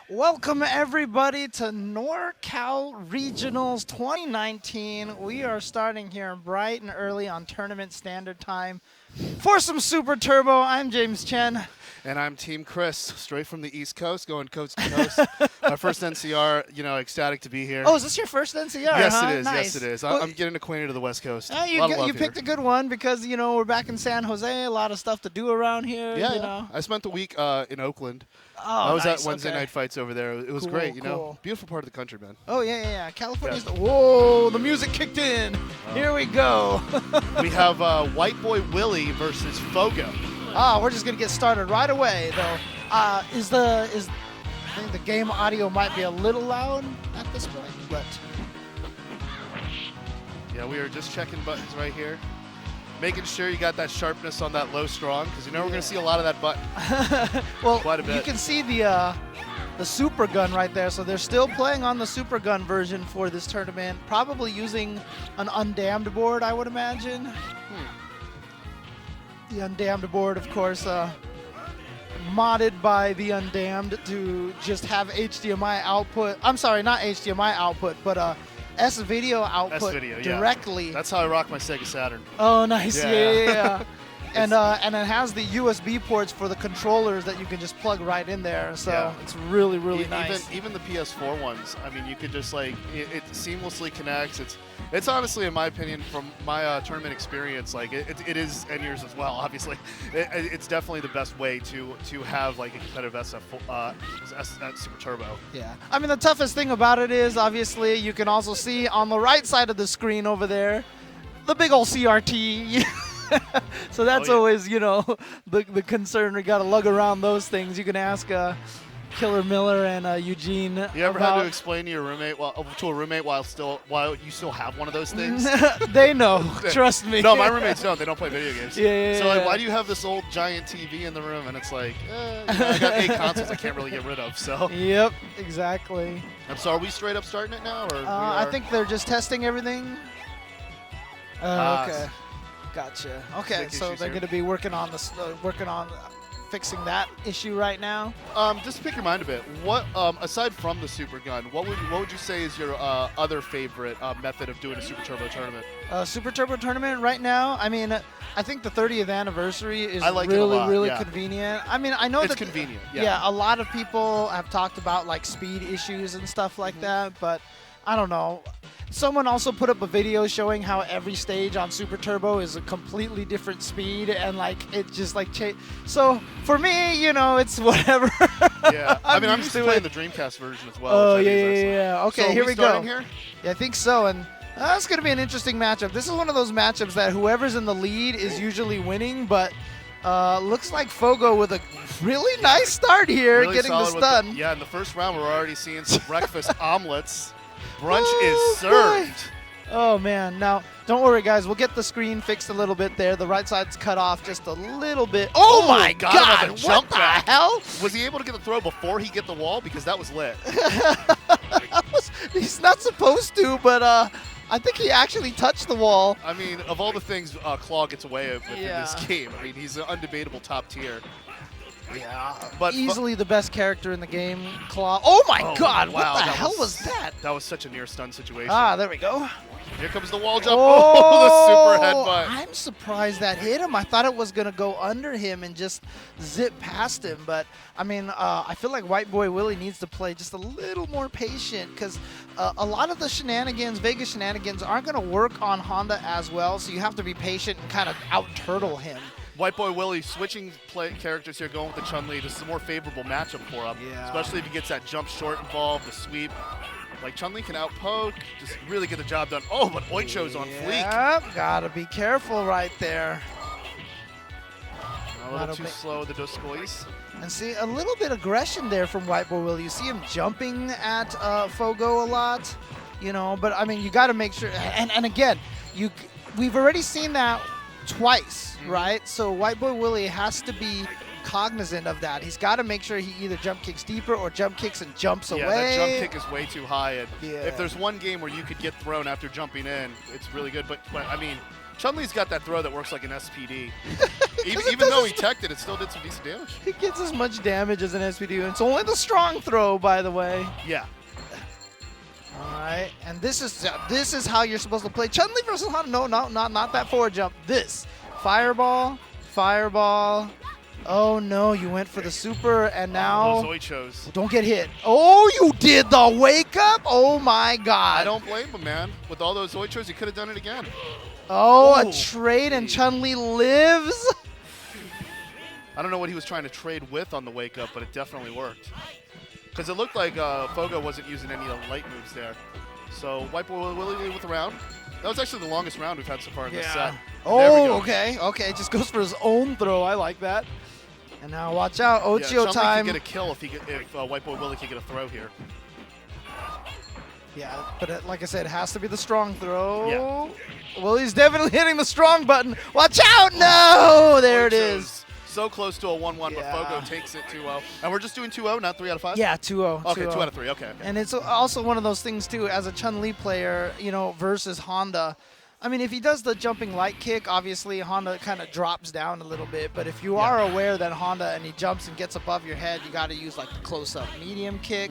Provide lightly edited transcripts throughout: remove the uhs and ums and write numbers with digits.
Welcome everybody to Norcal Regionals 2019. We are starting here bright and early on Tournament Standard Time for some Super Turbo. I'm James Chen. And I'm Team Chris, straight from the East Coast, going coast to coast. My first NCR, ecstatic to be here. Oh, is this your first NCR? Yes, huh? it is. Nice. Yes, it is. Well, I'm getting acquainted to the West Coast. you picked a good one because we're back in San Jose. A lot of stuff to do around here. Yeah, you yeah. know. I spent the week in Oakland. Oh, I was nice. at Wednesday Okay. night fights over there. It was Cool, great. cool. Beautiful part of the country, man. Oh yeah. California's Yeah. Whoa, the music kicked in. Here we go. We have White Boy Willie versus Fogo. We're just gonna get started right away, though. I think the game audio might be a little loud at this point, but Yeah, we are just checking buttons right here, making sure you got that sharpness on that low strong, because we're gonna see a lot of that button. well, Quite a bit. you can see the super gun right there. So they're still playing on the super gun version for this tournament, probably using an undammed board, I would imagine. The undammed board, of course, modded by the undammed to just have HDMI output. I'm sorry, not HDMI output, but S-video output S-video, yeah. directly. That's how I rock my Sega Saturn. Oh, nice. Yeah. Yeah. And it has the USB ports for the controllers that you can just plug right in there. So Yeah. it's really, really nice. Even the PS4 ones, I mean, you could just it seamlessly connects. It's honestly, in my opinion, from my tournament experience, it is, and yours as well, obviously. It's definitely the best way to have a competitive Super Turbo. Yeah. I mean, the toughest thing about it is, obviously, you can also see on the right side of the screen over there, the big old CRT. So that's always, the concern. We got to lug around those things. You can ask Killer Miller and Eugene. You ever had to explain to your roommate while you still have one of those things? They know. Trust me. No, my roommates don't. They don't play video games. Yeah. So why do you have this old giant TV in the room? And it's I got 8 consoles I can't really get rid of. So. Yep. Exactly. So are we straight up starting it now, or? I think they're just testing everything. Okay. Gotcha. Okay, so they're going to be working on fixing that issue right now. Just to pick your mind a bit, what aside from the super gun, what would you say is your other favorite method of doing a Super Turbo tournament? Super Turbo tournament right now. I mean, I think the 30th anniversary is it a lot, really yeah. convenient. I mean, I know It's that convenient. Yeah, a lot of people have talked about speed issues and stuff like that, but I don't know. Someone also put up a video showing how every stage on Super Turbo is a completely different speed, and it just so for me, it's whatever. Yeah, I'm just playing the Dreamcast version as well. Oh yeah. Okay, so here we go. Here? Yeah, I think so, and that's going to be an interesting matchup. This is one of those matchups that whoever's in the lead is usually winning, but looks like Fogo with a really nice start here, Really getting the solid stun. in the first round, we're already seeing some breakfast omelets. Brunch is served. Boy. Oh, man. Now, don't worry, guys. We'll get the screen fixed a little bit there. The right side's cut off just a little bit. Oh, my God. What jump the back. hell? Was he able to get the throw before he hit the wall? Because that was lit. He's not supposed to, but I think he actually touched the wall. I mean, of all the things Claw gets away with in this Yeah. game, I mean, he's an undebatable top tier. Yeah, but easily the best character in the game, Claw. Oh my God! Wow, what the hell was that? That was such a near stun situation. There we go. Here comes the wall jump. Oh, the super headbutt. I'm surprised that hit him. I thought it was gonna go under him and just zip past him. But I mean, I feel like White Boy Willie needs to play just a little more patient because a lot of the shenanigans, Vegas shenanigans, aren't gonna work on Honda as well. So you have to be patient and kind of out turtle him. White Boy Willie switching characters here, going with the Chumlee. This is a more favorable matchup for him, especially if he gets that jump short involved, the sweep. Chumlee can outpoke, just really get the job done. Oh, but Oicho's on fleek. Yep, gotta be careful right there. A little too slow, the Doskois. And see, a little bit of aggression there from White Boy Willie. You see him jumping at Fogo a lot, but I mean, you gotta make sure, and again, we've already seen that twice, right? So White Boy Willie has to be cognizant of that. He's got to make sure he either jump kicks deeper or jump kicks and jumps away. Yeah, that jump kick is way too high. And if there's one game where you could get thrown after jumping in, it's really good. But I mean, Chumlee's got that throw that works like an SPD. even though he teched it, it still did some decent damage. It gets as much damage as an SPD. It's only the strong throw, by the way. Yeah. All right, and this is how you're supposed to play Chun-Li versus Honda. No, not that forward jump. This fireball, fireball. Oh no, you went for the super, and now those Oichos. Don't get hit. Oh, you did the wake up. Oh my God. I don't blame him, man. With all those Oichos, he could have done it again. Oh, Ooh. a trade, and Chun-Li lives. I don't know what he was trying to trade with on the wake up, but it definitely worked. Because it looked like Fogo wasn't using any of the light moves there. So White Boy Willie with the round. That was actually the longest round we've had so far in this set. Oh, okay. Just goes for his own throw. I like that. And now watch out, Ochio Chumlee time. could get a kill if White Boy Willie could get a throw here. Yeah, but like I said, it has to be the strong throw. Yeah. Well, he's definitely hitting the strong button. Watch out! No! There it is. So close to a 1-1, Yeah. but Fogo takes it 2-0. And we're just doing 2-0, not 3 out of 5? Yeah, 2-0. Okay, 2 2-0. out of 3. Okay. And it's also one of those things, too, as a Chun-Li player, versus Honda. I mean, if he does the jumping light kick, obviously Honda kind of drops down a little bit. But if you are aware that Honda and he jumps and gets above your head, you got to use like the close-up medium kick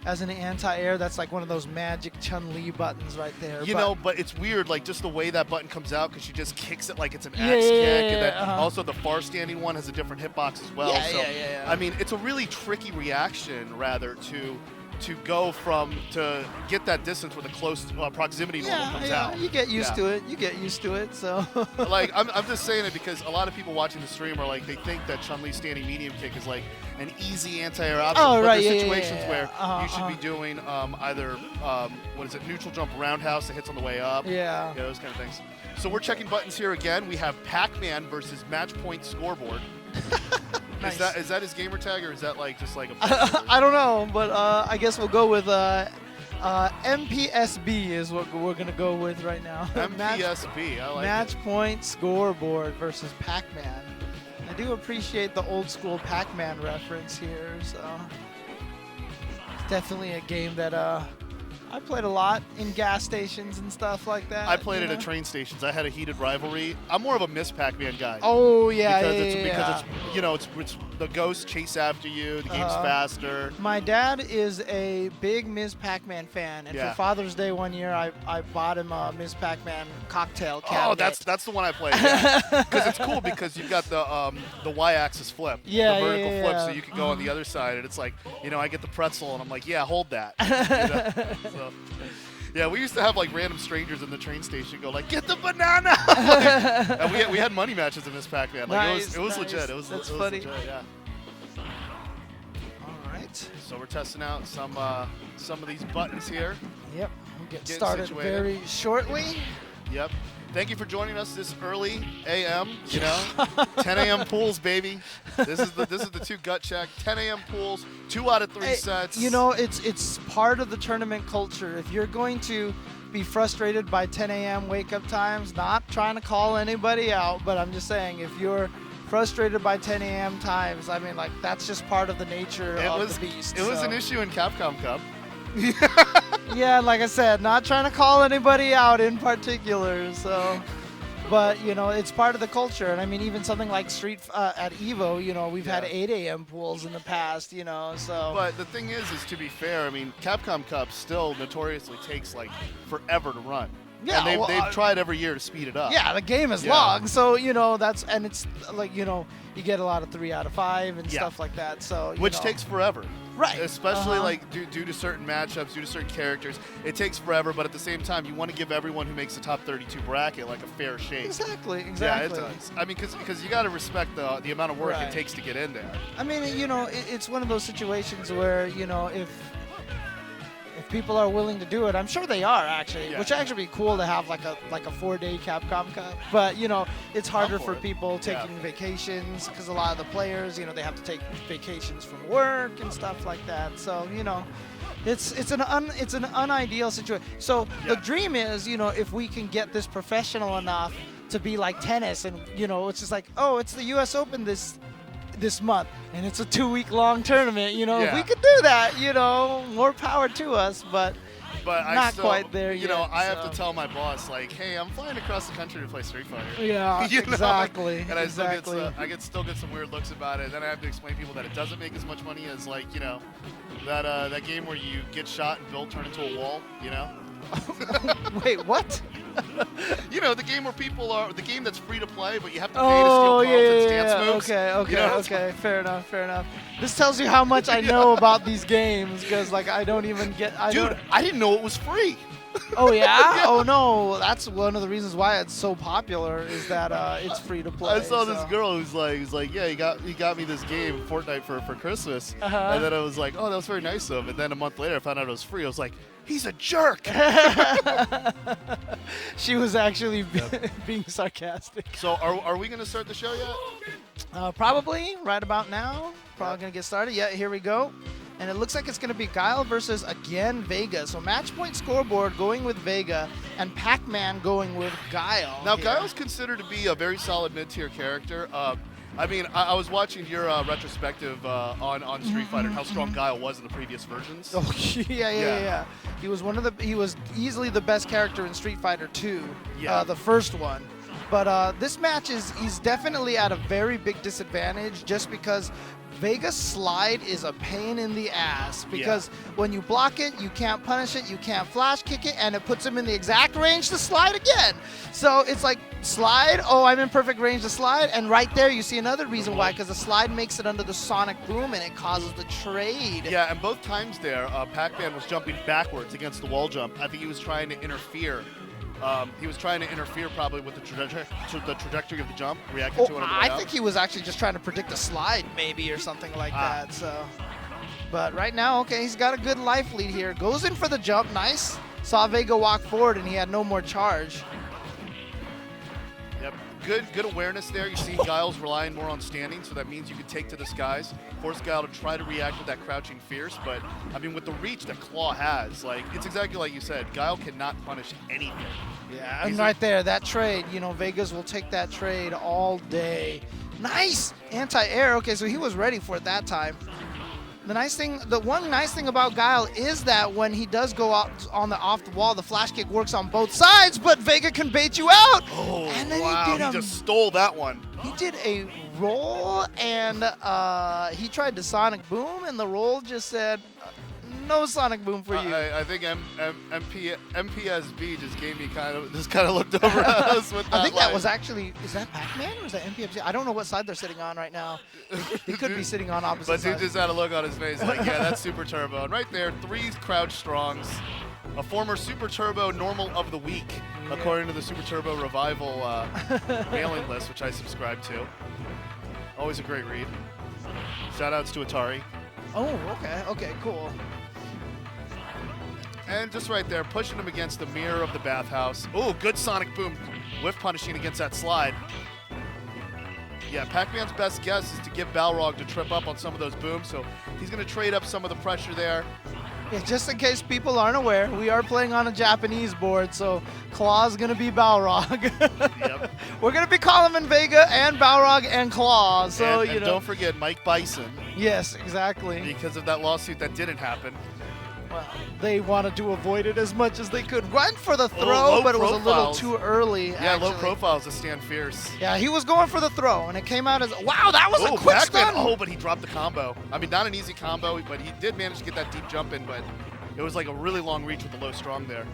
as an anti-air. That's like one of those magic Chun-Li buttons right there. But it's weird, like just the way that button comes out because she just kicks it like it's an axe kick. And then also the far standing one has a different hitbox as well. Yeah. I mean, it's a really tricky reaction, rather, to go to get that distance where the close proximity normal comes out. You get used to it. You get used to it. So, like, I'm just saying it because a lot of people watching the stream are like, they think that Chun-Li's standing medium kick is like an easy anti-air option. Oh, but right, there's yeah, situations yeah. where you should be doing either neutral jump roundhouse that hits on the way up. Yeah, those kind of things. So we're checking buttons here again. We have Pac-Man versus Match Point Scoreboard. Nice. Is that his gamer tag, or is that like just like a? I don't know, but I guess we'll go with MPSB is what we're gonna go with right now. MPSB, I like Match it. Point Scoreboard versus Pac-Man. I do appreciate the old school Pac-Man reference here, so it's definitely a game that I played a lot in gas stations and stuff like that. I played it at train stations. I had a heated rivalry. I'm more of a Miss Pac-Man guy. Oh yeah, because it's the ghosts chase after you. The game's faster. My dad is a big Ms. Pac-Man fan, and for Father's Day one year, I bought him a Ms. Pac-Man cocktail cabinet. Oh, that's the one I played. Because it's cool because you've got the y-axis flip, the vertical flip, so you can go on the other side, and it's like I get the pretzel, and I'm like, yeah, hold that. So, yeah, we used to have like random strangers in the train station go like, get the banana. And we had money matches in Miss Pac-Man. Like it was legit. That's funny. Legit, yeah. All right. So we're testing out some of these buttons here. Yep. We'll get started very shortly. Yep. Thank you for joining us this early AM. 10 a.m. pools, baby. This is the 2 gut check. 10 a.m. pools, 2 out of 3 sets. It's part of the tournament culture. If you're going to be frustrated by 10 a.m. wake up times, not trying to call anybody out, but I'm just saying if you're frustrated by 10 a.m. times, I mean, like that's just part of the nature of the beast. It was an issue in Capcom Cup. Yeah, like I said, not trying to call anybody out in particular. So, but it's part of the culture, and I mean, even something like Street at Evo, we've had 8 a.m. pools in the past, So. But the thing is to be fair, I mean, Capcom Cup still notoriously takes like forever to run. Yeah, and they've tried every year to speed it up. Yeah, the game is long, so it's like you get a lot of 3 out of 5 and stuff like that. So which takes forever. Right. Especially like due to certain matchups, due to certain characters, it takes forever. But at the same time, you want to give everyone who makes the top 32 bracket like a fair shake. Exactly. Yeah, it does. I mean, because you got to respect the amount of work it takes to get in there. I mean, it's one of those situations where if people are willing to do it, I'm sure they are actually. Which actually be cool to have like a 4-day Capcom Cup. But it's harder for people taking vacations because a lot of the players, they have to take vacations from work and stuff like that. So it's an unideal situation. So the dream is if we can get this professional enough to be like tennis, and it's just like, oh, it's the U.S. Open this month, and it's a 2-week long tournament. If we could do that, more power to us. But But I Not still, quite there you know, yet, I have so. to tell my boss, like, hey, I'm flying across the country to play Street Fighter. Yeah, You know? exactly. And I exactly. still get some weird looks about it. Then I have to explain to people that it doesn't make as much money as, like, you know, that game where you get shot and build turn into a wall, you know? Wait, what? You know, the game where the game that's free to play, but you have to pay to steal Carlton's dance moves. Okay, You know? okay. Fair enough, fair enough. This tells you how much I know about these games, because like I don't even get. Dude, I didn't know it was free. Oh yeah? Yeah. Oh no, that's one of the reasons why it's so popular is that it's free to play. I saw this so. girl who's like, yeah, he got me this game, Fortnite, for Christmas. Uh-huh. And then I was like, oh, that was very nice of him. And then a month later, I found out it was free. I was like, he's a jerk. She was actually being sarcastic. So are we going to start the show yet? Probably right about now. Probably gonna get started. Yeah, here we go. And it looks like it's going to be Guile versus, again, Vega. So match point scoreboard going with Vega and Pac-Man going with Guile. Now, here. Guile's considered to be a very solid mid-tier character. I mean, I was watching your retrospective on Street Fighter and how strong Guile was in the previous versions. Oh, yeah. He was easily the best character in Street Fighter 2, Yeah. the first one. But this match he's definitely at a very big disadvantage just because Vega's slide is a pain in the ass because when you block it, you can't punish it, you can't flash kick it, and it puts him in the exact range to slide again. So it's like, slide, oh, I'm in perfect range to slide, and right there you see another reason why, because the slide makes it under the sonic boom and it causes the trade. Yeah, and both times there, Pac-Man was jumping backwards against the wall jump. I think he was trying to interfere. He was trying to interfere probably with the trajectory of the jump, reacting to it on the way I up. think he was actually just trying to predict a slide maybe or something like that. So, but right now, okay, he's got a good life lead here. Goes in for the jump, nice. Saw Vega walk forward and he had no more charge. Yep, good awareness there. You see Guile's relying more on standing, so that means you can take to the skies. Force Guile to try to react with that crouching fierce, but I mean with the reach that Claw has, like it's exactly like you said, Guile cannot punish anything. Yeah, and right there, that trade, you know, Vegas will take that trade all day. Nice anti-air. Okay, so he was ready for it that time. The one nice thing about Guile is that when he does go out on off the wall, the flash kick works on both sides, but Vega can bait you out. Oh, and then wow, he just stole that one. He did a roll, and he tried to Sonic Boom, and the roll just said, no Sonic Boom for you. I think MPSB just gave me kind of looked over at us with that. I think that was actually, is that Pac-Man or is that MPSB? I don't know what side they're sitting on right now. He could be sitting on opposite But sides. dude just had a look on his face like, yeah, that's Super Turbo. And right there, 3 crouch strongs. A former Super Turbo Normal of the Week, according to the Super Turbo Revival mailing list, which I subscribe to. Always a great read. Shout-outs to Atari. Oh, okay, cool. And just right there, pushing him against the mirror of the bathhouse. Oh, good Sonic Boom. Whiff punishing against that slide. Yeah, Pac-Man's best guess is to give Balrog to trip up on some of those booms, so he's going to trade up some of the pressure there. Yeah, just in case people aren't aware, we are playing on a Japanese board, so Claw's going to be Balrog. Yep. We're going to be Coleman Vega and Balrog and Claw, so and don't forget Mike Bison. Yes, exactly. Because of that lawsuit that didn't happen. Well, they wanted to avoid it as much as they could. Went for the throw, but it was a little too early. Yeah, actually. low profiles to stand fierce. Yeah, he was going for the throw, and it came out as, wow, that was a quick Pac-Man. stun. Oh, but he dropped the combo. I mean, not an easy combo, but he did manage to get that deep jump in, but it was like a really long reach with the low strong there.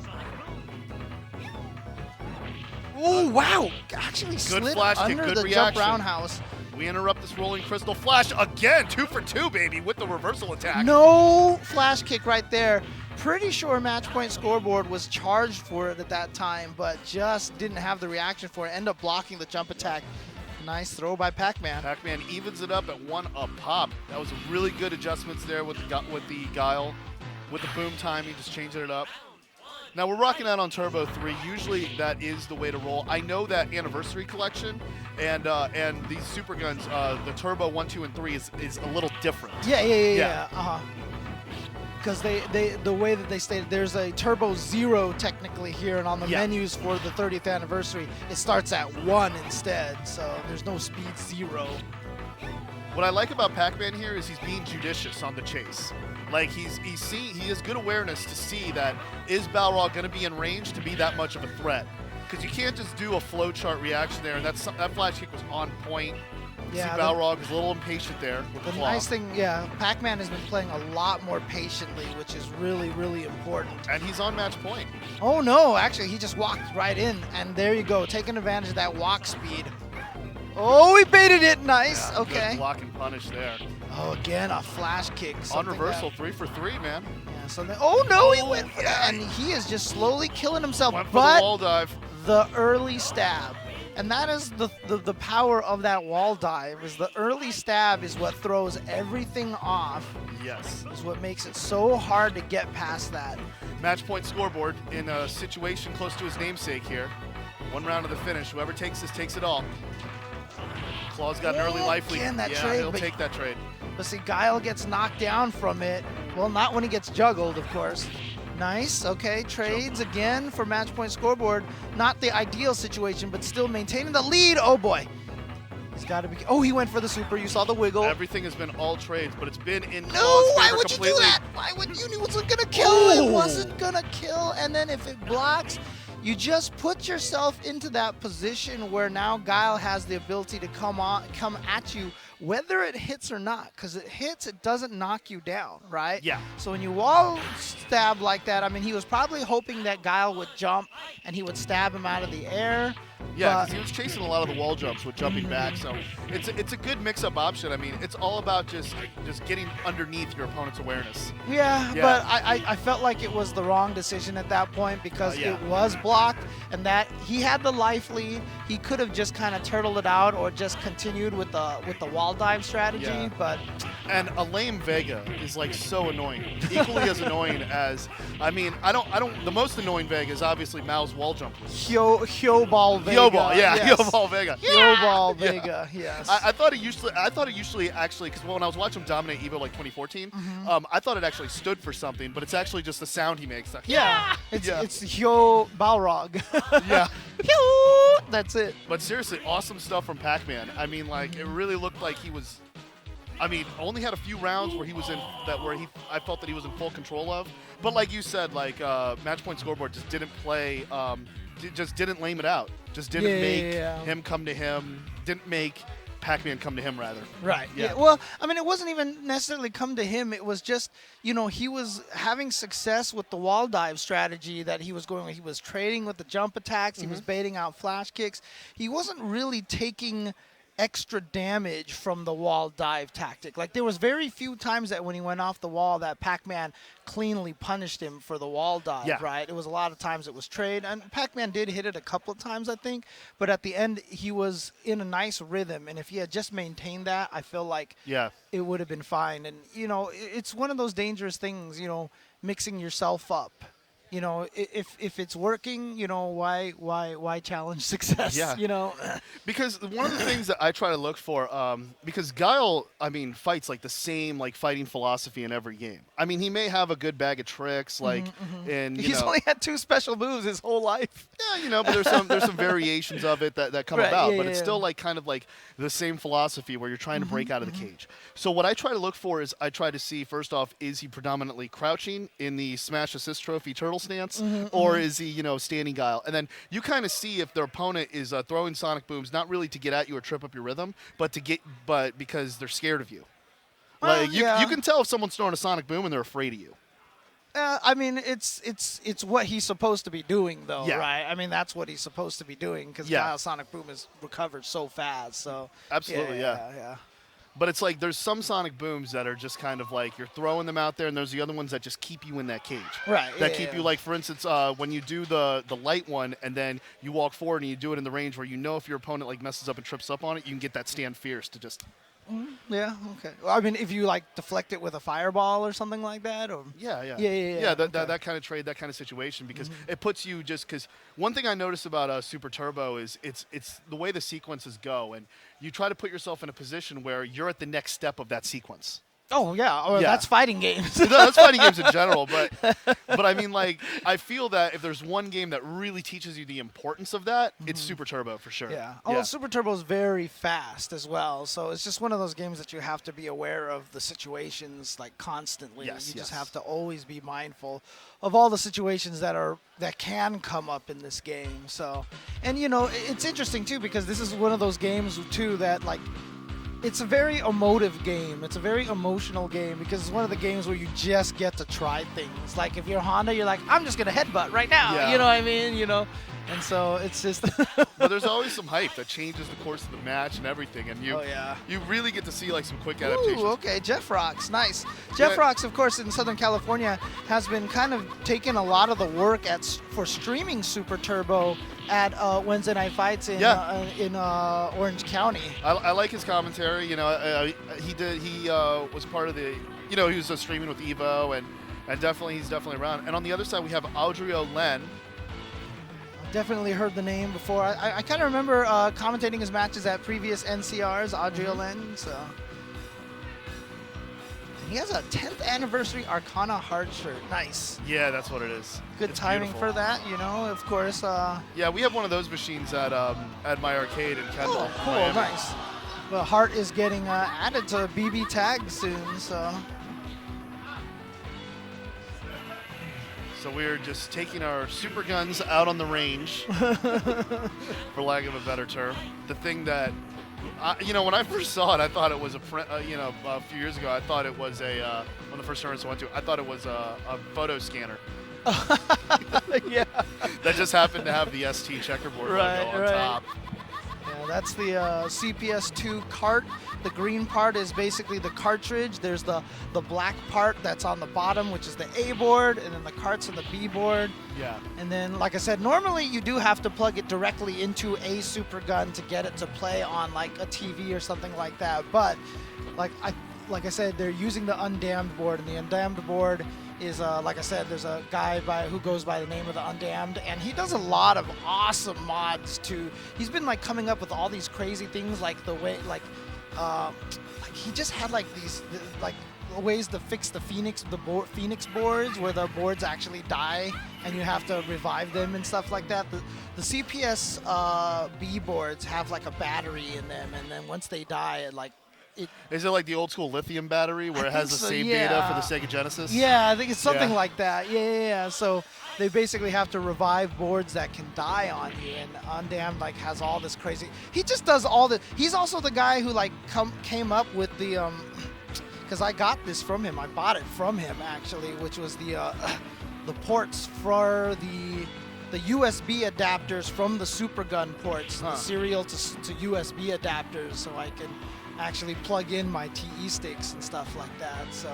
Ooh, wow. Actually slid flash kick, under good the reaction. jump roundhouse. We interrupt this rolling crystal flash again. 2 for 2, baby, with the reversal attack. No flash kick right there. Pretty sure match point scoreboard was charged for it at that time, but just didn't have the reaction for it. End up blocking the jump attack. Nice throw by Pac-Man. Pac-Man evens it up at 1 a pop. That was really good adjustments there with the Guile. With the boom timing, just changing it up. Now we're rocking out on Turbo 3. Usually that is the way to roll. I know that Anniversary Collection and these Super Guns, the Turbo 1, 2, and 3 is a little different. Yeah. Because the way that they stated, there's a Turbo 0 technically here, and on the menus for the 30th anniversary, it starts at 1 instead. So there's no speed 0. What I like about Pac-Man here is he's being judicious on the chase. Like he has good awareness to see that is Balrog going to be in range to be that much of a threat. Because you can't just do a flowchart reaction there, and that flash kick was on point. Yeah, See Balrog is a little impatient there with the claw. nice thing, yeah, Pac-Man has been playing a lot more patiently, which is really, really important. And he's on match point. Oh no, actually he just walked right in, and there you go, taking advantage of that walk speed. Oh, he baited it, nice, Yeah, okay. Good block and punish there. Oh, again, a flash kick. On reversal, 3 for 3, man. Yeah, so then, oh no, he went for that, and he is just slowly killing himself. Went for but the wall dive. the early stab. And that is the power of that wall dive, is the early stab is what throws everything off, Yes. is what makes it so hard to get past that. Match point scoreboard in a situation close to his namesake here. 1 round of the finish. Whoever takes this takes it all. Claw's got an early life lead. Again, that yeah, trade, he'll take that trade. But see, Guile gets knocked down from it. Well, not when he gets juggled, of course. Nice, okay, trades again for match point scoreboard. Not the ideal situation, but still maintaining the lead. Oh boy. He's got to be, oh, he went for the super. You saw the wiggle. Everything has been all trades, but it's been in No, Claw's why favor would you completely. do that? Why would you? It wasn't gonna kill. Oh. It wasn't gonna kill. And then if it blocks, you just put yourself into that position where now Guile has the ability to come at you, whether it hits or not. Because it hits, it doesn't knock you down, right? Yeah. So when you wall stab like that, I mean, he was probably hoping that Guile would jump and he would stab him out of the air. Yeah, but- because he was chasing a lot of the wall jumps with jumping back, so it's a good mix-up option. I mean, it's all about just getting underneath your opponent's awareness. Yeah, Yeah. but I felt like it was the wrong decision at that point because Yeah. it was blocked and that he had the life lead. He could have just kind of turtled it out or just continued with the wall dive strategy, Yeah. but And a lame Vega is like so annoying, equally as annoying as, I mean, I don't. The most annoying Vega is obviously Mao's wall jump. Hyo Ball Vega. Yo-ball, yeah, yes. Yo-ball Vega. Hyo Ball Yeah. Vega, yes. I thought it usually actually, because when I was watching him dominate Evo like 2014, I thought it actually stood for something, but it's actually just the sound he makes. Like, yeah, it's Yeah. Hyo Balrog. yeah. Hyo, that's it. But seriously, awesome stuff from Pac-Man. I mean, like, it really looked like he was. I mean, only had a few rounds where he was in that where I felt that he was in full control of. But like you said, like match point scoreboard just didn't play, just didn't lame it out. Just didn't make him come to him. Didn't make Pac-Man come to him rather. Right. Yeah. Yeah. Well, I mean, it wasn't even necessarily come to him. It was just, he was having success with the wall dive strategy that he was going with. He was trading with the jump attacks. He was baiting out flash kicks. He wasn't really taking extra damage from the wall dive tactic. Like, there was very few times that when he went off the wall that Pac-Man cleanly punished him for the wall dive, Yeah. right? It was a lot of times it was trade, and Pac-Man did hit it a couple of times, I think, but at the end he was in a nice rhythm, and if he had just maintained that, I feel like Yeah. it would have been fine. And, it's one of those dangerous things, mixing yourself up. If it's working, why challenge success? Yeah. Because one of the things that I try to look for, because Guile, I mean, fights like the same like fighting philosophy in every game. I mean, he may have a good bag of tricks, like, and He's only had 2 special moves his whole life. yeah, but there's some variations of it that come Right, about, yeah, but it's yeah. still like kind of like the same philosophy where you're trying to break out of the cage. So what I try to look for is I try to see first off, is he predominantly crouching in the Smash Assist Trophy turtle stance, or is he standing Guile? And then you kind of see if their opponent is throwing Sonic Booms not really to get at you or trip up your rhythm, but because they're scared of you. Like you can tell if someone's throwing a Sonic Boom and they're afraid of you. I mean, it's what he's supposed to be doing, though, Yeah. right? I mean, that's what he's supposed to be doing because Yeah. Sonic Boom is recovered so fast. So Absolutely, yeah. But it's like there's some Sonic Booms that are just kind of like you're throwing them out there, and there's the other ones that just keep you in that cage. Right. That keep you, like, for instance, when you do the light one, and then you walk forward and you do it in the range where if your opponent like messes up and trips up on it, you can get that stand fierce to just. Yeah. Okay. Well, I mean, if you like deflect it with a fireball or something like that, or Yeah. Yeah, That kind of trade, that kind of situation, because it puts you because one thing I noticed about Super Turbo is it's the way the sequences go, and you try to put yourself in a position where you're at the next step of that sequence. Oh yeah, or Yeah. that's fighting games. No, that's fighting games in general, but I mean, like, I feel that if there's one game that really teaches you the importance of that, it's Super Turbo for sure. Yeah. Oh, Super Turbo is very fast as well, so it's just one of those games that you have to be aware of the situations like constantly. Yes, You just yes. have to always be mindful of all the situations that can come up in this game. So, and you know, it's interesting too because this is one of those games too that like. It's a very emotive game. It's a very emotional game because it's one of the games where you just get to try things. Like if you're Honda, you're like, I'm just gonna headbutt right now. Yeah. You know what I mean? You know, and so it's just. But there's always some hype that changes the course of the match and everything, and you Oh, yeah. you really get to see like some quick adaptations. Ooh, okay, Jeff Rocks, nice. Jeff Yeah. Rocks, of course, in Southern California, has been kind of taking a lot of the work for streaming Super Turbo at Wednesday Night Fights in Orange County. I like his commentary. You know, he was part of the. You know, he was streaming with Evo, and he's definitely around. And on the other side, we have Audrio Len. Definitely heard the name before. I kind of remember commentating his matches at previous NCRs, Audrio Len. So he has a 10th anniversary Arcana hard shirt. Nice. Yeah, that's what it is. Good It's timing beautiful. for that, you know. Of course. Yeah, we have one of those machines at my arcade in Kendall. Oh, cool, Miami. nice. The Heart is getting added to BB tag soon, so. So we're just taking our super guns out on the range, for lack of a better term. The thing that, you know, when I first saw it, I thought it was a few years ago, I thought it was one of the first tournaments I went to, I thought it was a photo scanner. Yeah. That just happened to have the ST checkerboard logo on top. Yeah, that's the CPS2 cart. The green part is basically the cartridge. There's the black part that's on the bottom, which is the A board, and then the cart's on the B board. Yeah. And then, like I said, normally you do have to plug it directly into a super gun to get it to play on like a TV or something like that. But like I said, they're using the undammed board, and the undammed board is like I said, there's a guy who goes by the name of the Undamned, and he does a lot of awesome mods too. He's been like coming up with all these crazy things, like the way like he just had like these like ways to fix the Phoenix boards where the boards actually die and you have to revive them and stuff like that. The CPS B boards have like a battery in them, and then once they die, Is it like the old school lithium battery where it has the same data for the Sega Genesis? Yeah, I think it's something Yeah. like that. Yeah. So they basically have to revive boards that can die on you, and Undammed like has all this crazy. He just does all the. He's also the guy who like came up with the because I got this from him. I bought it from him actually, which was the ports for the USB adapters from the Supergun ports, the serial to USB adapters, so I can actually plug in my TE sticks and stuff like that. So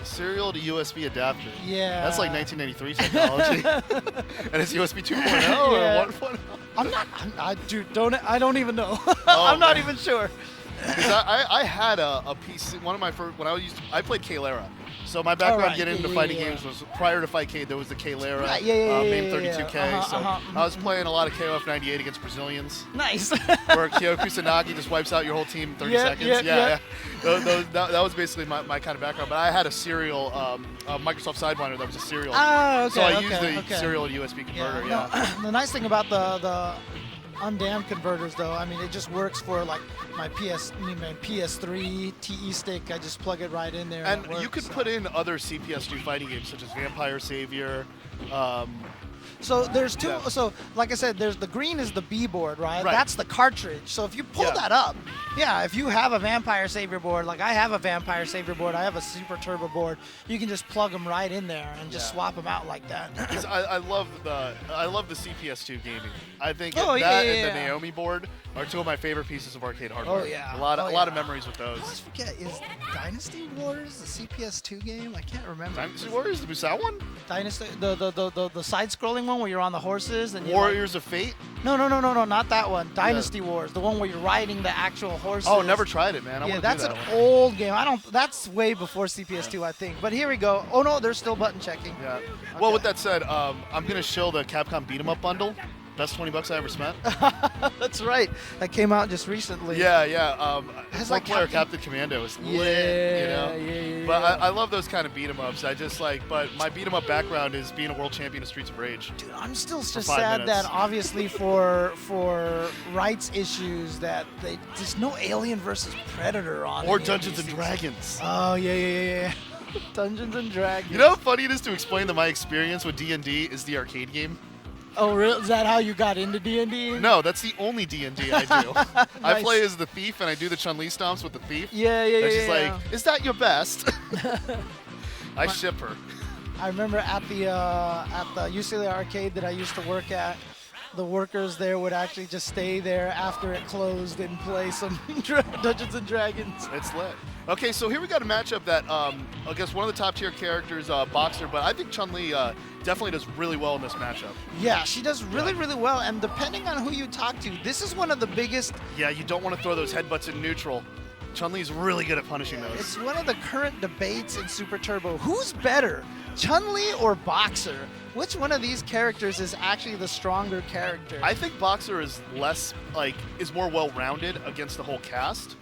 Serial to USB adapter. yeah, That's like 1993 technology. And it's USB 2.0 Yeah. or 1.0. I don't even know. Oh, I'm not man. even sure. Because I had a PC, one of my first, when I played K-Lara. So my background right. getting into Yeah, fighting yeah. games was prior to Fightcade, there was the K-Lara, Right, yeah, MAME yeah, 32K. yeah. So I was playing a lot of KOF 98 against Brazilians, Nice. where Kyo Kusanagi just wipes out your whole team in 30 Yeah, seconds. yeah. That was basically my kind of background. But I had a serial, Microsoft Sidewinder that was a serial. Oh, okay. So I okay, used the okay. serial to USB converter, no, yeah. the nice thing about the undammed converters, though, I mean, it just works for like my PS3 TE stick. I just plug it right in there. And it works, you could so. put in other CPS2 fighting games such as Vampire Savior. So there's two. Yeah. So like I said, there's the green is the B board, right? Right. That's the cartridge. So if you pull Yeah. that up, yeah, if you have a Vampire Savior board, like I have a Vampire Savior board, I have a Super Turbo board, you can just plug them right in there and just Yeah. swap them out like that. 'Cause I love the CPS2 gaming. I think Oh, that yeah, and yeah, the yeah. Naomi board are two of my favorite pieces of arcade hardware. Oh, yeah. a lot Oh, of yeah. memories with I always those. forget, is Dynasty Wars the CPS2 game? I can't remember. Dynasty Warriors, the Musou one? Dynasty, the side-scrolling one where you're on the horses and you're Warriors of Fate? No, not that one. Dynasty Wars, the one where you're riding the actual horses. Oh, never tried it, man. I Yeah, wanna that's do an that one. old game. That's way before CPS2, I think. But here we go. Oh no, there's still button checking. Yeah. Well, with that said, I'm gonna show the Capcom Beat 'em Up bundle. Best $20 I ever spent. That's right. That came out just recently. Yeah, yeah. Has One like player, Captain Commando, is lit, you know? Yeah. But I love those kind of beat 'em ups. I just like, but my beat 'em up background is being a world champion of Streets of Rage. Dude, I'm still just 5 sad minutes. that obviously for rights issues that there's no Alien versus Predator on. Or any of Dungeons these and things. Dragons. Oh yeah. Dungeons and Dragons. You know how funny it is to explain that my experience with D&D is the arcade game? Oh, really? Is that how you got into D&D? No, that's the only D&D I do. I Nice. play as the thief, and I do the Chumlee stomps with the thief. Yeah. And she's like, "Is that your best?" I ship her. I remember at the UCLA arcade that I used to work at, the workers there would actually just stay there after it closed and play some Dungeons and Dragons. It's lit. Okay, so here we got a matchup that I guess one of the top tier characters, Boxer, but I think Chumlee definitely does really well in this matchup. Yeah, she does really well, and depending on who you talk to, this is one of the biggest. Yeah, you don't want to throw those headbutts in neutral. Chun-Li's really good at punishing those. It's one of the current debates in Super Turbo. Who's better, Chun-Li or Boxer? Which one of these characters is actually the stronger character? I think Boxer is is more well-rounded against the whole cast.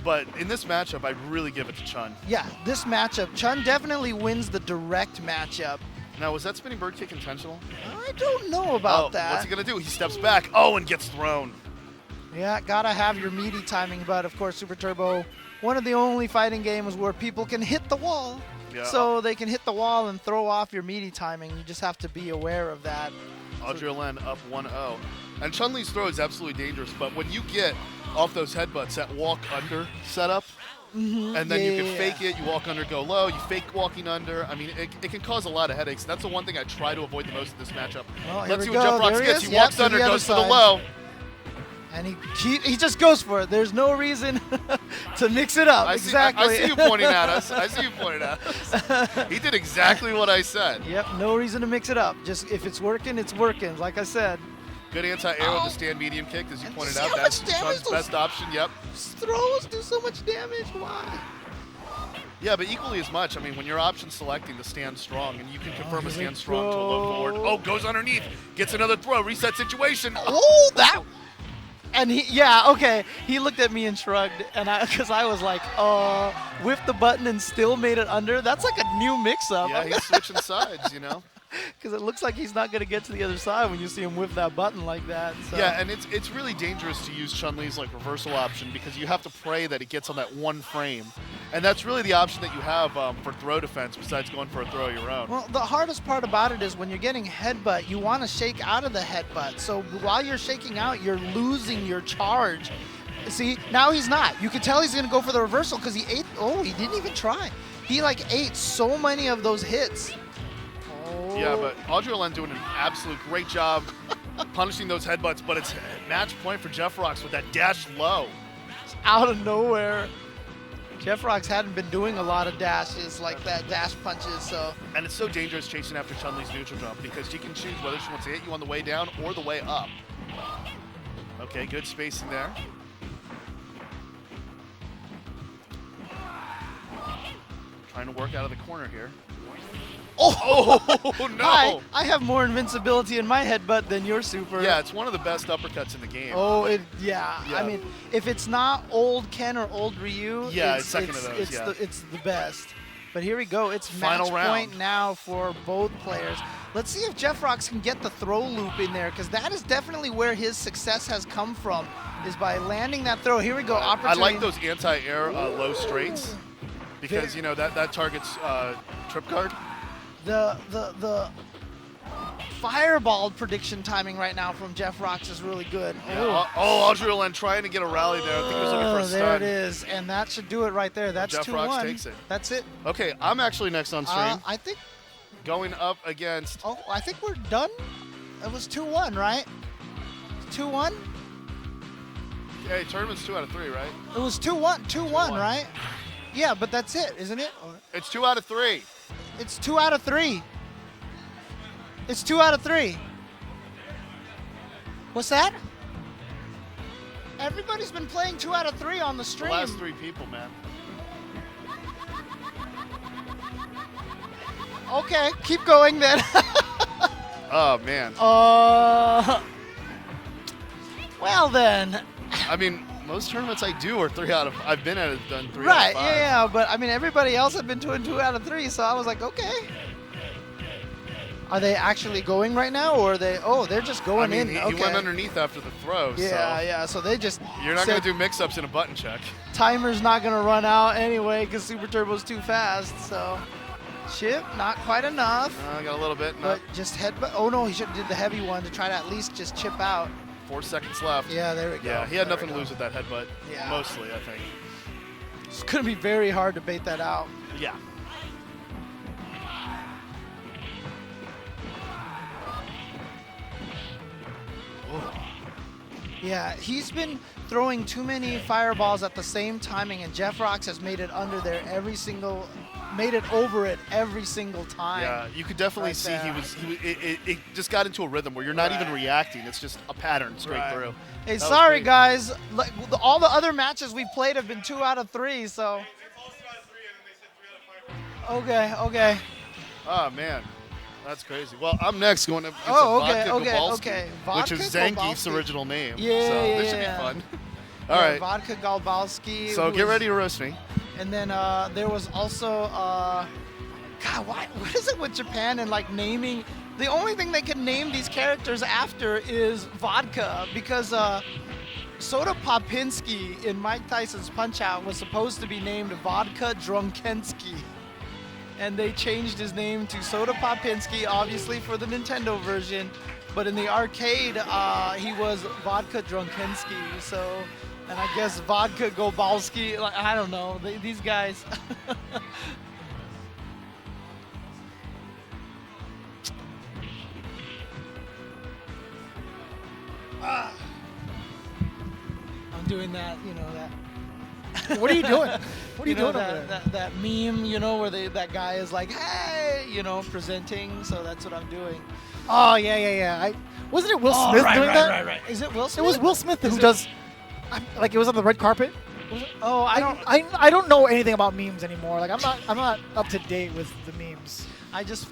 But in this matchup, I really give it to Chun. Yeah, this matchup, Chun definitely wins the direct matchup. Now, was that spinning bird kick intentional? I don't know about that. What's he going to do? He steps back. Oh, and gets thrown. Yeah, gotta have your meaty timing, but of course, Super Turbo, one of the only fighting games where people can hit the wall. Yeah. So they can hit the wall and throw off your meaty timing. You just have to be aware of that. Adrian up 1-0. And Chun-Li's throw is absolutely dangerous, but when you get off those headbutts, that walk under setup, and then you can fake it, you walk under, go low, you fake walking under. I mean, it can cause a lot of headaches. That's the one thing I try to avoid the most in this matchup. Well, Let's see here we what Jeff go. Rocks There he gets. is. He Yep, walks to under, the other goes for the side. low. And he just goes for it. There's no reason to mix it up. Exactly. I see you pointing at us. I see you pointing at us. He did exactly what I said. Yep, no reason to mix it up. Just if it's working, it's working. Like I said. Good anti-air with the stand medium kick, as you And pointed see out. how That's much damage Chun's those- best option. Yep. Throws do so much damage. Why? Yeah, but equally as much. I mean, when you're option selecting the stand strong, and you can confirm a here we stand strong to a low forward. go. Oh, goes underneath, gets another throw, reset situation. Oh, that. And he looked at me and shrugged, and because I was like, whiffed the button and still made it under. That's like a new mix-up. Yeah, he's switching sides, you know. Because it looks like he's not going to get to the other side when you see him whiff that button like that. So. Yeah, and it's really dangerous to use Chun-Li's reversal option because you have to pray that it gets on that one frame, and that's really the option that you have for throw defense besides going for a throw of your own. Well, the hardest part about it is when you're getting headbutt, you want to shake out of the headbutt. So while you're shaking out, you're losing your charge. See, now he's not. You can tell he's going to go for the reversal because he ate. Oh, he didn't even try. He ate so many of those hits. Yeah, but Adrian doing an absolute great job punishing those headbutts, but it's match point for Jeff Rocks with that dash low. Out of nowhere. Jeff Rocks hadn't been doing a lot of dashes like that, dash punches, so. And it's so dangerous chasing after Chun-Li's neutral jump because she can choose whether she wants to hit you on the way down or the way up. Okay, good spacing there. Trying to work out of the corner here. Oh, no! I have more invincibility in my headbutt than your super. Yeah, it's one of the best uppercuts in the game. Oh, yeah. I mean, if it's not old Ken or old Ryu, yeah, it's second to those. It's the best. But here we go. It's Final match point round. now for both players. Let's see if Jeff Rocks can get the throw loop in there, because that is definitely where his success has come from, is by landing that throw. Here we go. I Opportunity. like those anti-air low straights because that targets trip guard. The fireball prediction timing right now from Jeff Rocks is really good. Yeah. Oh, Adrian trying to get a rally there. I think he was looking for a stun. There it is, and that should do it right there. That's Jeff 2-1. Rocks takes it. That's it. Okay, I'm actually next on stream. I think. Going up against. Oh, I think we're done. It was 2-1, right? 2-1. Hey, tournament's 2 out of 3, right? It was 2-1. 2-1, right? Yeah, but that's it, isn't it? Or It's 2 out of 3. it's 2 out of 3. It's 2 out of 3. What's that? Everybody's been playing 2 out of 3 on the The stream. last 3 people, man. Okay, keep going then. Oh man. Well then. I mean, most tournaments I do are 3 out of. I've been at it done 3 out Right, of 5. yeah, but I mean everybody else had been doing 2 out of 3, so I was like, okay. Are they actually going right now, or are they? Oh, they're just going I mean, in. he went underneath after the throw. Yeah, so yeah. So they just. You're not going to do mix-ups in a button check. Timer's not gonna run out anyway because Super Turbo's too fast. So chip, not quite enough. I got a little bit. But just headbutt. Oh no, he should have did the heavy one to try to at least just chip out. 4 seconds left. Yeah, there we go. Yeah, he had nothing to lose with that headbutt. Yeah. Mostly, I think. It's gonna be very hard to bait that out. Yeah. Yeah, he's been throwing too many fireballs at the same timing, and Jeff Rocks has made it under there made it over it every single time. Yeah, you could definitely see it just got into a rhythm where you're not even reacting. It's just a pattern straight through. Hey, That was sorry great. guys. Like, all the other matches we've played have been 2 out of 3, so. Okay, okay. Oh, man. That's crazy. Well, I'm next going to Okay, Vodka Gabalski, okay. which Vodka is Zangief's Gabalski. original name. Yeah, so yeah, this should yeah. be fun. All right. Vodka Galbalski. So get ready to roast me. And then there was also, God, what is it with Japan and like naming? The only thing they can name these characters after is vodka, because Soda Popinski in Mike Tyson's Punch-Out was supposed to be named Vodka Drunkensky. And they changed his name to Soda Popinski, obviously for the Nintendo version. But in the arcade, he was Vodka Drunkensky. So, and I guess Vodka Gobalski, like, I don't know, these guys. I'm doing that, you know, that. What are you doing? What are you doing over that, there? that meme, you know, where that guy is like, hey, you know, presenting. So that's what I'm doing. Oh, yeah. Wasn't it Will Smith doing that? Right. Is it Will Smith? It was Will Smith who does, like, it was on the red carpet. Oh, I don't know anything about memes anymore. Like, I'm not up to date with the memes. I just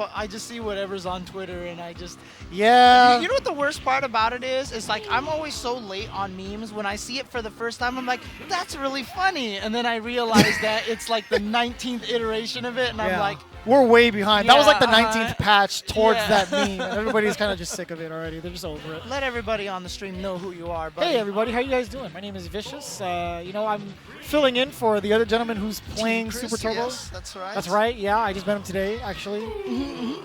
see whatever's on Twitter, and I just. Yeah. You know what the worst part about it is? It's like I'm always so late on memes. When I see it for the first time, I'm like, that's really funny, and then I realize that it's like the 19th iteration of it, and I'm like, we're way behind. That was like the Yeah, 19th patch towards yeah. that meme. And everybody's kind of just sick of it already. They're just over it. let everybody on the stream know who you are, buddy. Hey everybody, how you guys doing? My name is Vicious. You know, I'm filling in for the other gentleman who's playing Chris, Super Turbo. Yes, that's right. That's right. Yeah, I just met him today, actually.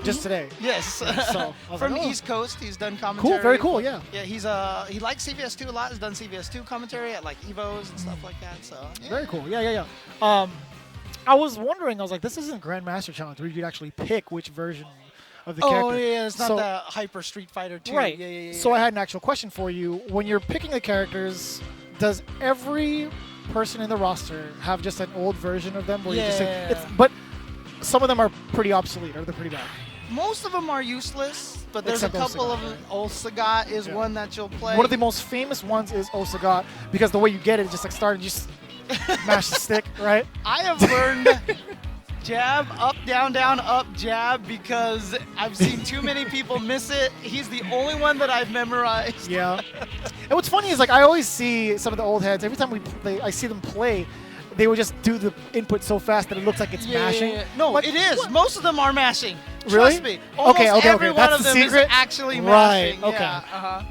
Just today. Yes. So I was From like, oh. East Coast, he's done commentary. Cool. Very cool. Yeah. Yeah, he likes CVS2 a lot. He's done CVS2 commentary at like Evos and stuff like that. So yeah. Very cool. Yeah. I was wondering. I was like, this isn't Grandmaster Challenge where you could actually pick which version of the character. Oh yeah, it's not So- the Hyper Street Fighter 2. Right. Yeah. So I had an actual question for you. When you're picking the characters, does every person in the roster have just an old version of them? Where you just say, but some of them are pretty obsolete, or they're pretty bad. Most of them are useless, but there's Except a couple of Osagat, them. Osagat is Yeah. one that you'll play. One of the most famous ones is Osagat, because the way you get it is just like start and just mash the stick, right? I have learned jab, up, down, up, jab, because I've seen too many people miss it. He's the only one that I've memorized. Yeah. And what's funny is like I always see some of the old heads. Every time I see them play, they would just do the input so fast that it looks like it's mashing. No, Like, it is. what? Most of them are mashing. Really? Trust me. Almost every one That's of the them secret? is actually Right, mashing. okay. Yeah,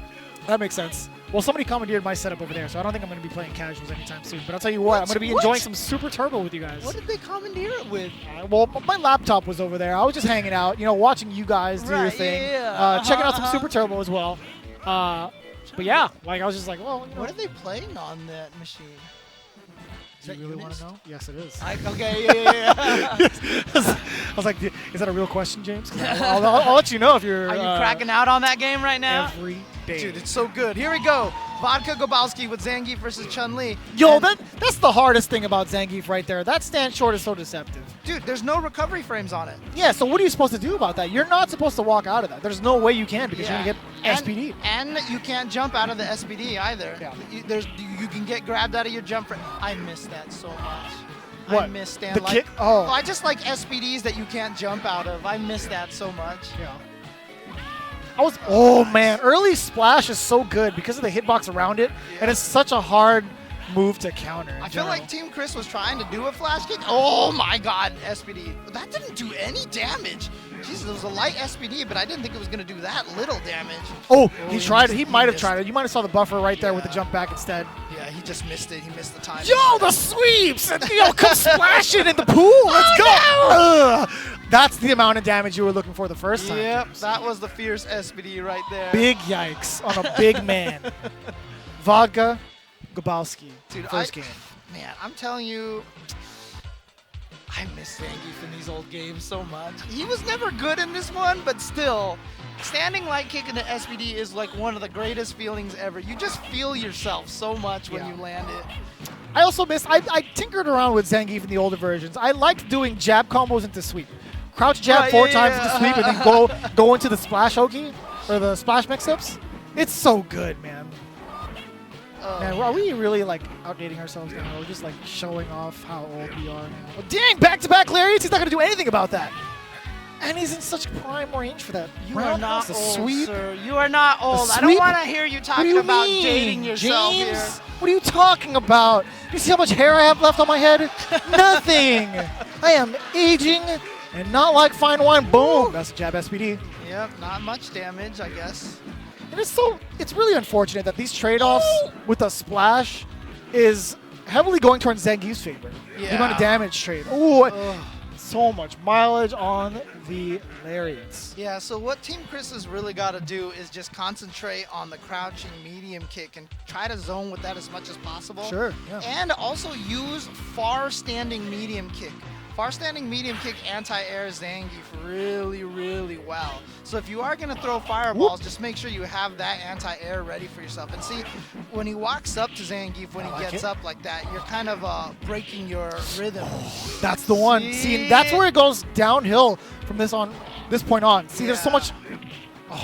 That makes sense. Well, somebody commandeered my setup over there, so I don't think I'm going to be playing casuals anytime soon. But I'll tell you what, I'm going to be What? enjoying some Super Turbo with you guys. What did they commandeer it with? Well, my laptop was over there. I was just hanging out, watching you guys do your Right, thing, yeah. checking out some Super Turbo as well. But yeah, like I was just like, well, What are they playing on that machine? do you really want to know? Yes, it is. Okay, yeah. I was like, is that a real question, James? 'Cause I'll let you know if you're. Are you cracking out on that game right now? Every day. Dude, it's so good. Here we go. Vodka Gobalski with Zangief versus Chumlee. Yo, And- that's the hardest thing about Zangief right there. That stand short is so deceptive. Dude, there's no recovery frames on it. Yeah, so what are you supposed to do about that? You're not supposed to walk out of that. There's no way you can because you're going to get SPD. And you can't jump out of the SPD either. Yeah. You can get grabbed out of your jump frame. I miss that so much. I What? miss stand The like. kick? Oh. I just like SPDs that you can't jump out of. I miss that so much. Yeah. Oh man, early splash is so good because of the hitbox around it, and it's such a hard move to counter. I feel like Team Chris was trying to do a flash kick. Oh my god, SPD. That didn't do any damage. Jesus, it was a light SPD, but I didn't think it was going to do that little damage. Oh, he tried it. He might have tried it. You might have saw the buffer right there with the jump back instead. Yeah, he just missed it. He missed the time. Yo, the sweeps! Yo, come splashing in the pool. Let's go. Ugh. That's the amount of damage you were looking for the first time. Yep, that was the fierce SPD right there. Big yikes on a big man. Vodka, Gabowski, Dude, first game. Man, I'm telling you, I miss Zangief in these old games so much. He was never good in this one, but still, standing light kick into SPD is like one of the greatest feelings ever. You just feel yourself so much when you land it. I also missed, I tinkered around with Zangief in the older versions. I liked doing jab combos into sweep. Crouch jab 4 times into sweep and then go into the splash hoki, or the splash mix-ups. It's so good, man. Man, are we really like outdating ourselves now? We're just like showing off how old we are now. Oh, dang, back-to-back lariats. He's not going to do anything about that. And he's in such prime range for that. You are not old, sweep. sir. You are not old. I don't want to hear you talking about dating yourself James? here. What are you talking about? You see how much hair I have left on my head? Nothing. I am aging and not like fine wine. Boom. That's a jab SPD. Yep, not much damage, I guess. And it's really unfortunate that these trade-offs with a splash is heavily going towards Zangief's favor. Yeah. The amount of damage trade. Ooh, so much mileage on the lariats. Yeah, so what Team Chris has really got to do is just concentrate on the crouching medium kick and try to zone with that as much as possible. Sure, yeah. And also use far standing medium kick. Far standing medium kick anti-air Zangief really, really well. So if you are going to throw fireballs, just make sure you have that anti-air ready for yourself. And see, when he walks up to Zangief, when he gets up like that, you're kind of breaking your rhythm. That's the one. See, that's where it goes downhill from this point on. See, there's so much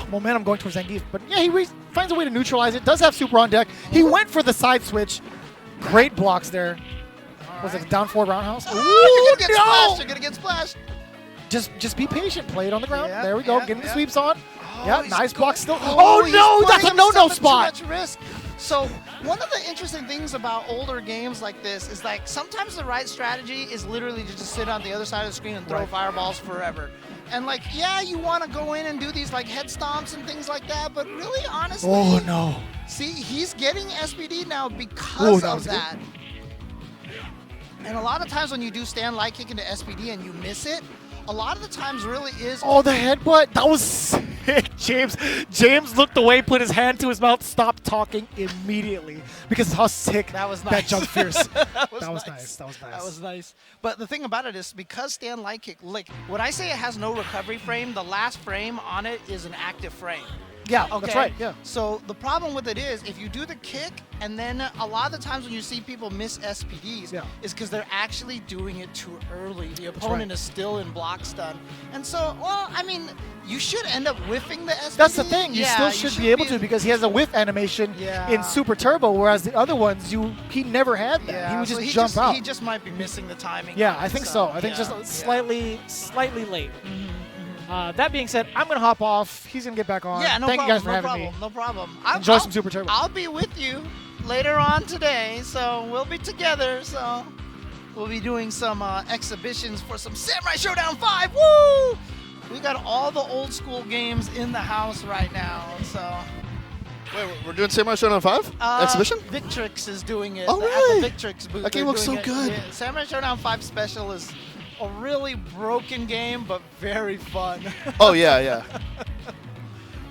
momentum going towards Zangief. But yeah, he finds a way to neutralize it. Does have super on deck. He went for the side switch. Great blocks there. Was it a down 4 roundhouse? You're gonna get splashed. You're gonna get splashed. Just be patient. Play it on the ground. Yeah, there we go. yeah, Getting the sweeps on. Yeah, nice block still. Oh no, that's a no-no spot. Too much risk. So one of the interesting things about older games like this is like sometimes the right strategy is literally to just sit on the other side of the screen and throw fireballs forever. And like, yeah, you want to go in and do these like head stomps and things like that, but really, honestly, oh no. See, he's getting SPD now because of that. And a lot of times when you do stand light kick into SPD and you miss it, a lot of the times really is... Oh, the headbutt. That was sick, James. James looked away, put his hand to his mouth, stopped talking immediately because of how sick that was nice. That jump fierce. That was nice. That was nice. That was nice. But the thing about it is because stand light kick, like when I say it has no recovery frame, the last frame on it is an active frame. Yeah, okay? That's right, yeah. So the problem with it is if you do the kick and then a lot of the times when you see people miss SPDs is because they're actually doing it too early. The opponent is still in block stun. And so, well, I mean, you should end up whiffing the SPD. That's the thing. You still should be able to because he has a whiff animation in Super Turbo, whereas the other ones, he never had that. Yeah, he would so just jump out. He just might be missing the timing. Yeah, I think so. I think just slightly late. That being said, I'm going to hop off. He's going to get back on. Yeah, no Thank problem, you guys for having me. No problem. Enjoy some Super Turbo. I'll be with you later on today, so we'll be together. So we'll be doing some exhibitions for some Samurai Showdown 5. Woo! We got all the old school games in the house right now. So. Wait, we're doing Samurai Showdown 5 exhibition? Victrix is doing it. Oh, really? At the Victrix booth. That game looks so good. Yeah, Samurai Showdown 5 Special is a really broken game, but very fun. Oh, yeah.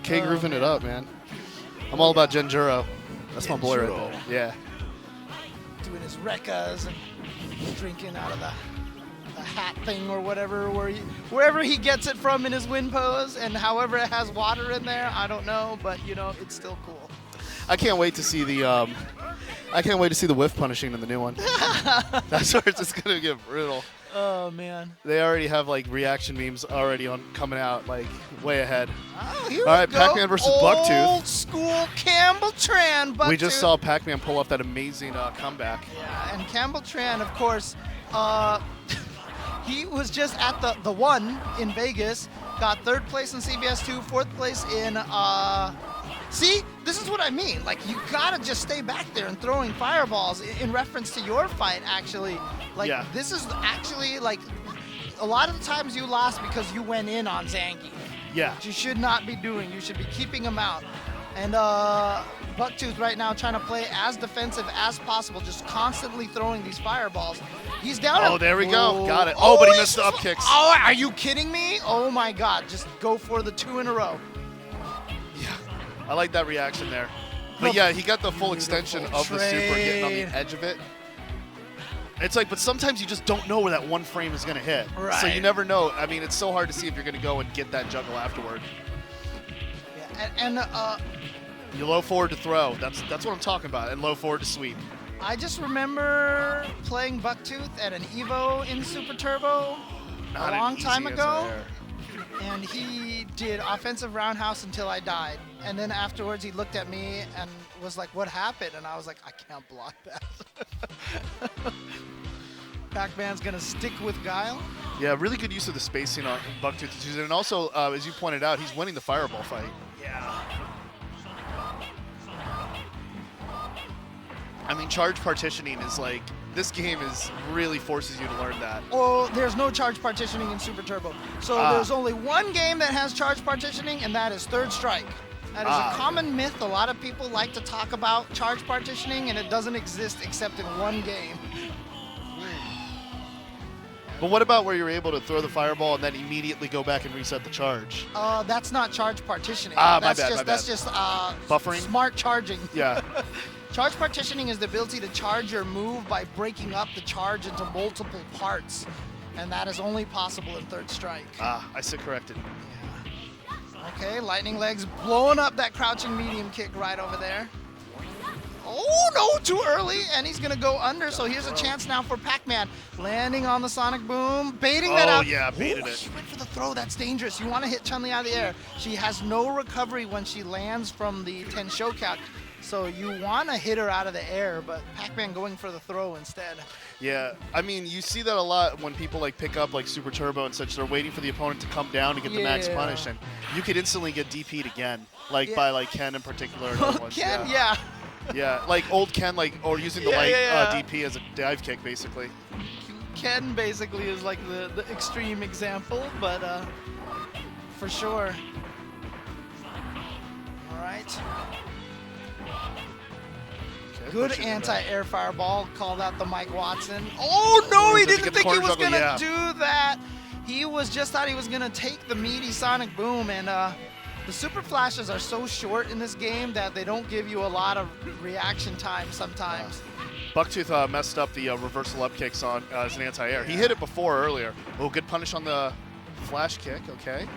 K grooving it up, man. I'm all about Genjuro. That's my boy right there. Yeah. Doing his rekkas and drinking out of the hat thing or whatever, wherever he gets it from in his wind pose, and however it has water in there, I don't know, but you know, it's still cool. I can't wait to see the whiff punishing in the new one. That's where it's just gonna get brutal. Oh man. They already have like reaction memes already coming out like way ahead. Oh, here all right, we go. Pac-Man versus Bucktooth. Old school Campbell Tran. Bucktooth. We just saw Pac-Man pull off that amazing comeback. Yeah, and Campbell Tran, of course, He was just at the one in Vegas, got 3rd place in CBS 2, 4th place in, see, this is what I mean. Like, you gotta just stay back there and throwing fireballs in reference to your fight, actually. Like, this is actually, like, a lot of the times you lost because you went in on Zangief. Yeah. Which you should not be doing. You should be keeping him out. And Bucktooth right now trying to play as defensive as possible, just constantly throwing these fireballs. He's down. Oh, there we go. Got it. Oh, but he missed the up kicks. Oh, are you kidding me? Oh my God. Just go for the 2 in a row. Yeah. I like that reaction there. But yeah, he got the full extension of the super, getting on the edge of it. It's like, but sometimes you just don't know where that one frame is going to hit. Right. So you never know. I mean, it's so hard to see if you're going to go and get that juggle afterward. Yeah, and you low forward to throw. That's what I'm talking about. And low forward to sweep. I just remember playing Bucktooth at an Evo in Super Turbo a long time ago. And he did offensive roundhouse until I died. And then afterwards he looked at me and was like, what happened? And I was like, I can't block that. Pac-Man's going to stick with Guile. Yeah, really good use of the spacing on Bucktooth. And also, as you pointed out, he's winning the fireball fight. Yeah. I mean, charge partitioning is like, this game really forces you to learn that. Oh, there's no charge partitioning in Super Turbo. So there's only one game that has charge partitioning, and that is Third Strike. That is a common myth. A lot of people like to talk about charge partitioning, and it doesn't exist except in one game. But what about where you're able to throw the fireball and then immediately go back and reset the charge? That's not charge partitioning. My bad. That's just buffering? Smart charging. Yeah. Charge partitioning is the ability to charge your move by breaking up the charge into multiple parts, and that is only possible in Third Strike. I sit corrected. Yeah. Okay, lightning legs blowing up that crouching medium kick right over there. Oh, no, too early, and he's going to go under, so here's a chance now for Pac-Man. Landing on the Sonic Boom, baiting that out. Oh, yeah, baited it. He went for the throw. That's dangerous. You want to hit Chumlee out of the air. She has no recovery when she lands from the 10 show count, so you want to hit her out of the air, but Pac-Man going for the throw instead. Yeah, I mean, you see that a lot when people like pick up like Super Turbo and such. They're waiting for the opponent to come down to get the max punish, and you could instantly get DP'd again, like by like Ken in particular. And other ones. Ken, yeah. Yeah, like old Ken, like, or using the DP as a dive kick, basically. Ken basically is like the extreme example, but for sure. All right. Okay, good anti-air fireball, called out the Mike Watson. Oh no, he didn't think he was gonna do that. He was just thought he was gonna take the meaty Sonic Boom, and the super flashes are so short in this game that they don't give you a lot of reaction time sometimes. Bucktooth messed up the reversal up kicks on as an anti-air. He hit it before earlier. Oh, good punish on the flash kick. Okay.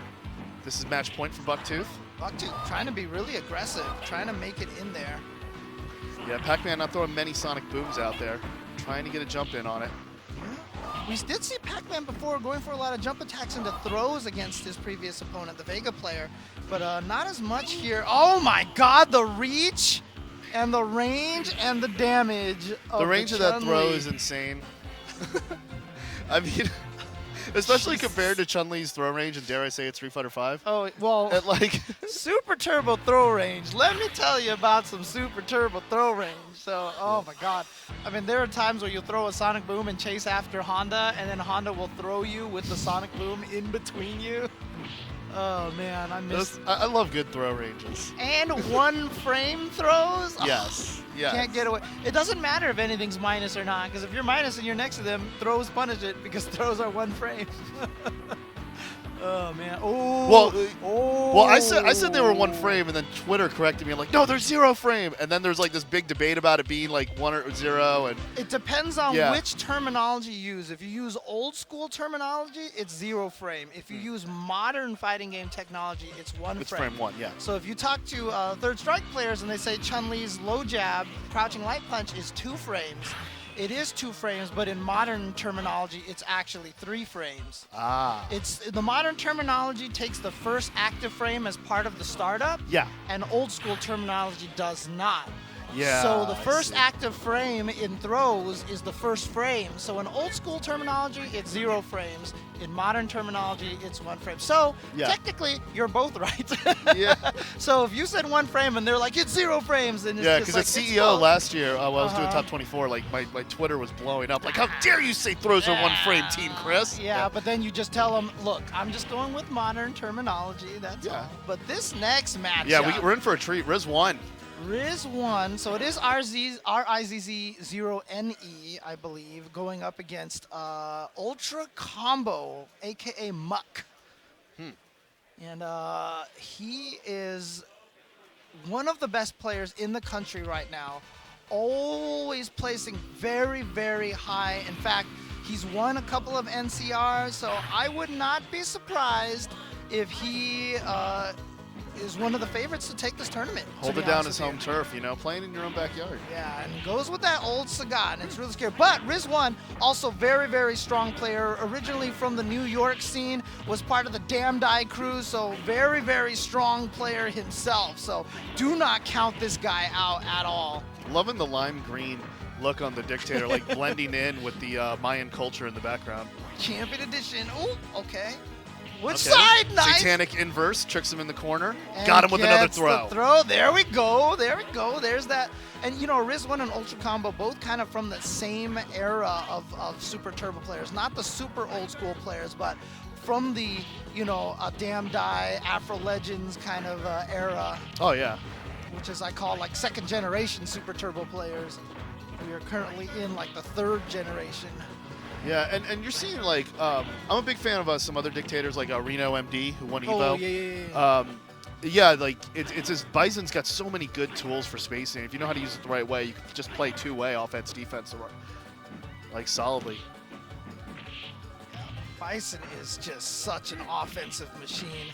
This is match point for Bucktooth. Bucktooth trying to be really aggressive, trying to make it in there. Yeah, Pac-Man not throwing many Sonic Booms out there. Trying to get a jump in on it. We did see Pac-Man before going for a lot of jump attacks into throws against his previous opponent, the Vega player, but not as much here. Oh my God, the reach and the range and the damage of the range of that throw is insane. I mean, especially compared to Chun-Li's throw range, and dare I say it's Street Fighter V. Oh, well, at like Super Turbo throw range. Let me tell you about some Super Turbo throw range. So, oh my God. I mean, there are times where you throw a Sonic Boom and chase after Honda, and then Honda will throw you with the Sonic Boom in between you. Oh man, I miss. I love good throw ranges. And one frame throws? Yes. Yeah. Can't get away. It doesn't matter if anything's minus or not, because if you're minus and you're next to them, throws punish it because throws are one frame. Oh man. Oh. Well, I said they were one frame, and then Twitter corrected me. I'm like, no, they're 0 frame. And then there's like this big debate about it being like 1 or 0. And it depends on which terminology you use. If you use old school terminology, it's 0 frame. If you use modern fighting game technology, it's 1 frame. It's frame 1, yeah. So if you talk to Third Strike players and they say Chun-Li's low jab, crouching light punch is 2 frames. It is 2 frames, but in modern terminology, it's actually 3 frames. It's the modern terminology takes the first active frame as part of the startup. Yeah. And old school terminology does not. Yeah. So the I first see. active frame in throws is the first frame. So in old school terminology, it's 0 frames. In modern terminology, it's 1 frame. So Yeah. technically, you're both right. Yeah. So if you said 1 frame and they're like, it's 0 frames, then it's Yeah, just because like, at it's CEO both. last year, while I was doing Uh-huh. top 24, like my Twitter was blowing up. Like, how dare you say throws are 1 frame, Team Chris? Yeah, but then you just tell them, look, I'm just going with modern terminology. That's Yeah. all. But this next matchup, Yeah, we're in for a treat. Riz won. Riz won, so it is RIZZ0NE, I believe, going up against Ultra Combo, aka Muck. And he is one of the best players in the country right now, always placing very, very high. In fact, he's won a couple of NCRs, so I would not be surprised if he is one of the favorites to take this tournament. to Hold be it down honest his with home you. turf, you know, playing in your own backyard. Yeah, and goes with that old Sagat, and it's really scary. But Rizwan, also very, very strong player, originally from the New York scene, was part of the Damn Die crew, so very, very strong player himself. So do not count this guy out at all. Loving the lime green look on the Dictator, like blending in with the Mayan culture in the background. Champion edition. Ooh, okay. Which Okay. side? Nice. Satanic inverse, tricks him in the corner. And Got him with another gets the throw. throw. There we go. There we go. There's that. And, you know, Rizwan and Ultra Combo, both kind of from the same era of Super Turbo players. Not the super old school players, but from the, you know, Damn Die, Afro Legends kind of era, Oh, yeah. which is I call like second generation Super Turbo players. We are currently in like the third generation. Yeah, and you're seeing, like, I'm a big fan of some other Dictators, like Reno MD, who won Evo. Oh, yeah. Yeah, like, it's just, Bison's got so many good tools for spacing. If you know how to use it the right way, you can just play two-way offense, defense, like, solidly. Bison is just such an offensive machine.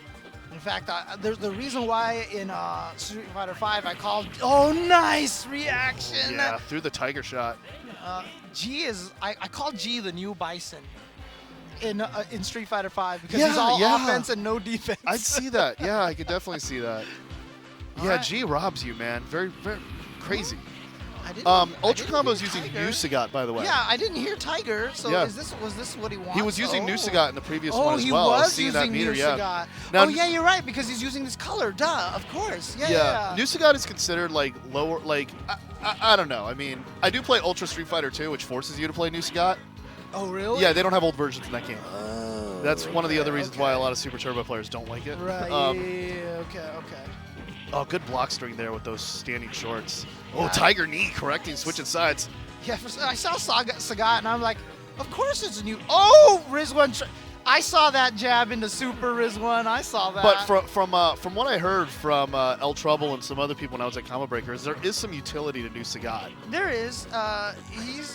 In fact, there's the reason why in Street Fighter V I called, oh, nice reaction. Yeah, through the Tiger shot. G is, I call G the new Bison in Street Fighter V because Yeah, he's all yeah. offense and no defense. I'd see that. Yeah, I could definitely see that. Yeah, Alright. G robs you, man. Very, very crazy. I didn't, Ultra I Combo's didn't using hear Tiger. Nusagat, by the way. Yeah, I didn't hear Tiger, so Yeah. was this what he wants? He was using Oh. Nusagat in the previous Oh, one as he well. I was seeing that using meter, Nusagat. yeah. Now, Oh, yeah, you're right, because he's using this color. Duh, of course. Yeah. Nusagat is considered like lower, like I don't know. I mean, I do play Ultra Street Fighter 2, which forces you to play Nusagat. Oh, really? Yeah, they don't have old versions in that game. Oh, That's one of the other okay, reasons why a lot of Super Turbo players don't like it. Right. Okay. Oh, good block string there with those standing shorts. Oh, Yeah. Tiger knee correcting, switching sides. Yeah, I saw Sagat, and I'm like, of course it's a new. Oh, Rizwan. I saw that jab into Super Rizwan. I saw that. But from what I heard from El Trouble and some other people when I was at Combo Breakers, there is some utility to Nusagat. there is.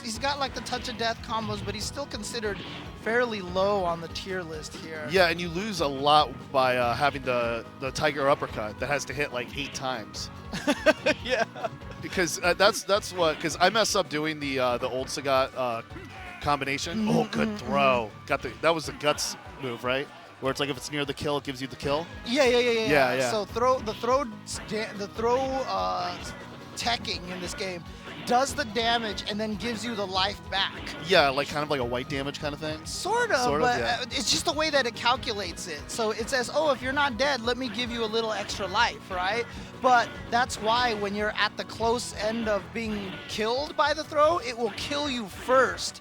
He's got like the touch of death combos, but he's still considered fairly low on the tier list here. Yeah, and you lose a lot by having the Tiger uppercut that has to hit like 8 times. Yeah. Because that's what. Because I mess up doing the old Sagat combination. Oh, good throw. That was the guts move, right? Where it's like if it's near the kill, it gives you the kill. Yeah. Yeah. So the throw teching in this game does the damage and then gives you the life back. Yeah, like kind of like a white damage kind of thing. Sort of, but yeah. it's just the way that it calculates it. So it says, oh, if you're not dead, let me give you a little extra life, right? But that's why when you're at the close end of being killed by the throw, it will kill you first.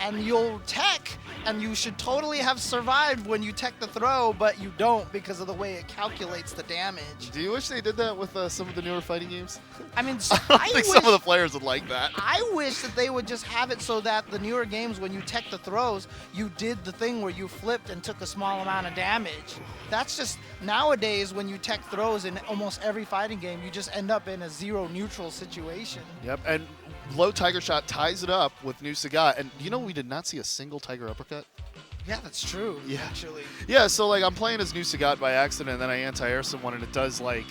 And you'll tech, and you should totally have survived when you tech the throw, but you don't because of the way it calculates the damage. Do you wish they did that with some of the newer fighting games? I mean, I think some of the players would like that. I wish that they would just have it so that the newer games, when you tech the throws, you did the thing where you flipped and took a small amount of damage. That's just, nowadays, when you tech throws in almost every fighting game, you just end up in a zero neutral situation. Yep, and low Tiger shot ties it up with Nusagat. And you know we did not see a single Tiger uppercut? Yeah, that's true, Yeah. actually. Yeah, so like I'm playing as Nusagat by accident, and then I anti-air someone, and it does like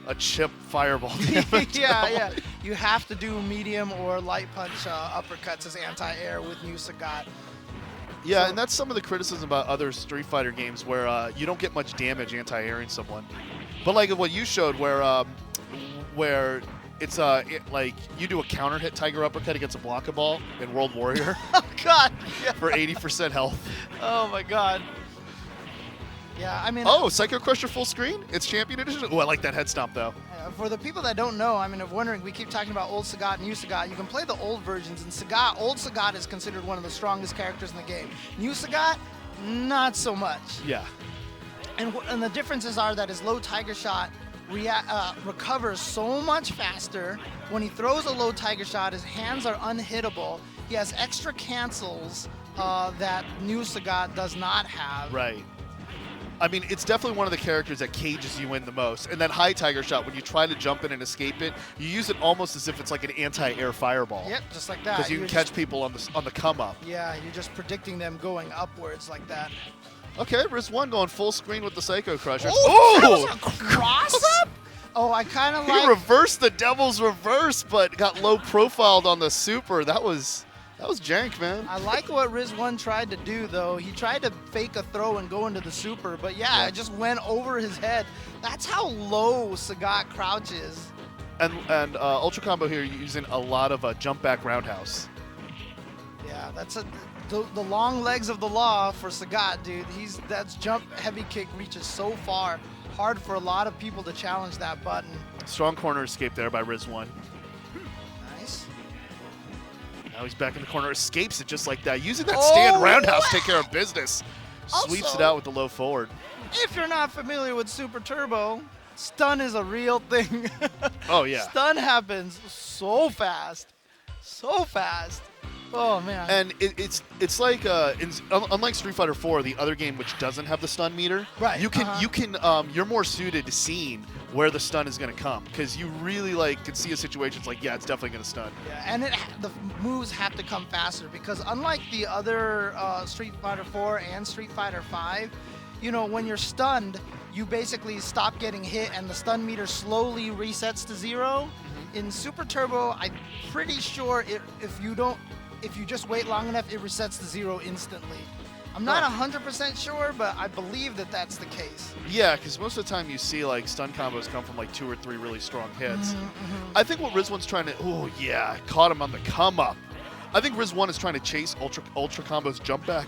a chip fireball damage. Yeah. You have to do medium or light punch uppercuts as anti-air with Nusagat. Yeah, So- and that's some of the criticism about other Street Fighter games where you don't get much damage anti-airing someone. But like what you showed where it's like you do a counter hit Tiger Uppercut against a Blanca Ball in World Warrior Oh God. Yeah. for 80% health. Oh my God. Yeah, I mean. Oh, Psycho Crusher full screen? It's Champion Edition? Oh, I like that head stomp, though. For the people that don't know, I mean, if wondering, we keep talking about old Sagat, new Sagat. You can play the old versions, and Sagat, old Sagat is considered one of the strongest characters in the game. New Sagat, not so much. Yeah. And the differences are that his low Tiger Shot recovers so much faster. When he throws a low Tiger Shot, his hands are unhittable. He has extra cancels that new Sagat does not have. Right. I mean, it's definitely one of the characters that cages you in the most. And that high Tiger Shot, when you try to jump in and escape it, you use it almost as if it's like an anti-air fireball. Yep, just like that. Because you can catch people on the come up. Yeah, you're just predicting them going upwards like that. Okay, Riz1 going full screen with the Psycho Crushers. Oh, that was a cross-up? Oh, I kind of like... He reversed the Devil's Reverse, but got low profiled on the super. That was jank, man. I like what Riz1 tried to do, though. He tried to fake a throw and go into the super, but yeah, it just went over his head. That's how low Sagat crouches. And Ultra Combo here using a lot of jump back roundhouse. Yeah, that's the long legs of the law for Sagat, dude. That's jump heavy kick reaches so far. Hard for a lot of people to challenge that button. Strong corner escape there by Riz1. Nice. Now he's back in the corner, escapes it just like that. Using that stand roundhouse to take care of business. Sweeps Also, it out with the low forward. If you're not familiar with Super Turbo, stun is a real thing. Oh, yeah. Stun happens so fast. So fast. Oh, man. And it's like, unlike Street Fighter 4, the other game which doesn't have the stun meter, Right, you're more suited to seeing where the stun is going to come, because you really can see a situation. It's like, yeah, it's definitely going to stun. Yeah, and the moves have to come faster, because unlike the other Street Fighter 4 and Street Fighter 5, when you're stunned, you basically stop getting hit and the stun meter slowly resets to 0. Mm-hmm. In Super Turbo, I'm pretty sure if you just wait long enough, it resets to 0 instantly. I'm not 100% sure, but I believe that that's the case. Yeah, because most of the time you see stun combos come from 2 or 3 really strong hits. Mm-hmm. I think what Riz1's trying to, caught him on the come up. I think Riz1 is trying to chase Ultra Combo's jump back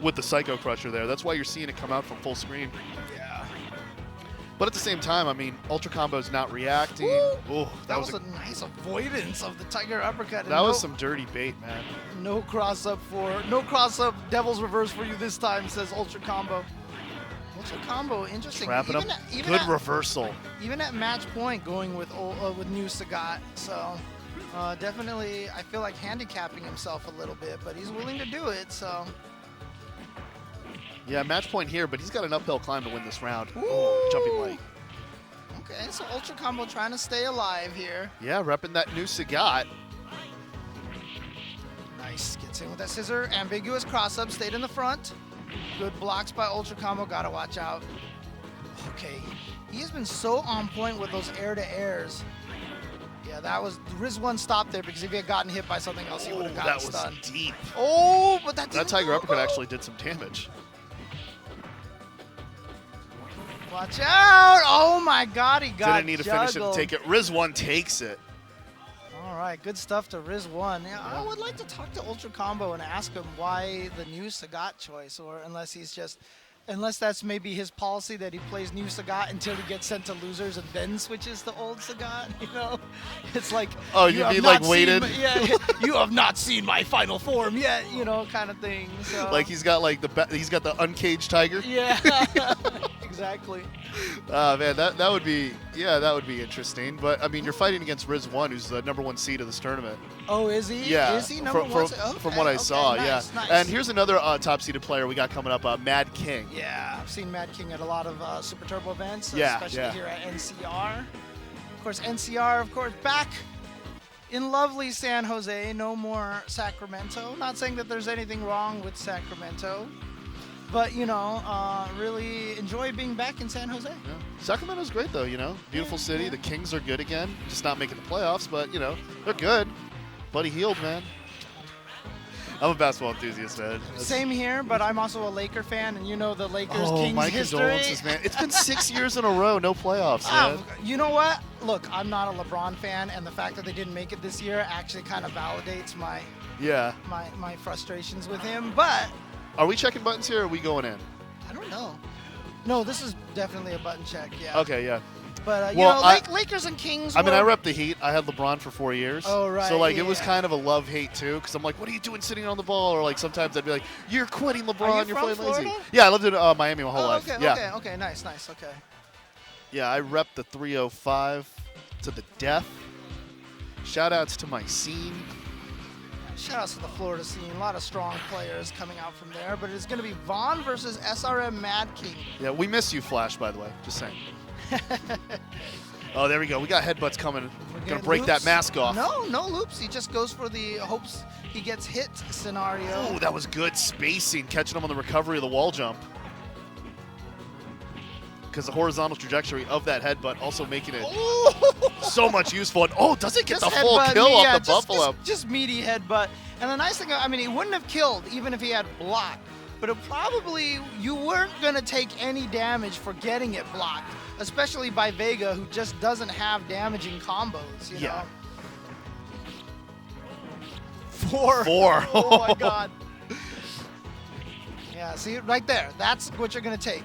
with the Psycho Crusher there. That's why you're seeing it come out from full screen. Yeah. But at the same time, I mean, Ultra Combo's not reacting. Ooh, that was a nice avoidance of the Tiger Uppercut. That was some dirty bait, man. No cross up Devil's Reverse for you this time, says Ultra Combo. Ultra Combo, interesting. Trapping him. Good reversal. Even at match point, going with new Sagat. So definitely, I feel like handicapping himself a little bit, but he's willing to do it. So. Yeah, match point here, but he's got an uphill climb to win this round. Ooh. Oh, jumping light. Okay, so Ultra Combo trying to stay alive here. Yeah, repping that new Sagat. Nice, gets in with that scissor. Ambiguous cross-up, stayed in the front. Good blocks by Ultra Combo, gotta watch out. Okay, he has been so on point with those air-to-airs. Yeah, that was, Riz1 stopped there because if he had gotten hit by something else, he would have gotten stunned. That was deep. Oh, but that Tiger Uppercut actually did some damage. Watch out! Oh my God, he got Didn't need to finish it and take it. Riz1 takes it. All right, good stuff to Riz1. Yeah, I would like to talk to Ultra Combo and ask him why the new Sagat choice, or unless that's maybe his policy that he plays new Sagat until he gets sent to losers and then switches to old Sagat. It's like, oh, you mean waited? You have not seen my final form yet, kind of thing. So. Like he's got the uncaged tiger. Yeah, exactly. Man, that would be interesting. But I mean, you're fighting against Riz1, who's the #1 seed of this tournament. Oh, is he? Yeah. Is he number one? From what I saw, nice, yeah. Nice. And here's another top-seeded player we got coming up, Mad King. Yeah, I've seen Mad King at a lot of Super Turbo events, yeah, especially here at NCR. Of course, NCR, back in lovely San Jose, no more Sacramento. Not saying that there's anything wrong with Sacramento, but, really enjoy being back in San Jose. Yeah. Sacramento's great, though, Beautiful city. The Kings are good again. Just not making the playoffs, but, they're good. Buddy healed, man. I'm a basketball enthusiast, man. Same here, but I'm also a Laker fan, and you know the Lakers Oh, Kings my history. condolences, man. It's been 6 years in a row, no playoffs, man. You know what? Look, I'm not a LeBron fan, and the fact that they didn't make it this year actually kind of validates my Yeah. my frustrations with him. But Are we checking buttons here, or are we going in? I don't know. No, this is definitely a button check. Yeah. Okay, yeah. But Well, Lakers and Kings. I mean, I were- rep the Heat. I had LeBron for 4 years. Oh, right, So, like, it was yeah. kind of a love-hate, too, because I'm like, what are you doing sitting on the ball? Or, like, sometimes I'd be like, you're quitting LeBron. Are you You're from playing lazy. Florida? Yeah, I lived in Miami my whole life. Okay, Yeah. okay, nice, okay. Yeah, I rep the 305 to the death. Shout-outs to my scene. Shout outs to the Florida scene. A lot of strong players coming out from there, but it's going to be Vaughn versus SRM Mad King. Yeah, we miss you, Flash, by the way. Just saying. Oh, there we go. We got headbutts coming. Gonna Getting break that loops. mask off. No loops. He just goes for the hopes he gets hit scenario. Oh, that was good spacing, catching him on the recovery of the wall jump. Because the horizontal trajectory of that headbutt also making it so much useful. And, oh, does it get Just the full headbutt kill me, off yeah, the Buffalo? Just meaty headbutt. And the nice thing, I mean, he wouldn't have killed even if he had blocked. But it probably, you weren't going to take any damage for getting it blocked, especially by Vega, who just doesn't have damaging combos, you know? Four. Oh, my God. Yeah, see, right there. That's what you're going to take.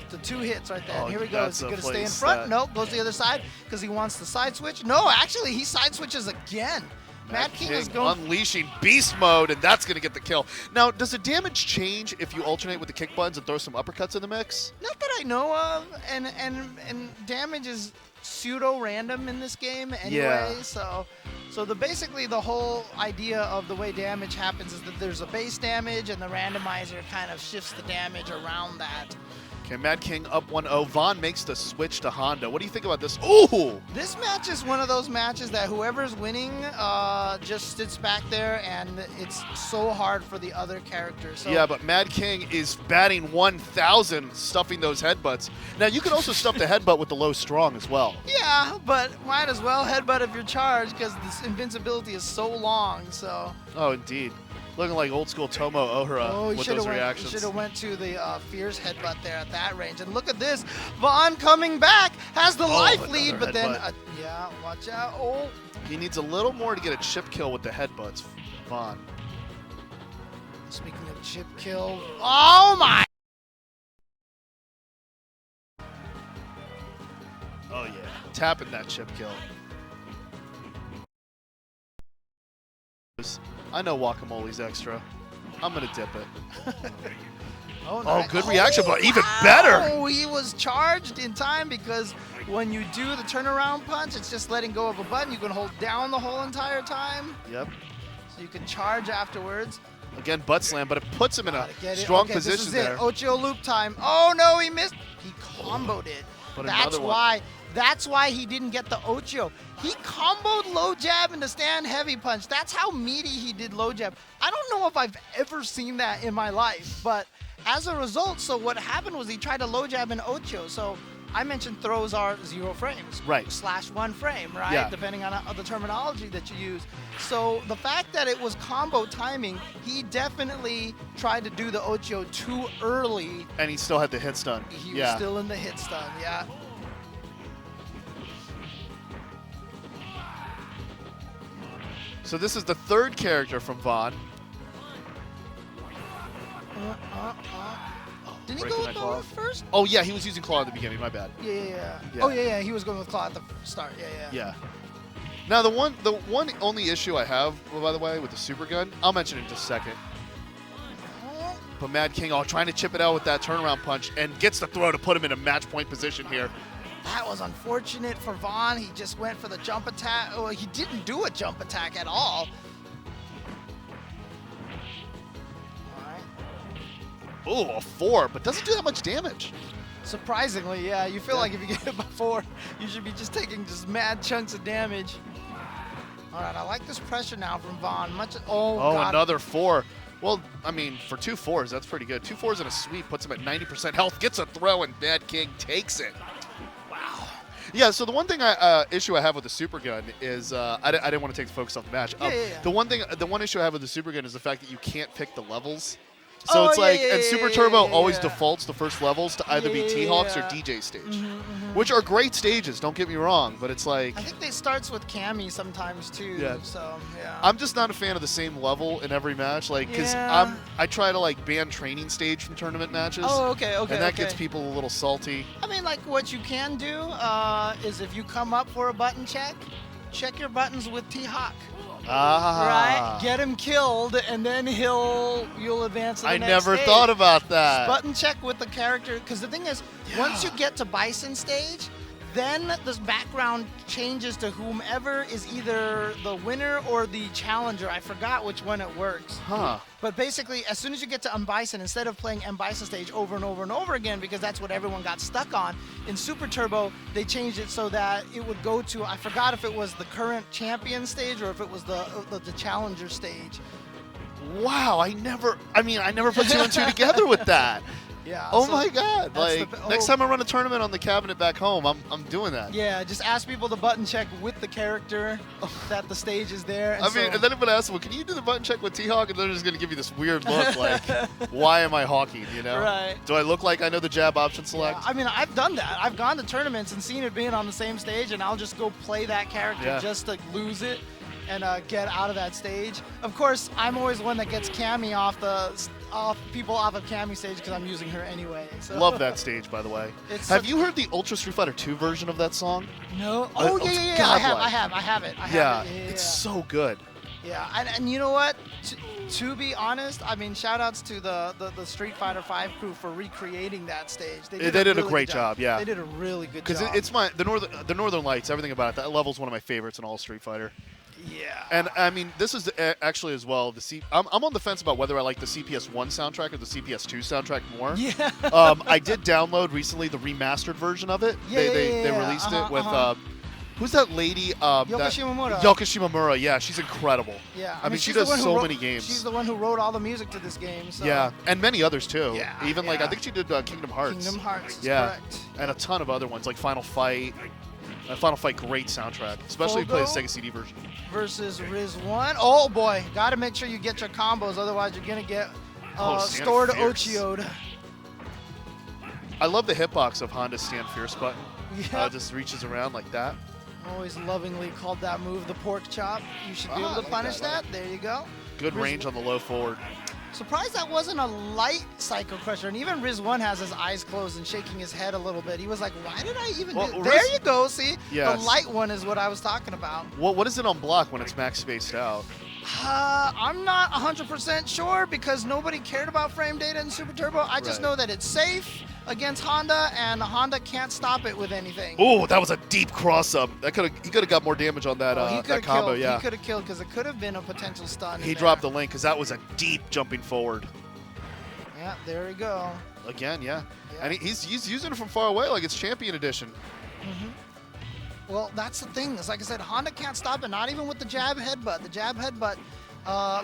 The 2 hits right there. Oh, And here we go. Is that's he a going to stay in place front? that- No, goes to the other side because he wants the side switch. No, actually, he side switches again. Mad King is going. unleashing beast mode, and that's going to get the kill. Now, does the damage change if you alternate with the kick buttons and throw some uppercuts in the mix? Not that I know of, and damage is pseudo random in this game anyway. Yeah. So basically the whole idea of the way damage happens is that there's a base damage, and the randomizer kind of shifts the damage around that. Okay, Mad King up 1-0. Vaughn makes the switch to Honda. What do you think about this? Ooh! This match is one of those matches that whoever's winning just sits back there, and it's so hard for the other characters. So Yeah, but Mad King is batting 1,000, stuffing those headbutts. Now, you can also stuff the headbutt with the low strong as well. Yeah, but might as well headbutt if you're charged because this invincibility is so long. So. Oh, indeed. Looking like old school Tomo Ohara He with should those have reactions. went to the fierce headbutt there at that range. And look at this, Vaughn coming back has the life another lead, but then headbutt. yeah, watch out. Oh, He needs a little more to get a chip kill with the headbutts, Vaughn. speaking of chip kill, oh my! Oh, yeah. Tapping that chip kill. I know guacamole's extra. I'm going to dip it. Oh, Oh, good reaction, but even better. Oh, he was charged in time because when you do the turnaround punch, it's just letting go of a button. You can hold down the whole entire time, Yep. so you can charge afterwards. Again, butt slam, but it puts him in a Gotta get it. strong Okay, position this is there. it. Ocho loop time. Oh no, he missed. He comboed it. But That's another one. why. That's why he didn't get the Ocho. He comboed low jab into stand heavy punch. That's how meaty he did low jab. I don't know if I've ever seen that in my life, but as a result, so what happened was he tried to low jab in Ocho. So I mentioned throws are 0 frames. Right. /1 frame, right? Yeah. Depending on the terminology that you use. So the fact that it was combo timing, he definitely tried to do the Ocho too early. And he still had the hit stun. He was Yeah. still in the hit stun, yeah. So this is the third character from Vaughn. Didn't he breaking go with that the claw. roof first? Oh, yeah, he was using claw at the beginning. My bad. Yeah. Yeah. Oh, yeah, he was going with claw at the start. Yeah. Yeah. Now, the one only issue I have, well, by the way, with the super gun, I'll mention it in just a second. But Mad King, trying to chip it out with that turnaround punch and gets the throw to put him in a match point position here. That was unfortunate for Vaughn. He just went for the jump attack. Oh, he didn't do a jump attack at all. Oh, a 4, but doesn't do that much damage. Surprisingly, yeah. You feel like if you get hit by 4, you should be just taking just mad chunks of damage. All right, I like this pressure now from Vaughn. Oh, God. Another 4. Well, I mean, for 2 4s, that's pretty good. 2 4s and a sweep puts him at 90% health, gets a throw, and Mad King takes it. Wow. Yeah, so the one thing issue I have with the super gun is I didn't want to take the focus off the match. Yeah. The one issue I have with the super gun is the fact that you can't pick the levels. So it's like, and Super Turbo always defaults the first levels to either be T-Hawks or DJ stage, which are great stages. Don't get me wrong, but it's like I think they starts with Cammy sometimes too. Yeah. So yeah. I'm just not a fan of the same level in every match, like because I try to like ban training stage from tournament matches. Oh, okay. And that gets people a little salty. I mean, like what you can do is if you come up for a button check your buttons with T-Hawk. Right? Get him killed, and then you'll advance to the I next never stage. thought about that. Button check with the character, because the thing is, once you get to Bison stage, then this background changes to whomever is either the winner or the challenger. I forgot which one it works. Huh. But basically, as soon as you get to Bison, instead of playing Bison stage over and over and over again, because that's what everyone got stuck on, in Super Turbo, they changed it so that it would go to, I forgot if it was the current champion stage or if it was the challenger stage. Wow, I never put two and two together with that. Yeah. Oh so my God! that's Like next time I run a tournament on the cabinet back home, I'm doing that. Yeah, just ask people to button check with the character that the stage is there. And and then I'm gonna ask them, well, can you do the button check with T-Hawk? And they're just gonna give you this weird look, like, why am I hawking? You know? Right. Do I look like I know the jab option select? Yeah, I mean, I've done that. I've gone to tournaments and seen it being on the same stage, and I'll just go play that character just to lose it and get out of that stage. Of course, I'm always one that gets Cammy off people off of Cammy stage because I'm using her anyway. So. Love that stage, by the way. Have you heard the Ultra Street Fighter 2 version of that song? No. Oh, yeah. I have it. Yeah, it's so good. Yeah, and you know what? To be honest, I mean, shout-outs to the Street Fighter 5 crew for recreating that stage. They did a great job, yeah. They did a really good job. Because it's the Northern Lights, everything about it, that level's one of my favorites in all Street Fighter. Yeah. And I mean, this is actually as well. I'm on the fence about whether I like the CPS1 soundtrack or the CPS2 soundtrack more. Yeah. I did download recently the remastered version of it. They released it with who's that lady? Yoko Shimomura. Yoko Shimomura. Yeah, she's incredible. Yeah. I mean she does so many games. She's the one who wrote all the music to this game. So. Yeah, and many others too. Yeah. Even like I think she did Kingdom Hearts. Kingdom Hearts. Yeah. Correct. And a ton of other ones like Final Fight. Final Fight, great soundtrack, especially if you play the Sega CD version. Versus Riz 1. Oh boy, gotta make sure you get your combos, otherwise you're gonna get stored Ochio'd. I love the hitbox of Honda's Stand Fierce button. Yeah. Just reaches around like that. Always lovingly called that move the pork chop. You should be able to punish that. There you go. Good range on the low forward. Surprised that wasn't a light Psycho Crusher, and even Riz 1 has his eyes closed and shaking his head a little bit. He was like, why did I even do There you go, see? Yes. The light one is what I was talking about. What is it on block when it's max spaced out? I'm not 100% sure because nobody cared about frame data in Super Turbo. I just know that it's safe against Honda, and Honda can't stop it with anything. Oh, that was a deep cross-up. He could have got more damage on that, that combo, yeah. He could have killed because it could have been a potential stun. He dropped the link because that was a deep jumping forward. Yeah, there we go. Again, yeah. And he's using it from far away like it's Champion Edition. Well, that's the thing. It's like I said, Honda can't stop it, not even with the jab headbutt. The jab headbutt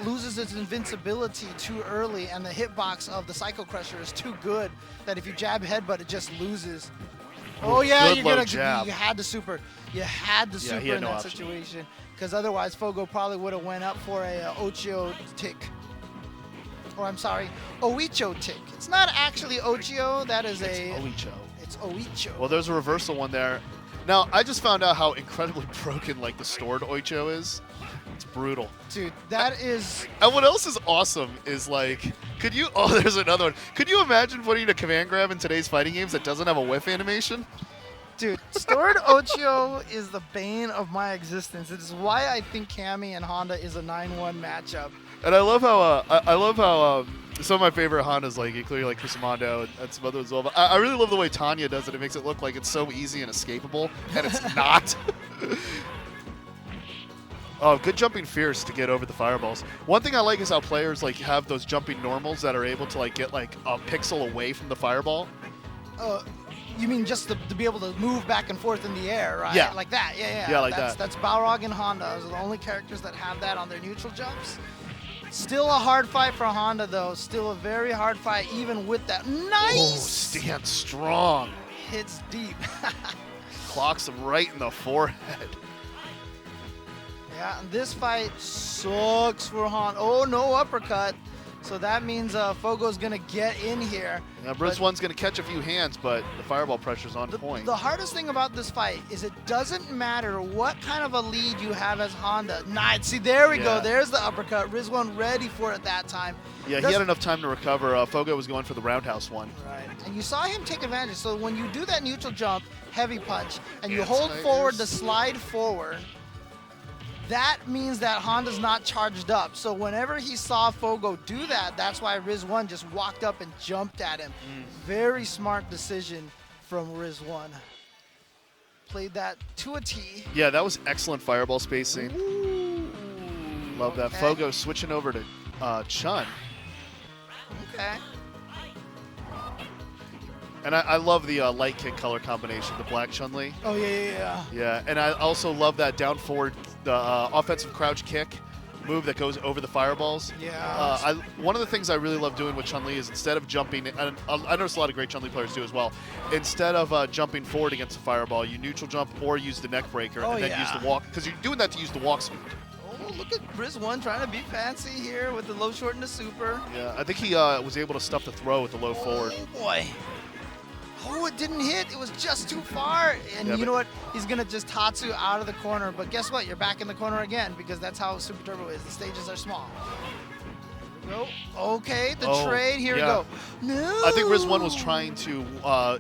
loses its invincibility too early, and the hitbox of the Psycho Crusher is too good that if you jab headbutt, it just loses. Oh yeah, you had to super. You had to super in that situation, because otherwise Fogo probably would have went up for a Ochio tick. Or I'm sorry, Oicho tick. It's not actually Ochio. That is Oicho. It's Oicho. Well, there's a reversal one there. Now, I just found out how incredibly broken like the stored Oicho is. It's brutal. Dude, that is... And what else is awesome is like, could you... Oh, there's another one. Could you imagine putting a command grab in today's fighting games that doesn't have a whiff animation? Dude, stored Ochio is the bane of my existence. It is why I think Cammy and Honda is a 9-1 matchup. And I love how some of my favorite Hondas, like including like Cusimando and some others as well. But I really love the way Tanya does it. It makes it look like it's so easy and escapable, and it's not. Oh, good jumping fierce to get over the fireballs. One thing I like is how players like have those jumping normals that are able to like get like a pixel away from the fireball. You mean just to be able to move back and forth in the air, right? Yeah. Like that, yeah. Yeah, like that. That's Balrog and Honda. Those are the only characters that have that on their neutral jumps. Still a hard fight for Honda, though. Still a very hard fight, even with that. Nice! Oh, stand strong. Hits deep. clocks him right in the forehead. Yeah, and this fight sucks for Han. Oh, no uppercut. So that means Fogo's going to get in here. Now, Rizwan's going to catch a few hands, but the fireball pressure's on point. The hardest thing about this fight is it doesn't matter what kind of a lead you have as Honda. Nice. See, there we go. There's the uppercut. Rizwan ready for it that time. Yeah, he had enough time to recover. Fogo was going for the roundhouse one. Right. And you saw him take advantage. So when you do that neutral jump, heavy punch, and you hold forward to slide forward, that means that Honda's not charged up. So whenever he saw Fogo do that, that's why Rizwan just walked up and jumped at him. Very smart decision from Rizwan. Played that to a T. Yeah, that was excellent fireball spacing. Ooh, Love that. okay. Fogo switching over to Chun. Okay. And I love the light kick color combination, the black Chumlee. Oh, yeah. Yeah, and I also love that down forward, the offensive crouch kick move that goes over the fireballs. Yeah. One of the things I really love doing with Chumlee is instead of jumping, and I notice a lot of great Chumlee players do as well, instead of jumping forward against the fireball, you neutral jump or use the neck breaker and then use the walk, because you're doing that to use the walk speed. Oh, look at Rizwan trying to be fancy here with the low short and the super. Yeah, I think he was able to stuff the throw with the low forward. Oh, boy. Oh, it didn't hit. It was just too far. And Yeah, you know what? He's going to just Tatsu out of the corner. But guess what? You're back in the corner again because that's how Super Turbo is. The stages are small. Go. Okay, the trade. Here we go. No. I think Rizwan was trying to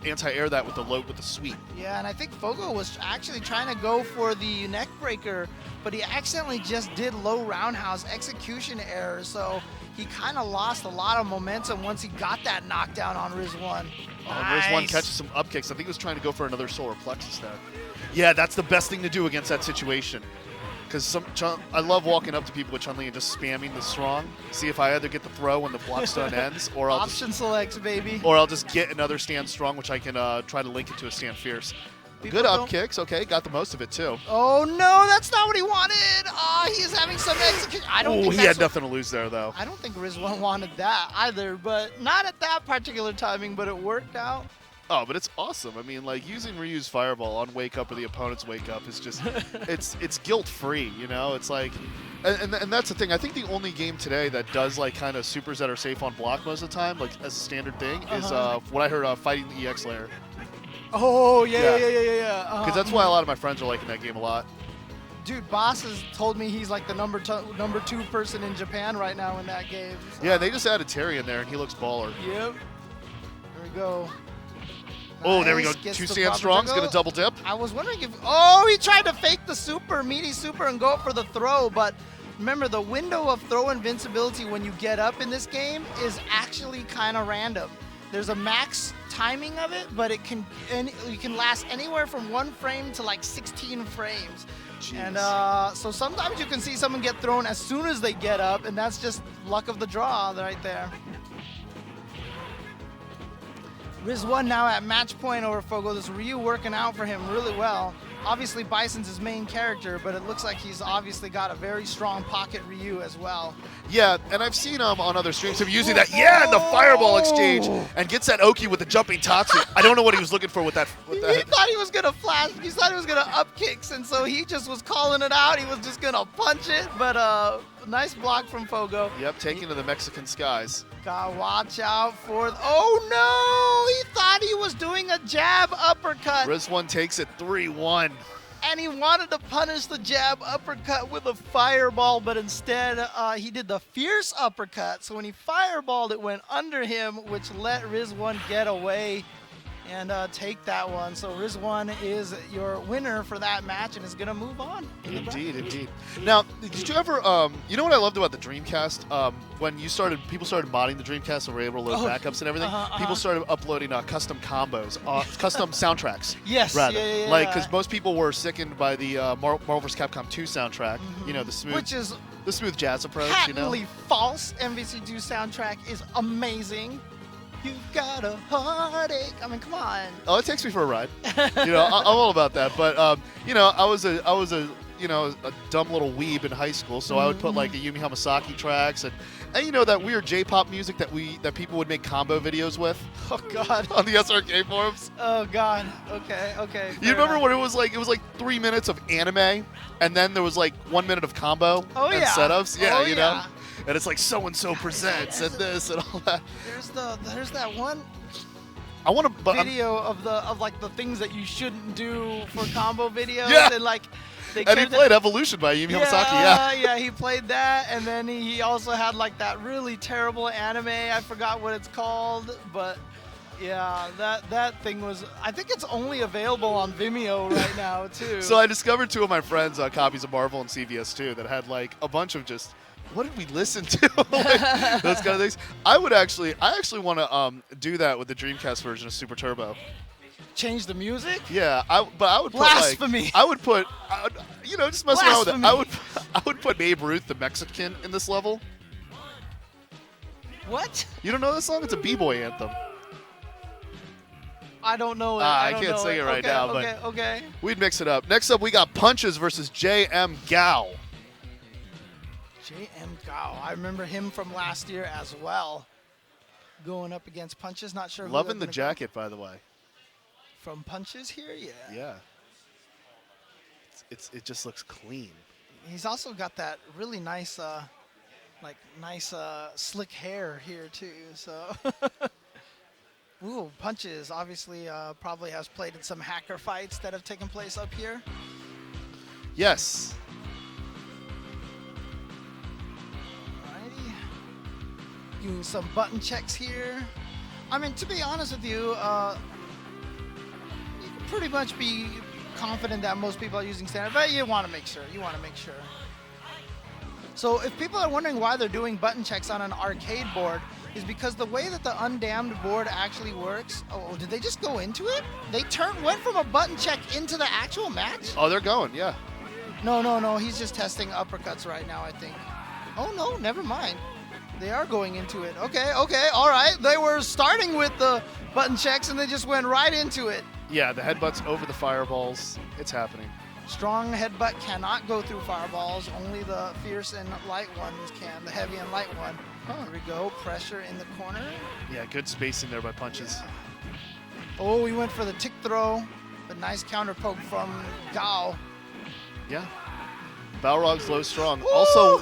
anti-air that with the sweep. Yeah, and I think Fogo was actually trying to go for the neck breaker, but he accidentally just did low roundhouse execution error. So he kind of lost a lot of momentum once he got that knockdown on Rizwan. Nice. Rizwan catches some up kicks. I think he was trying to go for another solar plexus there. Yeah, that's the best thing to do against that situation. Because I love walking up to people with Chumlee and just spamming the strong. See if I either get the throw when the block stun ends, or I'll selects, baby. Or I'll just get another stand strong, which I can try to link it to a stand fierce. Good up kicks. Okay, got the most of it too. Oh no, that's not what he wanted. He's having some execution. I don't think he had nothing to lose there though. I don't think Rizwan wanted that either, but not at that particular timing. But it worked out. Oh, but it's awesome. I mean, like using Ryu's fireball on wake up or the opponent's wake up is just, it's guilt free. You know, it's like, and that's the thing. I think the only game today that does like kind of supers that are safe on block most of the time, like as a standard thing, is what I heard fighting the EX layer. Oh yeah. Because that's why a lot of my friends are liking that game a lot. Dude, Boss has told me he's like the number 2 person in Japan right now in that game. So. Yeah, they just added Terry in there, and he looks baller. Yep. There we go. Oh, there we go. Gets 2 stand strong's going to double dip. I was wondering if... Oh, he tried to fake the super, meaty super, and go for the throw, but remember, the window of throw invincibility when you get up in this game is actually kind of random. There's a max timing of it, but you can last anywhere from 1 frame to like 16 frames. Jeez. And so sometimes you can see someone get thrown as soon as they get up, and that's just luck of the draw right there. Rizwan now at match point over Fogo. This Ryu working out for him really well. Obviously, Bison's his main character, but it looks like he's obviously got a very strong pocket Ryu as well. Yeah, and I've seen on other streams him using that, in the fireball exchange, and gets that Oki with the jumping Tatsu. I don't know what he was looking for with that. He thought he was going to flash. He thought he was going to up kicks, and so he just was calling it out. He was just going to punch it, but nice block from Fogo. Yep, taking to the Mexican skies. Gotta watch out for... Oh, no! He thought he was doing a jab uppercut. Rizwan takes it 3-1. And he wanted to punish the jab uppercut with a fireball, but instead he did the fierce uppercut. So when he fireballed, it went under him, which let Rizwan get away and take that one. So Rizwan is your winner for that match and is going to move on. Indeed. Now, did you ever, you know what I loved about the Dreamcast? When people started modding the Dreamcast and were able to load backups and everything, people started uploading custom combos, custom soundtracks. Yes, rather. yeah. Like, because most people were sickened by the Marvel vs. Capcom 2 soundtrack, you know, the smooth jazz approach, patently false. MVC2 soundtrack is amazing. You've got a heartache. I mean, come on. Oh, it takes me for a ride. I'm all about that. But I was a dumb little weeb in high school, so I would put like a Yumi Hamasaki tracks, and And you know that weird J-pop music that people would make combo videos with Oh God. on the SRK forums? Oh God. Okay. Okay. You remember when it was like 3 minutes of anime, and then there was like 1 minute of combo and yeah. setups? Yeah, Oh, you know? yeah. And it's like so-and-so presents and this and all that. There's that one I want to, but video of like the things that you shouldn't do for combo videos. Yeah. And like they and he kept played Evolution by Yumi Hamasaki, yeah. Yeah, he played that, and then he also had like that really terrible anime. I forgot what it's called, but yeah, that thing was. I think it's only available on Vimeo right now too. So I discovered 2 of my friends' copies of Marvel and CVS2 that had like a bunch of just, what did we listen to? Like, those kind of things. I actually want to do that with the Dreamcast version of Super Turbo. Change the music. Yeah, but I would put Blasphemy. like, I would put, just mess around with it. Blasphemy. I would put Babe Ruth, the Mexican, in this level. What? You don't know this song? It's a b-boy anthem. I don't know it. I don't can't know sing it right okay, now, okay, but okay. we'd mix it up. Next up, we got Punches versus Jm Gao. Jm Gao. I remember him from last year as well. Going up against Punches. Not sure. Who Loving they're the gonna go. jacket, by the way. From Punches here, yeah. Yeah. It just looks clean. He's also got that really nice, slick hair here too. So, ooh, Punches obviously probably has played in some hacker fights that have taken place up here. Yes. Alrighty, doing some button checks here. I mean, to be honest with you, you can pretty much be confident that most people are using standard, but you want to make sure. So if people are wondering why they're doing button checks on an arcade board, is because the way that the undammed board actually works. Oh, did they just go into it? They went from a button check into the actual match? Oh, they're going, yeah. No. He's just testing uppercuts right now, I think. Oh no, never mind. They are going into it. Okay, all right. They were starting with the button checks and they just went right into it. Yeah, the headbutts over the fireballs. It's happening. Strong headbutt cannot go through fireballs. Only the fierce and light ones can. The heavy and light one. Here we go. Pressure in the corner. Yeah, good spacing there by Punches. Oh, he went for the tick throw. But nice counter poke from Gao. Yeah. Balrog's low strong. Woo! Also,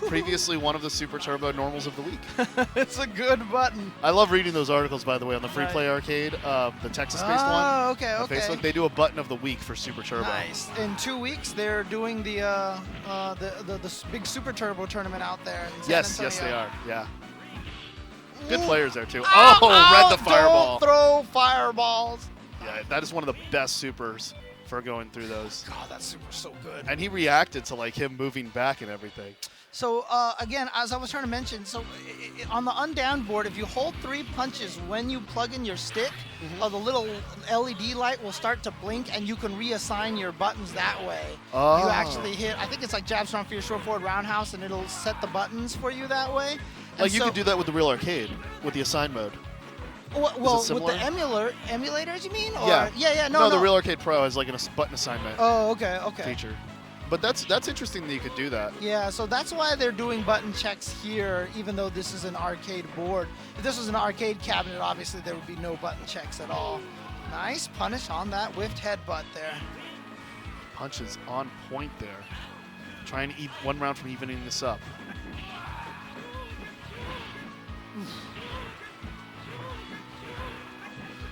previously one of the Super Turbo normals of the week. It's a good button. I love reading those articles, by the way, on the Free Right. Play Arcade, the Texas-based one. Oh, okay. On Facebook, they do a button of the week for Super Turbo. Nice. In 2 weeks, they're doing the big Super Turbo tournament out there in San Yes, Antonio. they are. Yeah. Good Ooh. players there, too. Ow, Oh, read the ow, fireball. Don't throw fireballs. Yeah, that is one of the best supers for going through those. God, that super's so good. And he reacted to like him moving back and everything. So again, as I was trying to mention, so on the undown board, if you hold 3 punches when you plug in your stick, the little LED light will start to blink, and you can reassign your buttons that way. Oh. You actually hit, I think it's like jab, strong, fear, short forward, roundhouse, and it'll set the buttons for you that way. And Like you could do that with the real arcade, with the assign mode. Well, with similar? the emulators, you mean? Or, Yeah. Yeah. No, the real arcade pro has like a button assignment Oh, okay. feature. But that's interesting that you could do that. Yeah, so that's why they're doing button checks here, even though this is an arcade board. If this was an arcade cabinet, obviously there would be no button checks at all. Nice punish on that whiffed headbutt there. Punches on point there. Trying to eat one round from evening this up.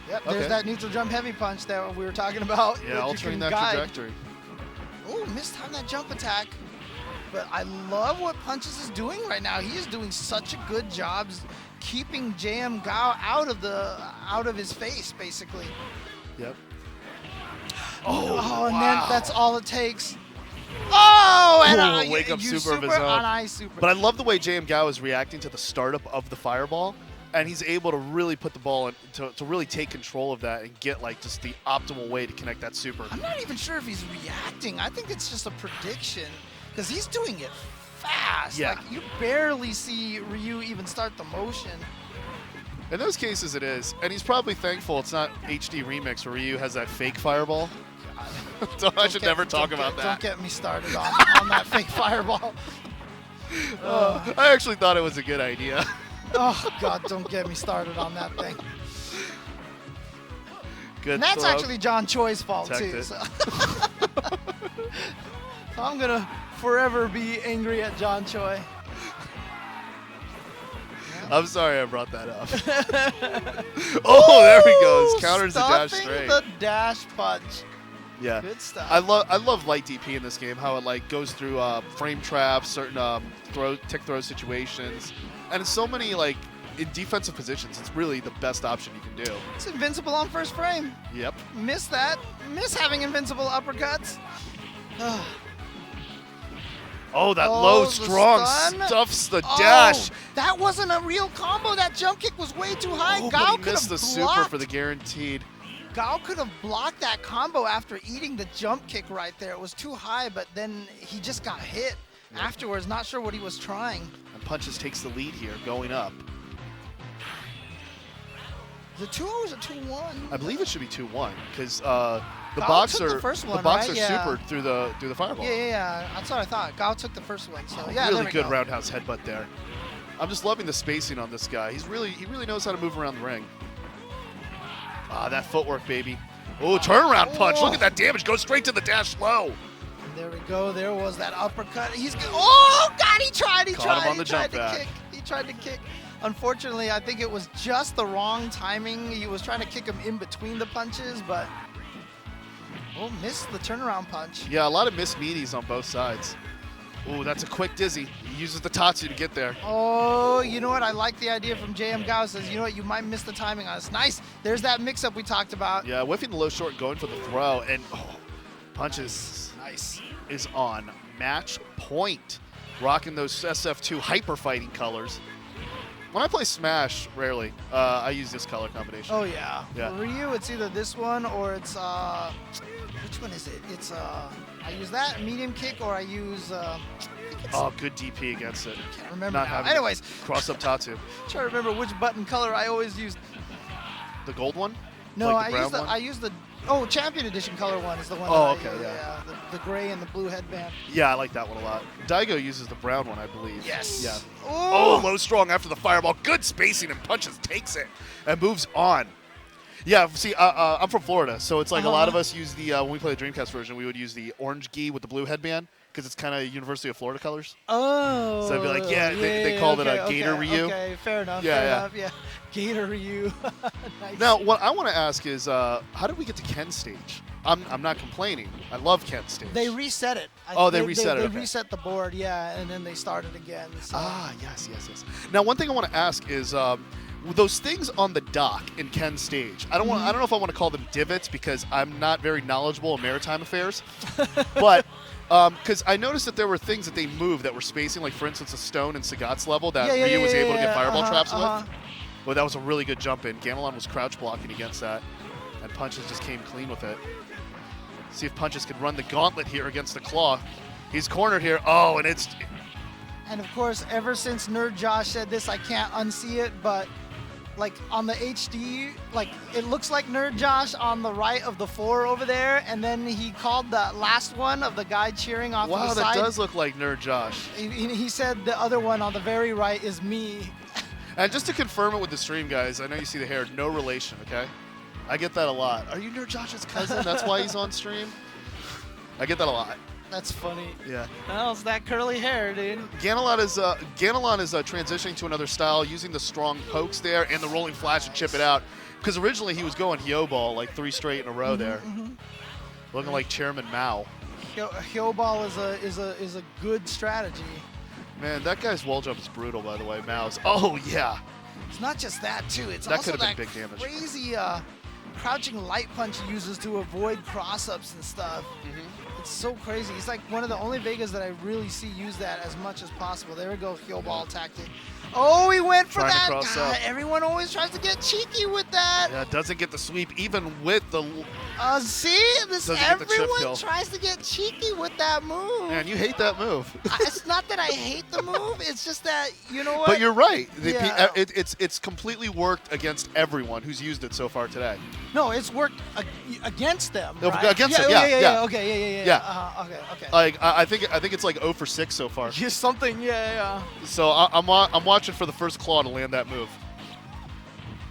Yep, there's that neutral jump heavy punch that we were talking about. Yeah, altering that trajectory. Oh, missed on that jump attack. But I love what Punches is doing right now. He is doing such a good job keeping Jm Gao out of his face, basically. Yep. Oh, and then that's all it takes. Oh, and wake up you super of his own. on ice super. But I love the way Jm Gao is reacting to the startup of the fireball, and he's able to really put the ball in, to really take control of that and get like just the optimal way to connect that super. I'm not even sure if he's reacting. I think it's just a prediction because he's doing it fast. Yeah. Like you barely see Ryu even start the motion. In those cases, it is, and he's probably thankful it's not HD Remix where Ryu has that fake fireball. So I should never talk about that. Don't get me started on that fake fireball. I actually thought it was a good idea. Oh, God, don't get me started on that thing. Good And that's throw. actually John Choi's fault, Checked too. it. So. So I'm going to forever be angry at John Choi. I'm sorry I brought that up. Oh, there he goes. Counters the dash Stuffing straight. the dash punch. Yeah. Good stuff. I love light DP in this game. How it like goes through frame traps, certain tick throw situations, and in so many like in defensive positions, it's really the best option you can do. It's invincible on first frame. Yep. Miss that. Miss having invincible uppercuts. Oh, that Oh, low the strong stun. stuffs the dash. Oh, that wasn't a real combo. That jump kick was way too high. Oh, Gao but he could missed have the super for the guaranteed. Gao could have blocked that combo after eating the jump kick right there. It was too high, but then he just got hit afterwards. Not sure what he was trying. And Punches takes the lead here, going up. Is it 2-0 or is it 2-1? I believe it should be 2-1 because the Gao boxer, took the first one, boxer right? Yeah. supered through the fireball. Yeah. That's what I thought. Gao took the first one. So yeah, Really there we good go. roundhouse headbutt there. I'm just loving the spacing on this guy. He really knows how to move around the ring. Ah, that footwork, baby. Oh, turnaround punch. Look at that damage. Goes straight to the dash low. There we go. There was that uppercut. Oh, God, he tried. Caught him on the jump to back. kick. He tried to kick. Unfortunately, I think it was just the wrong timing. He was trying to kick him in between the punches, but missed the turnaround punch. Yeah, a lot of missed meaties on both sides. Oh, that's a quick dizzy. He uses the Tatsu to get there. Oh, you know what? I like the idea from Jm Gao. Says, you know what? You might miss the timing on this. Nice. There's that mix-up we talked about. Yeah, whiffing the low short, going for the throw, and Punches Nice. is on match point. Rocking those SF2 hyper fighting colors. When I play Smash, rarely, I use this color combination. Oh, yeah. Yeah. For Ryu, it's either this one or it's, which one is it? It's, I use that medium kick or I use, I think it's, Oh, good DP against it. can't remember Not now. having Anyways, cross up Tatsu. trying to remember which button color I always used. The gold one? No, Like the I use brown one? I use the Champion Edition color one is the one. Oh, that I okay, use, yeah. The gray and the blue headband. Yeah, I like that one a lot. Daigo uses the brown one, I believe. Yes. Yeah. Oh, Oh, low strong after the fireball. Good spacing, and Punches takes it and moves on. Yeah, see, I'm from Florida, so it's like a lot of us use the, when we play the Dreamcast version, we would use the orange gi with the blue headband because it's kind of University of Florida colors. Oh. So I'd be like, yeah, they called it a Gator Ryu. Okay, fair enough. Yeah, fair yeah. enough. Yeah. Gator Ryu. Nice. Now, what I want to ask is, how did we get to Ken's stage? I'm not complaining. I love Ken's stage. They reset it. They reset it, They okay. reset the board, yeah, and then they started again. So. Ah, yes. Now, one thing I want to ask is those things on the dock in Ken's stage. I don't know if I want to call them divots because I'm not very knowledgeable in maritime affairs, but because I noticed that there were things that they moved that were spacing, like for instance, a stone in Sagat's level that Ryu was able to get fireball traps with. Well, that was a really good jump in. Gamelon was crouch blocking against that, and Punches just came clean with it. See if Punches can run the gauntlet here against the claw. He's cornered here. Oh, and it's... And of course, ever since Nerd Josh said this, I can't unsee it, but like on the HD, like it looks like Nerd Josh on the right of the 4 over there, and then he called the last one of the guy cheering off Wow, to the that side. does look like Nerd Josh. He said the other one on the very right is me. And just to confirm it with the stream, guys, I know you see the hair, no relation, okay? I get that a lot. Are you Nerd Josh's cousin? That's why he's on stream? I get that a lot. That's funny. Yeah. Well, it's that curly hair, dude. Ganelon is transitioning to another style, using the strong pokes there and the rolling flash and chip it out. Because originally he was going Hyo ball like 3 straight in a row there, looking like Chairman Mao. Hyo ball is a good strategy. Man, that guy's wall jump is brutal, by the way. Mao's. Oh yeah. It's not just that too. It's That also could have that been big damage. crazy crouching light punch he uses to avoid cross-ups and stuff. It's so crazy. He's like one of the only Vegas that I really see use that as much as possible. There we go, heel ball tactic. Oh, he went for Trying to that. cross God, up. everyone always tries to get cheeky with that. Yeah, doesn't get the sweep even with the. See, Doesn't get the chip everyone kill. tries to get cheeky with that move. Man, you hate that move. It's not that I hate the move. It's just that, you know what? But you're right. Yeah. It's completely worked against everyone who's used it so far today. No, it's worked against them. No, right? against them, yeah. yeah. Okay, Yeah. Okay. Like I think it's like 0 for 6 so far. Just something, yeah. So I'm watching for the first claw to land that move.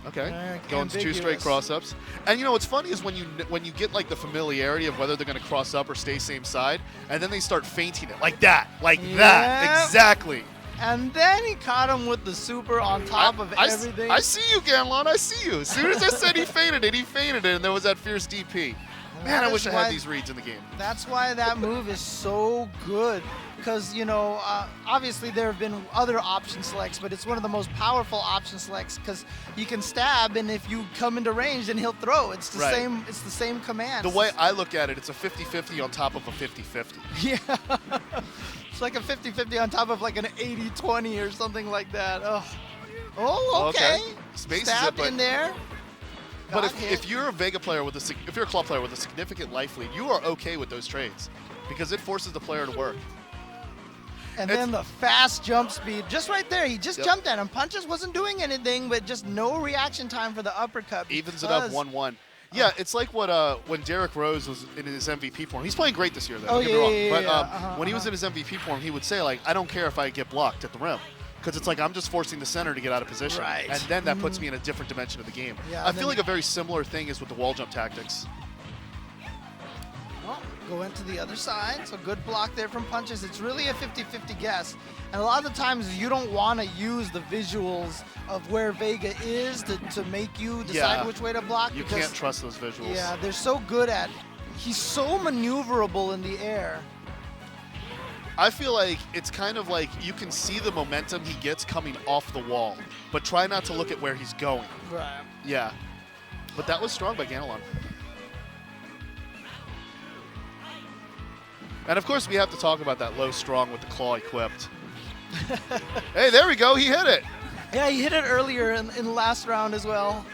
Okay, going to 2 straight cross-ups. And you know what's funny is when you get like the familiarity of whether they're going to cross up or stay same side, and then they start feinting it like that, exactly. And then he caught him with the super on top of everything. I see you, Ganlon. I see you. As soon as I said he feinted it, and there was that fierce DP. Man, I wish I had these reads in the game. That's why that move is so good. Because, you know, obviously there have been other option selects, but it's one of the most powerful option selects because you can stab, and if you come into range, then he'll throw. It's the same. It's the same command. The way I look at it, it's a 50-50 on top of a 50-50. Yeah. It's like a 50-50 on top of like an 80-20 or something like that. Oh, okay. Spaces Stabbed it, in there. But if you're a Vega player if you're a claw player with a significant life lead, you are okay with those trades because it forces the player to work. And then the fast jump speed, just right there. He just jumped at him. Punches wasn't doing anything, but just no reaction time for the uppercut. Evens it up 1-1. Yeah, it's like what when Derrick Rose was in his MVP form. He's playing great this year, though. Don't get me wrong. But when he was in his MVP form, he would say, like, I don't care if I get blocked at the rim. Because it's like I'm just forcing the center to get out of position. Right. And then that puts me in a different dimension of the game. Yeah, I feel like a very similar thing is with the wall jump tactics. Well, go into the other side. So good block there from punches. It's really a 50-50 guess. And a lot of the times you don't want to use the visuals of where Vega is to make you decide which way to block. You can't trust those visuals. Yeah, they're so good at. He's so maneuverable in the air. I feel like it's kind of like you can see the momentum he gets coming off the wall, but try not to look at where he's going. Right. Yeah. But that was strong by Ganelon. And of course we have to talk about that low strong with the claw equipped. Hey, there we go. He hit it. Yeah, he hit it earlier in the last round as well.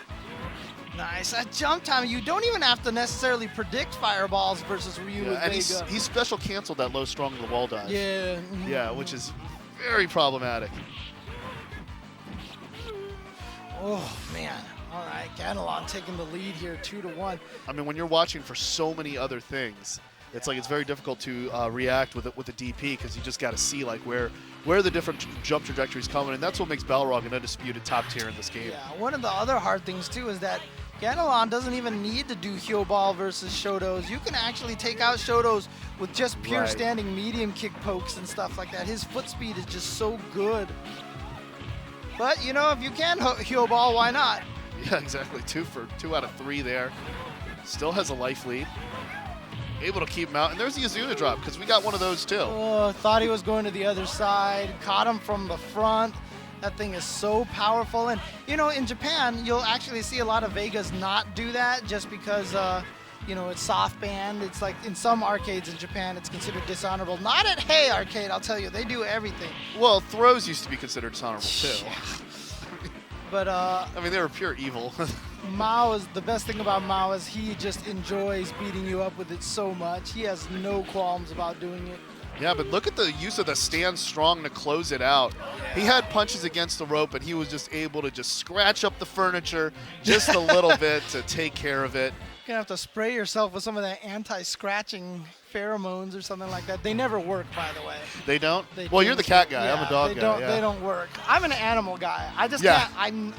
Nice. At jump time, you don't even have to necessarily predict fireballs versus Ryu with and Vega. he special canceled that low strong in the wall dive. Yeah. Yeah, which is very problematic. Oh, man. All right, Ganelon taking the lead here 2-1. I mean, when you're watching for so many other things, it's like it's very difficult to react with a DP because you just got to see like where the different jump trajectories coming, and that's what makes Balrog an undisputed top tier in this game. Yeah, one of the other hard things too is that Ganelon doesn't even need to do heel ball versus Shotos. You can actually take out Shotos with just pure standing medium kick pokes and stuff like that. His foot speed is just so good. But you know, if you can heel ball, why not? Yeah, exactly. 2 out of 3 there. Still has a life lead. Able to keep him out. And there's the Azuna drop, because we got one of those too. Oh, thought he was going to the other side. Caught him from the front. That thing is so powerful. And, you know, in Japan, you'll actually see a lot of Vegas not do that just because, you know, it's soft band. It's like in some arcades in Japan, it's considered dishonorable. Not at Hey Arcade, I'll tell you. They do everything. Well, throws used to be considered dishonorable too. But I mean, they were pure evil. Mao is the best thing about Mao is he just enjoys beating you up with it so much. He has no qualms about doing it. Yeah, but look at the use of the stand strong to close it out. He had punches against the rope, and he was just able to just scratch up the furniture just a little bit to take care of it. You're going to have to spray yourself with some of that anti-scratching pheromones or something like that. They never work, by the way. They don't? They Well, you're the cat guy. Yeah, I'm a dog guy. They don't work. I'm an animal guy. I just can't.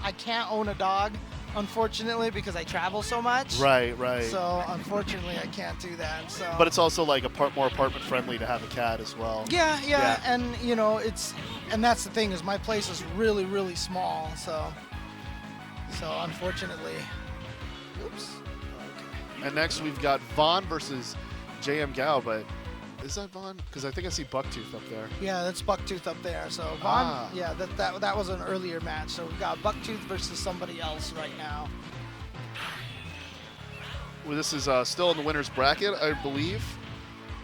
I can't own a dog, unfortunately, because I travel so much. Right. So unfortunately, I can't do that. So. But it's also like more apartment friendly to have a cat as well. Yeah. And you know, and that's the thing is my place is really, really small. So unfortunately, oops. Okay. And next we've got Vaughn versus Jm Gao, but is that Vaughn? Because I think I see Bucktooth up there. Yeah, that's Bucktooth up there. So Vaughn, yeah, that was an earlier match. So we've got Bucktooth versus somebody else right now. Well, this is still in the winner's bracket, I believe.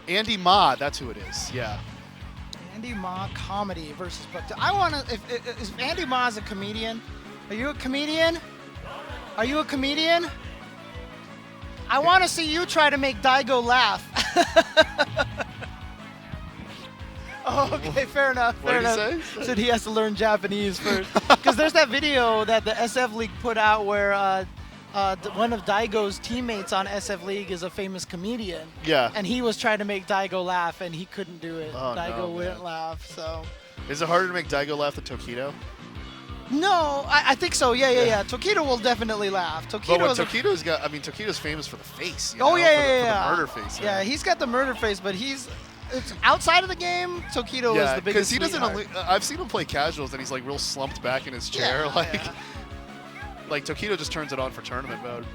Andy Ma, that's who it is. Yeah. Andy Ma comedy versus Bucktooth. I want to. If Andy Ma is a comedian, are you a comedian? Are you a comedian? I want to see you try to make Daigo laugh. Oh, okay, fair enough. What did he say? Said he has to learn Japanese first. Because there's that video that the SF League put out where one of Daigo's teammates on SF League is a famous comedian. Yeah. And he was trying to make Daigo laugh, and he couldn't do it. Oh, Daigo no, wouldn't man. laugh, so. Is it harder to make Daigo laugh than Tokido? No, I think so. Yeah. Tokido will definitely laugh. But what Tokido's Tokido's got, I mean, Tokido's famous for the face. You Oh know, yeah. For the murder face. Yeah, he's got the murder face, but it's outside of the game. Tokido is the biggest. because he doesn't. sweetheart. I've seen him play casuals, and he's like real slumped back in his chair, Yeah. like Tokido just turns it on for tournament mode.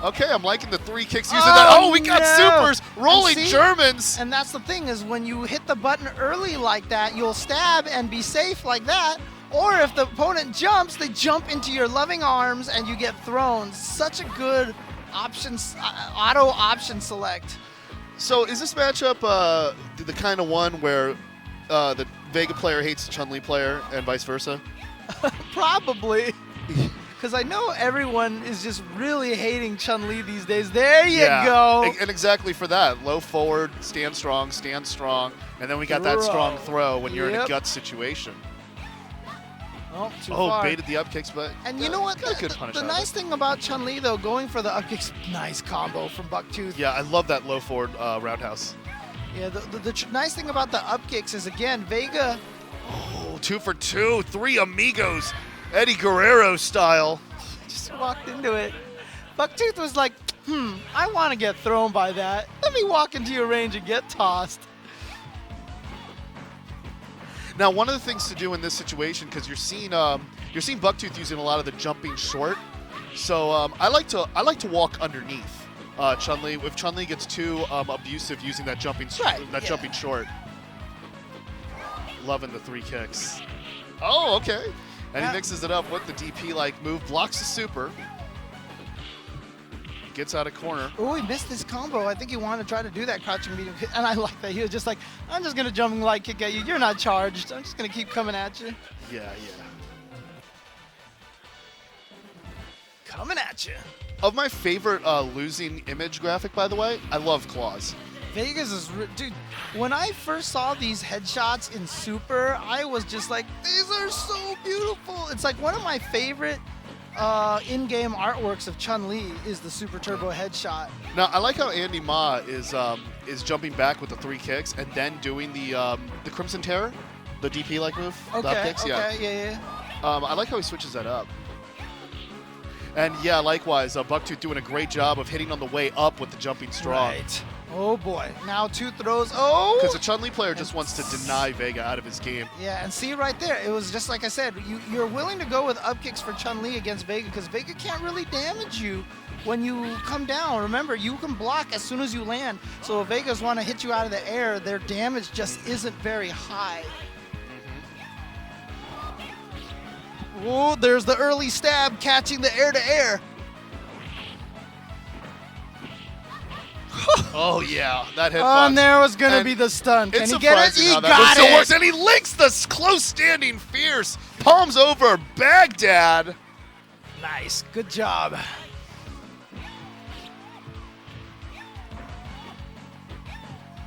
Okay, I'm liking the 3 kicks using Oh, that. Oh, we got no. supers, rolling see? Germans. And that's the thing is when you hit the button early like that, you'll stab and be safe like that. Or if the opponent jumps, they jump into your loving arms and you get thrown. Such a good auto option select. So is this matchup the kind of one where the Vega player hates the Chumlee player and vice versa? Probably. Because I know everyone is just really hating Chumlee these days. There you go. And exactly for that. Low forward, stand strong, and then we got that strong throw when you're in a gut situation. Oh, too far. Baited the up kicks, but And you know what? got a good punish The out of nice it. thing about Chumlee, though, going for the up kicks, nice combo from Bucktooth. Yeah, I love that low forward roundhouse. Yeah, the nice thing about the up kicks is, again, Vega. Oh, 2 for 2, 3 amigos, Eddie Guerrero style. Just walked into it. Bucktooth was like, I want to get thrown by that. Let me walk into your range and get tossed. Now, one of the things to do in this situation, because you're seeing Bucktooth using a lot of the jumping short, so I like to walk underneath Chumlee. If Chumlee gets too abusive using that jumping jumping short, loving the 3 kicks. Oh, okay, and he mixes it up with the DP-like move, blocks the super, gets out of corner. Oh, he missed his combo. I think he wanted to try to do that crouching medium kick, and I like that. He was just like, I'm just going to jumping light kick at you. You're not charged. I'm just going to keep coming at you. Yeah. Coming at you. Of my favorite losing image graphic, by the way, I love claws. Vegas is, dude, when I first saw these headshots in Super, I was just like, these are so beautiful. It's like one of my favorite in-game artworks of Chumlee is the Super Turbo headshot. Now, I like how Andy Ma is jumping back with the 3 kicks and then doing the Crimson Terror, the DP-like move. The up kicks, Yeah. I like how he switches that up. And yeah, likewise, Bucktooth doing a great job of hitting on the way up with the jumping strong. Right. Oh boy. Now 2 throws. Oh! Because the Chumlee player just wants to deny Vega out of his game. Yeah, and see right there, it was just like I said, you're willing to go with up kicks for Chumlee against Vega because Vega can't really damage you when you come down. Remember, you can block as soon as you land. So if Vegas want to hit you out of the air, their damage just isn't very high. Oh, there's the early stab catching the air-to-air. Oh yeah, that hitbox. Oh, and there was going to And be the stun. Can it's he get it? surprising He how that got still it. works, and he links the close standing fierce. Palms over Baghdad. Nice. Good job.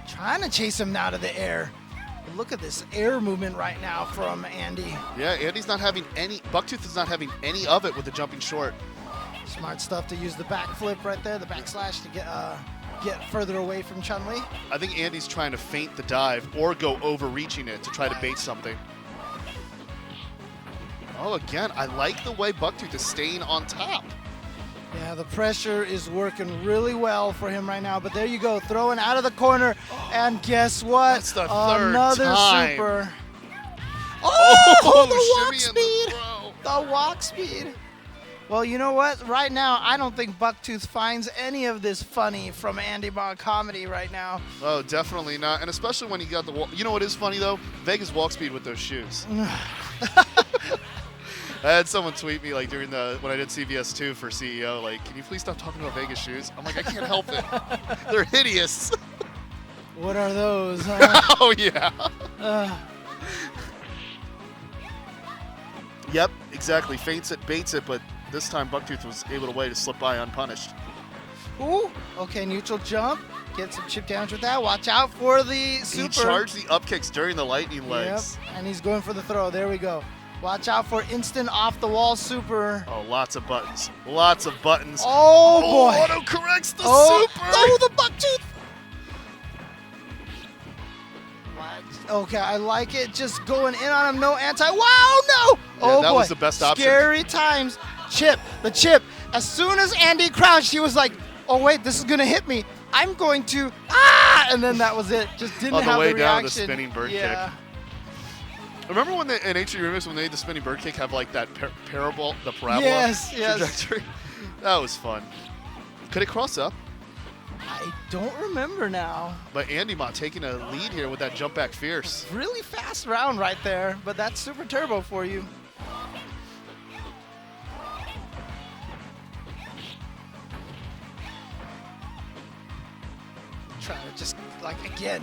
Trying to chase him out of the air. Look at this air movement right now from Andy. Yeah, Andy's not having any. Bucktooth is not having any of it with the jumping short. Smart stuff to use the backflip right there, the backslash to get further away from Chumlee. I think Andy's trying to feint the dive or go overreaching it to try to bait something. Oh, again, I like the way Bucktooth is staying on top. Yeah, the pressure is working really well for him right now. But there you go, throwing out of the corner. And guess what? That's the third Another time. super. Oh, the walk shimmy in speed. the The walk speed. Well, you know what? Right now, I don't think Bucktooth finds any of this funny from Andy Ma comedy right now. Oh, definitely not. And especially when he got the walk. You know what is funny, though? Vega's walk speed with those shoes. I had someone tweet me like during when I did CVS 2 for CEO, like, can you please stop talking about Vegas shoes? I'm like, I can't help it. They're hideous. What are those? Huh? Oh, yeah. Yep, exactly. Feints it, baits it, but this time Bucktooth was able to slip by unpunished. Ooh, okay, neutral jump. Get some chip damage with that. Watch out for the super. He charged the up kicks during the lightning legs. Yep, and he's going for the throw. There we go. Watch out for instant off the wall super. Oh, lots of buttons. Lots of buttons. Oh boy. Auto corrects the super. Oh, the buck tooth. Okay, I like it. Just going in on him. No anti. Wow, no. Oh that boy. was the best option. Scary times. The chip. As soon as Andy crouched, he was like, oh wait, this is going to hit me. I'm going to, and then that was it. Just didn't On the have way the down, reaction. the spinning bird yeah. kick. Remember when in HD Remix when they made the spinning bird kick have like that parabola Yes. trajectory? That was fun. Could it cross up? I don't remember now. But Andy Mott taking a lead here with that jump back fierce. Really fast round right there, but that's super turbo for you. Trying to just,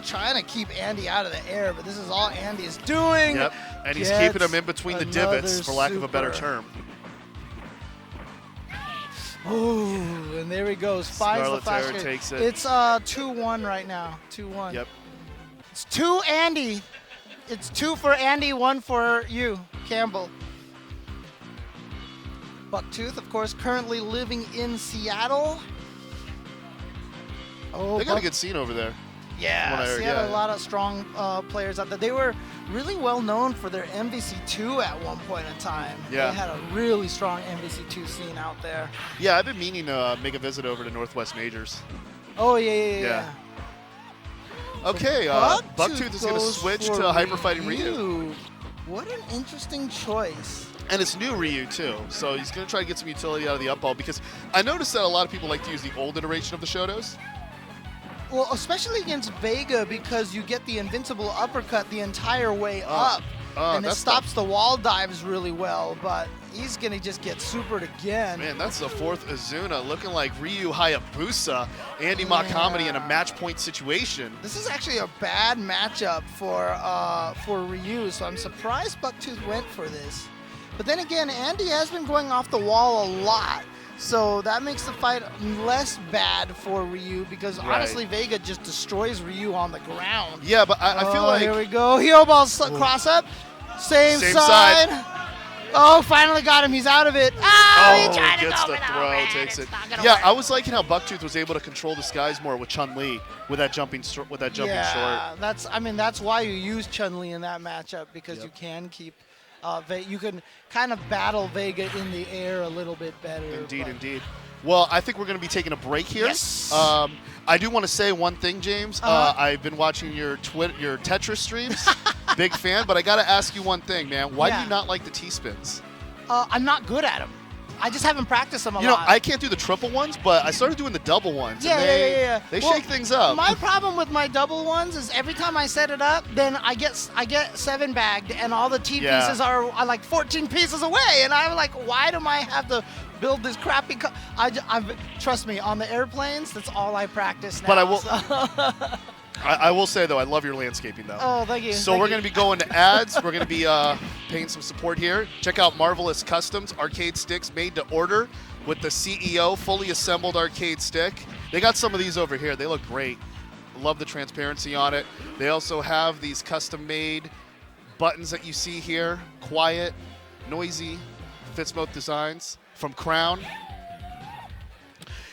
trying to keep Andy out of the air, but this is all Andy is doing. Yep, and he's keeping him in between the divots, for lack of a better term. Ooh, and there he goes. Finds the flash Terror kick. takes it. It's 2-1 right now. 2-1. Yep. It's 2 Andy. It's 2 for Andy, 1 for you, Campbell. Bucktooth, of course, currently living in Seattle. Oh, They got a good scene over there. Yeah, heard, Seattle, yeah. a lot of strong players out there. They were really well known for their MVC2 at one point in time. Yeah. They had a really strong MVC2 scene out there. Yeah, I've been meaning to make a visit over to Northwest Majors. Oh, yeah. Okay, Bucktooth Bucktooth is going to goes switch for to Hyper Fighting Ryu. What an interesting choice. And it's new Ryu, too. So he's going to try to get some utility out of the up ball because I noticed that a lot of people like to use the old iteration of the Shotos. Well, especially against Vega because you get the invincible uppercut the entire way up. And it stops the wall dives really well, but he's going to just get supered again. Man, that's the fourth Azuna looking like Ryu Hayabusa, Andy Makamadi in a match point situation. This is actually a bad matchup for Ryu, so I'm surprised Bucktooth went for this. But then again, Andy has been going off the wall a lot. So that makes the fight less bad for Ryu because honestly, Vega just destroys Ryu on the ground. Yeah, but I feel like... Here we go. Heel ball cross up. Same side. Oh, finally got him. He's out of it. Oh, he tried to gets go the for throw, red. takes it. It's not gonna Yeah, work. I was liking how Bucktooth was able to control the skies more with Chumlee with that jumping short. That's why you use Chun-Li in that matchup because you can keep... you can kind of battle Vega in the air a little bit better. Indeed. Well, I think we're going to be taking a break here. Yes. I do want to say one thing, James. I've been watching your Tetris streams. Big fan, but I got to ask you one thing, man. Why do you not like the T-spins? I'm not good at them. I just haven't practiced them a lot. You know, I can't do the triple ones, but I started doing the double ones. Yeah. They shake things up. My problem with my double ones is every time I set it up, then I get 7 bagged, and all the T pieces are like 14 pieces away, and I'm like, why do I have to build this crappy? Trust me, on the airplanes, that's all I practice now. But I will say, though, I love your landscaping, though. Oh, thank you. So we're going to be going to ads. We're going to be paying some support here. Check out Marvelous Customs arcade sticks made to order with the CEO fully assembled arcade stick. They got some of these over here. They look great. Love the transparency on it. They also have these custom-made buttons that you see here. Quiet, noisy, fits both designs from Crown.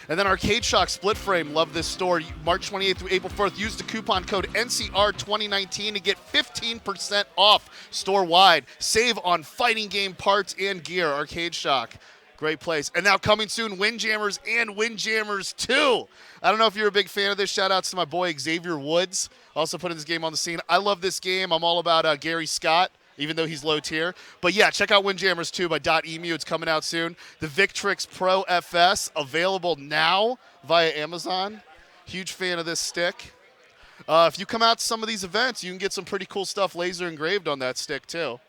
And then Arcade Shock Split Frame, love this store. March 28th through April 4th, use the coupon code NCR2019 to get 15% off store-wide. Save on fighting game parts and gear. Arcade Shock, great place. And now coming soon, Windjammers and Windjammers 2. I don't know if you're a big fan of this. Shout-outs to my boy Xavier Woods, also putting this game on the scene. I love this game. I'm all about Gary Scott, even though he's low tier. But yeah, check out Windjammers 2 by .emu. It's coming out soon. The Victrix Pro FS, available now via Amazon. Huge fan of this stick. If you come out to some of these events, you can get some pretty cool stuff laser engraved on that stick too.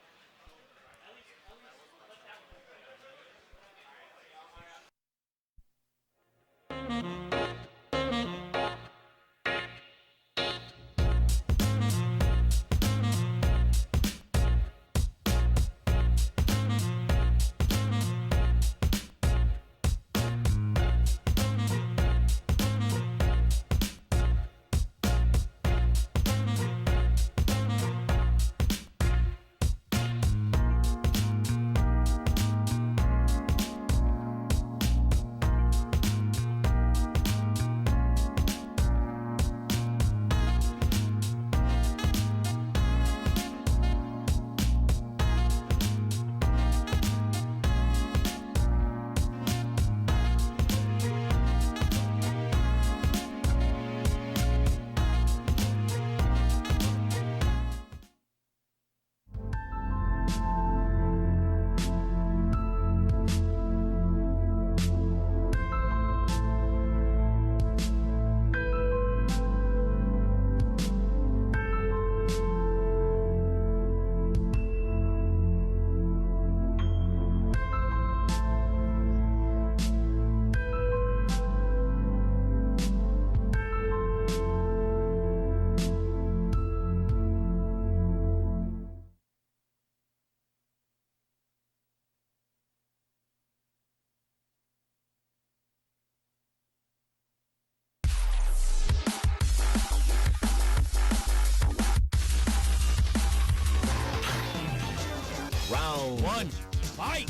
1, fight!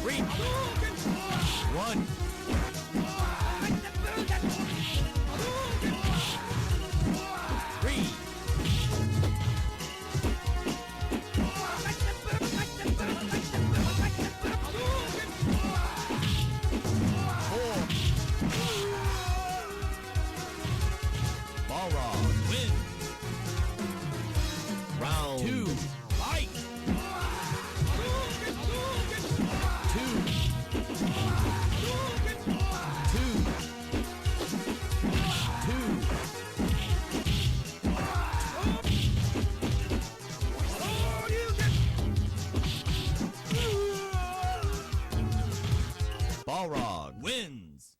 3, 1. 3, 4. Balrog win. Round 2, fight! 2, 2. Balrog wins.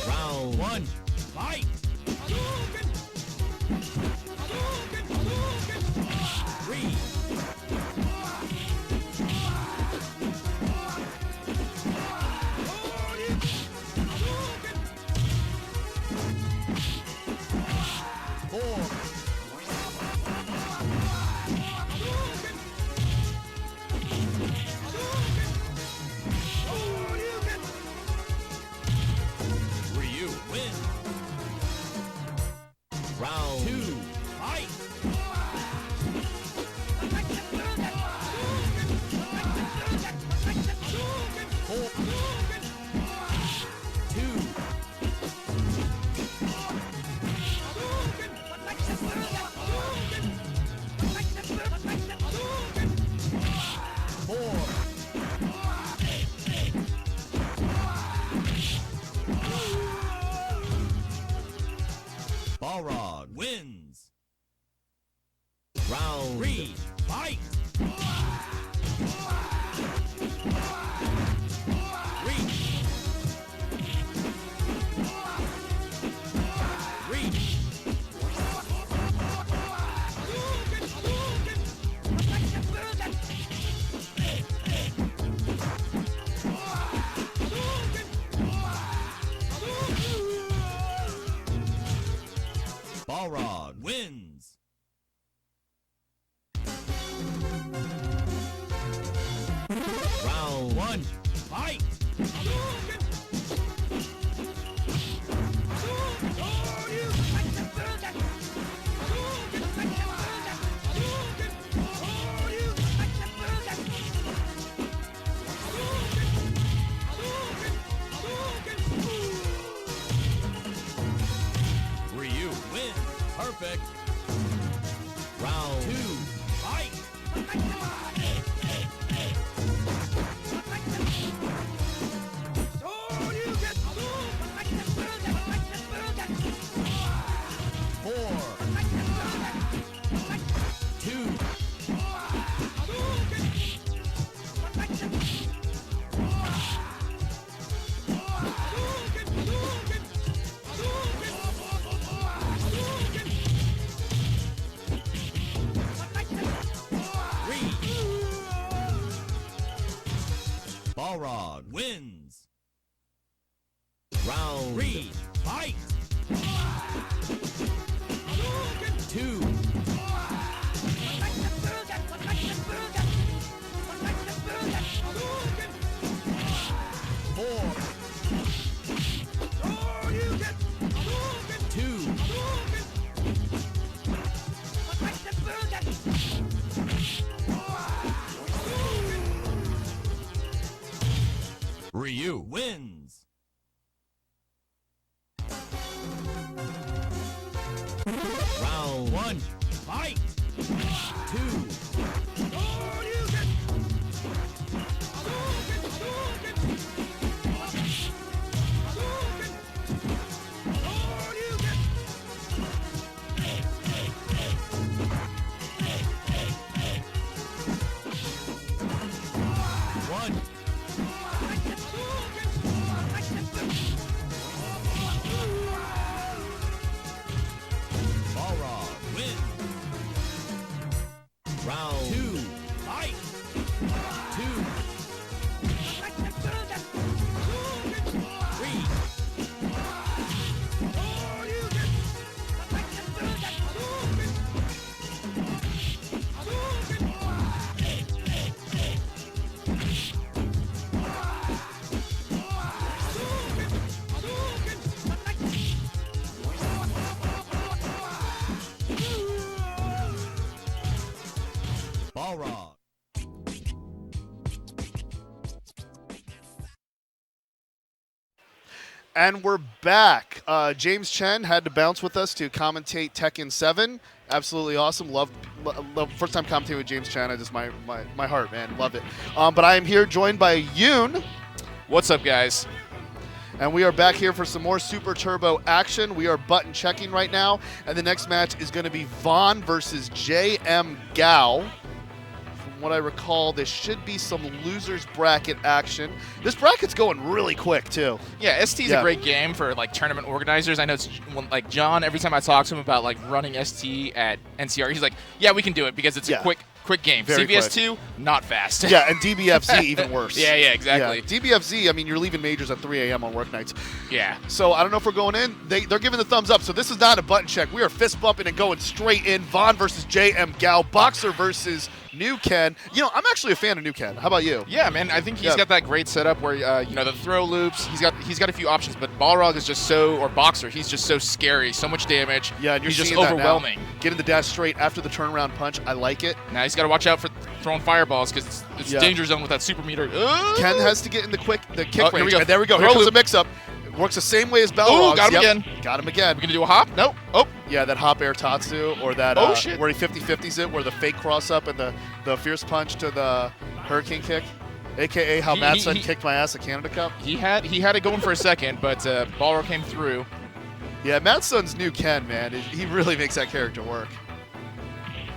Round 1, fight! 3, 4. 3, win. Round 2, fight! 4, 2. Balrog wins. Round 3, fight! 3. Balrog wins. Round 1, fight! 3, win. Perfect. Round 2, fight! 4, 2. 3. Balrog wins. Round 3, fight! 2. 4, 2. 3 wins. Round 1, fight! 2. 1. And we're back. James Chen had to bounce with us to commentate Tekken 7. Absolutely awesome. Love first time commentating with James Chen. I just my heart, man. Love it. But I am here joined by Yoon. What's up, guys? And we are back here for some more Super Turbo action. We are button checking right now. And the next match is going to be Vaughn versus Jm Gao. From what I recall, this should be some losers bracket action. This bracket's going really quick, too. Yeah, ST is a great game for like tournament organizers. I know it's like John, every time I talk to him about like running ST at NCR, he's like, yeah, we can do it because it's a quick game. Very CVS2, not fast. Yeah, and DBFZ even worse. Yeah, exactly. Yeah. DBFZ, I mean, you're leaving majors at 3 a.m. on work nights. Yeah. So I don't know if we're going in. They're giving the thumbs up. So this is not a button check. We are fist bumping and going straight in. Vaughn versus Jm Gao. Boxer versus New Ken. You know, I'm actually a fan of New Ken. How about you? Yeah, man. I think he's got that great setup where the throw loops. He's got a few options, but Balrog is just Boxer. He's just so scary, so much damage. Yeah, and you're he's just seeing that overwhelming. Now. Getting the dash straight after the turnaround punch. I like it. Now he's got to watch out for throwing fireballs because it's danger zone with that super meter. Ken has to get in the kick range. Here we go. And there we go. Here comes the mix-up. Works the same way as Balrog. Got him again. Got him again. We're going to do a hop? Nope. Oh. Yeah, that hop air tatsu or that shit. where he 50-50s it, where the fake cross-up and the fierce punch to the hurricane kick. A.K.A. how Madsen kicked my ass at Canada Cup. He had it going for a second, but Balrog came through. Yeah, Madsen's New Ken, man. He really makes that character work.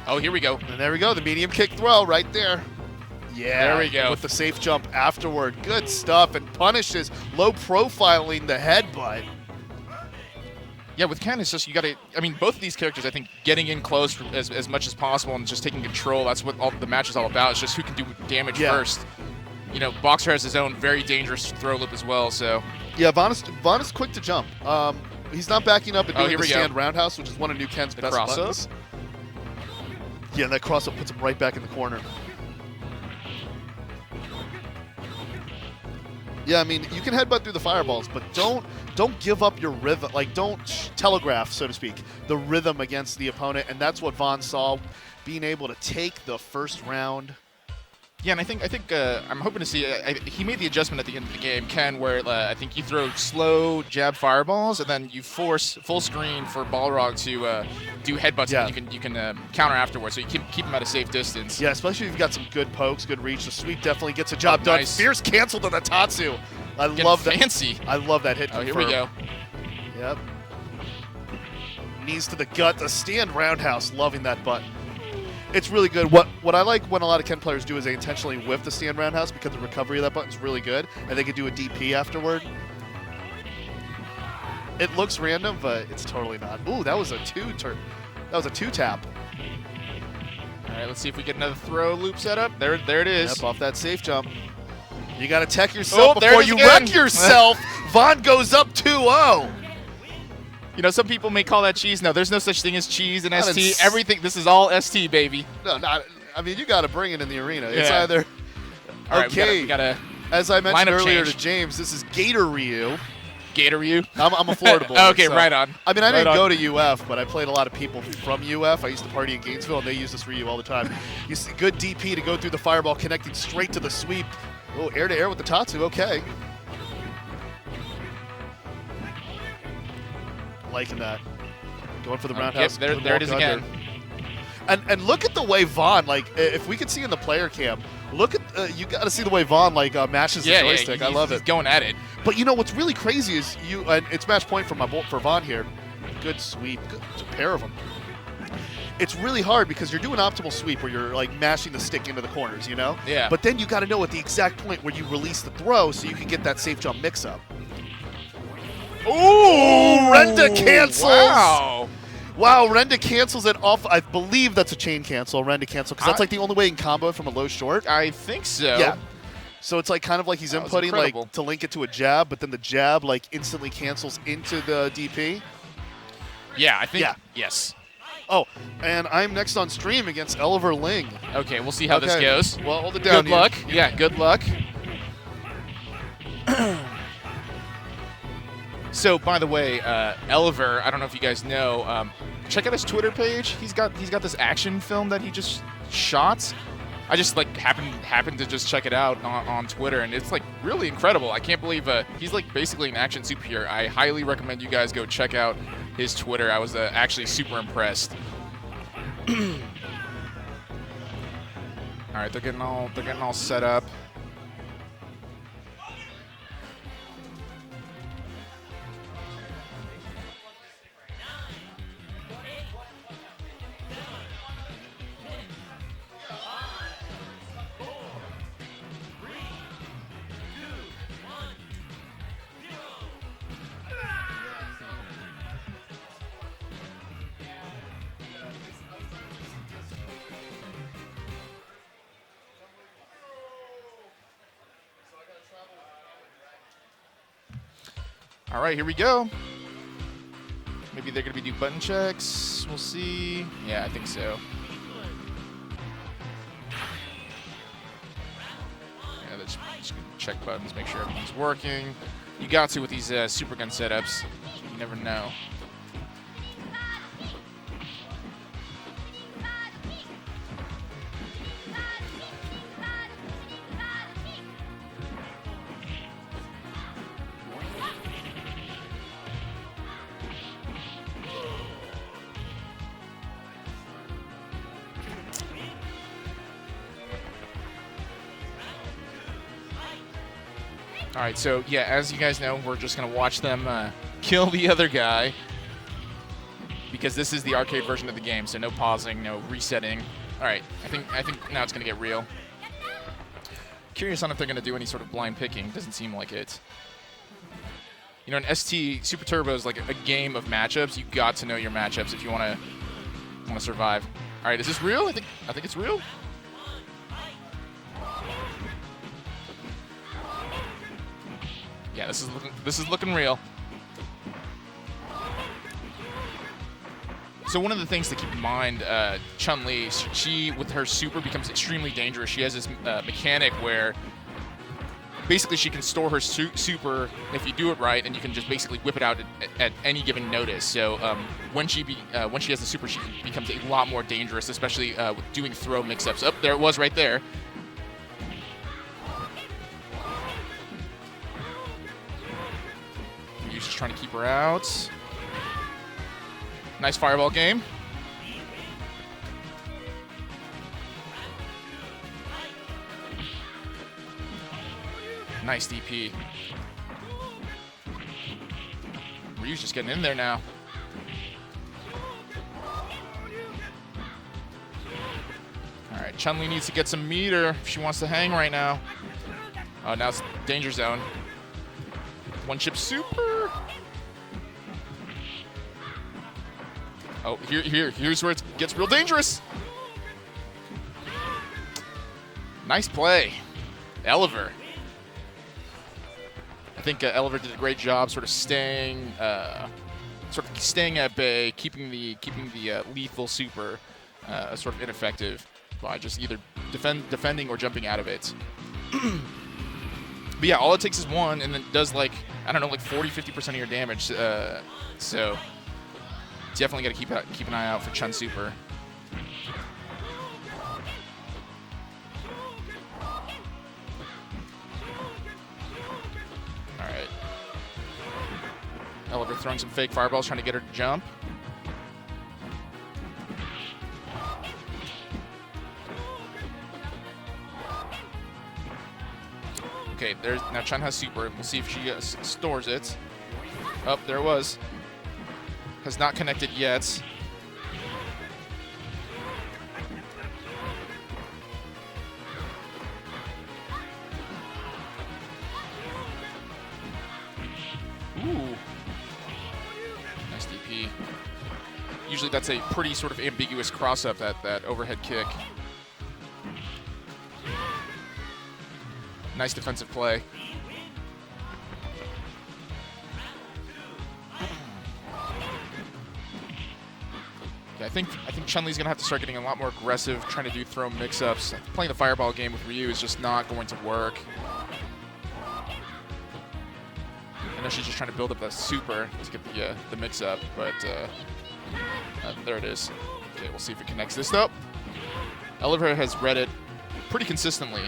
Oh, here we go. And there we go. The medium kick throw right there. Yeah. There we go. With the safe jump afterward. Good stuff. And punishes low profiling the headbutt. Yeah, with Ken, it's just you got to. I mean, both of these characters, I think, getting in close as much as possible and just taking control. That's what all the match is all about. It's just who can do damage first. You know, Boxer has his own very dangerous throw loop as well. So. Yeah, Vaughn is quick to jump. He's not backing up and doing the stand roundhouse, which is one of New Ken's best buttons. Yeah, and that cross up puts him right back in the corner. Yeah, I mean, you can headbutt through the fireballs, but don't give up your rhythm. Like, don't telegraph, so to speak, the rhythm against the opponent, and that's what Vaughn saw, being able to take the first round. Yeah, and I think I'm hoping to see. He made the adjustment at the end of the game, Ken, where I think you throw slow jab fireballs, and then you force full screen for Balrog to do headbutts, and you can counter afterwards. So you keep him at a safe distance. Yeah, especially if you've got some good pokes, good reach. The sweep definitely gets a job done. Nice. Fierce canceled on the Tatsu. I love that. Fancy. I love that hit. Oh, here we go. Yep. Knees to the gut. The stand roundhouse. Loving that button. It's really good. What I like when a lot of Ken players do is they intentionally whiff the stand roundhouse because the recovery of that button is really good, and they can do a DP afterward. It looks random, but it's totally not. Ooh, that was a two tap. All right, let's see if we get another throw loop set up. There it is. Yep, off that safe jump. You got to tech yourself before you again. wreck yourself. Vaughn goes up 2-0. You know, some people may call that cheese. No, there's no such thing as cheese in Not ST. Everything, this is all ST, baby. No, I mean, you got to bring it in the arena. Yeah. It's either All right, okay. we gotta as I mentioned earlier change. to James, this is Gator Ryu. Gator Ryu. I'm a Florida boy. Okay, so. right on. I mean, I Right didn't on. go to UF, but I played a lot of people from UF. I used to party in Gainesville, and they use this Ryu all the time. You see good DP to go through the fireball, connecting straight to the sweep. Oh, air to air with the Tatsu. Okay. Liking that. Going for the roundhouse. Yep, there it is again. And look at the way Vaughn, like, if we could see in the player cam, look at, you got to see the way Vaughn, like, mashes the joystick. I love it. He's going at it. But, you know, what's really crazy is and it's match point for Vaughn here. Good sweep. Good, it's a pair of them. It's really hard because you're doing optimal sweep where you're, like, mashing the stick into the corners, you know? Yeah. But then you got to know at the exact point where you release the throw so you can get that safe jump mix-up. Ooh, Renda cancels. Wow, Renda cancels it off. I believe that's a chain cancel, Renda cancel, because that's like the only way you can combo it from a low short. I think so. Yeah. So it's like kind of like he's inputting like to link it to a jab, but then the jab like instantly cancels into the DP. Yeah, I think. Yeah. Yes. Oh, and I'm next on stream against Oliver Ling. Okay, we'll see how this goes. Well, hold it down. Good luck. Yeah, good luck. So, by the way, Oliver, I don't know if you guys know, check out his Twitter page. He's got this action film that he just shot. I just like happened to just check it out on Twitter, and it's like really incredible. I can't believe he's like basically an action superhero. I highly recommend you guys go check out his Twitter. I was actually super impressed. All right, they're getting all set up. All right, here we go. Maybe they're going to be doing button checks. We'll see. Yeah, I think so. Yeah, let's just check buttons, make sure everything's working. You got to with these super gun setups. You never know. All right, so yeah, as you guys know, we're just gonna watch them kill the other guy because this is the arcade version of the game, so no pausing, no resetting. All right, I think now it's gonna get real. Curious on if they're gonna do any sort of blind picking. Doesn't seem like it. You know, in ST Super Turbo is like a game of matchups. You got to know your matchups if you wanna survive. All right, is this real? I think it's real. Yeah, this is looking real. So one of the things to keep in mind, Chumlee, she with her super becomes extremely dangerous. She has this mechanic where basically she can store her super if you do it right, and you can just basically whip it out at any given notice. So when she has the super, she becomes a lot more dangerous, especially with doing throw mix-ups. Oh, there it was right there. Just trying to keep her out. Nice fireball game. Nice DP. Ryu's just getting in there now. All right, Chumlee needs to get some meter if she wants to hang right now. Oh, now it's danger zone. One chip super. Oh, here's where it gets real dangerous. Nice play, Oliver. I think Oliver did a great job, sort of staying at bay, keeping the lethal super sort of ineffective by just either defending or jumping out of it. But yeah, all it takes is one, and then it does like, I don't know, like 40-50% of your damage. So definitely got to keep an eye out for Chun Super. All right. Oliver throwing some fake fireballs, trying to get her to jump. Okay, there's now Chun has super. We'll see if she stores it. Oh, there it was. Has not connected yet. Ooh. Nice DP. Usually that's a pretty sort of ambiguous cross-up, that overhead kick. Nice defensive play. Yeah, I think Chun-Li's gonna have to start getting a lot more aggressive, trying to do throw mix-ups. Playing the fireball game with Ryu is just not going to work. I know she's just trying to build up that super to get the mix-up, but there it is. Okay, we'll see if it connects this up. Oliver has read it. pretty consistently,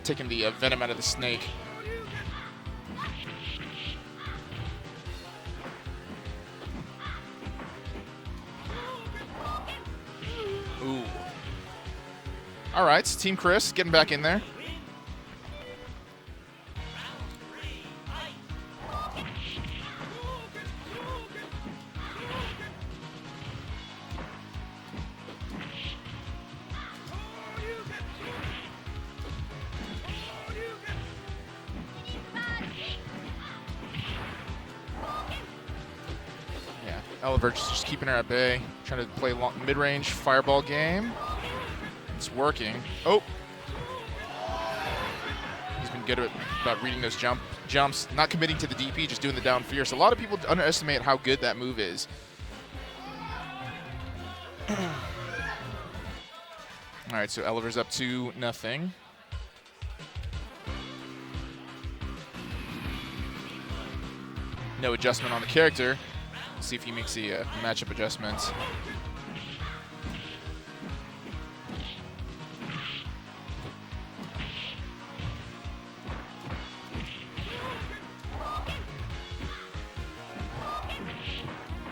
taking the venom out of the snake. Ooh. All right, Team Chris getting back in there. Yeah, Oliver just keeping her at bay, trying to play mid-range fireball game. It's working. Oh! He's been good about reading those jumps, not committing to the DP, just doing the down fierce. A lot of people underestimate how good that move is. All right, so Oliver's up 2-0. No adjustment on the character. Let's see if he makes the matchup adjustments.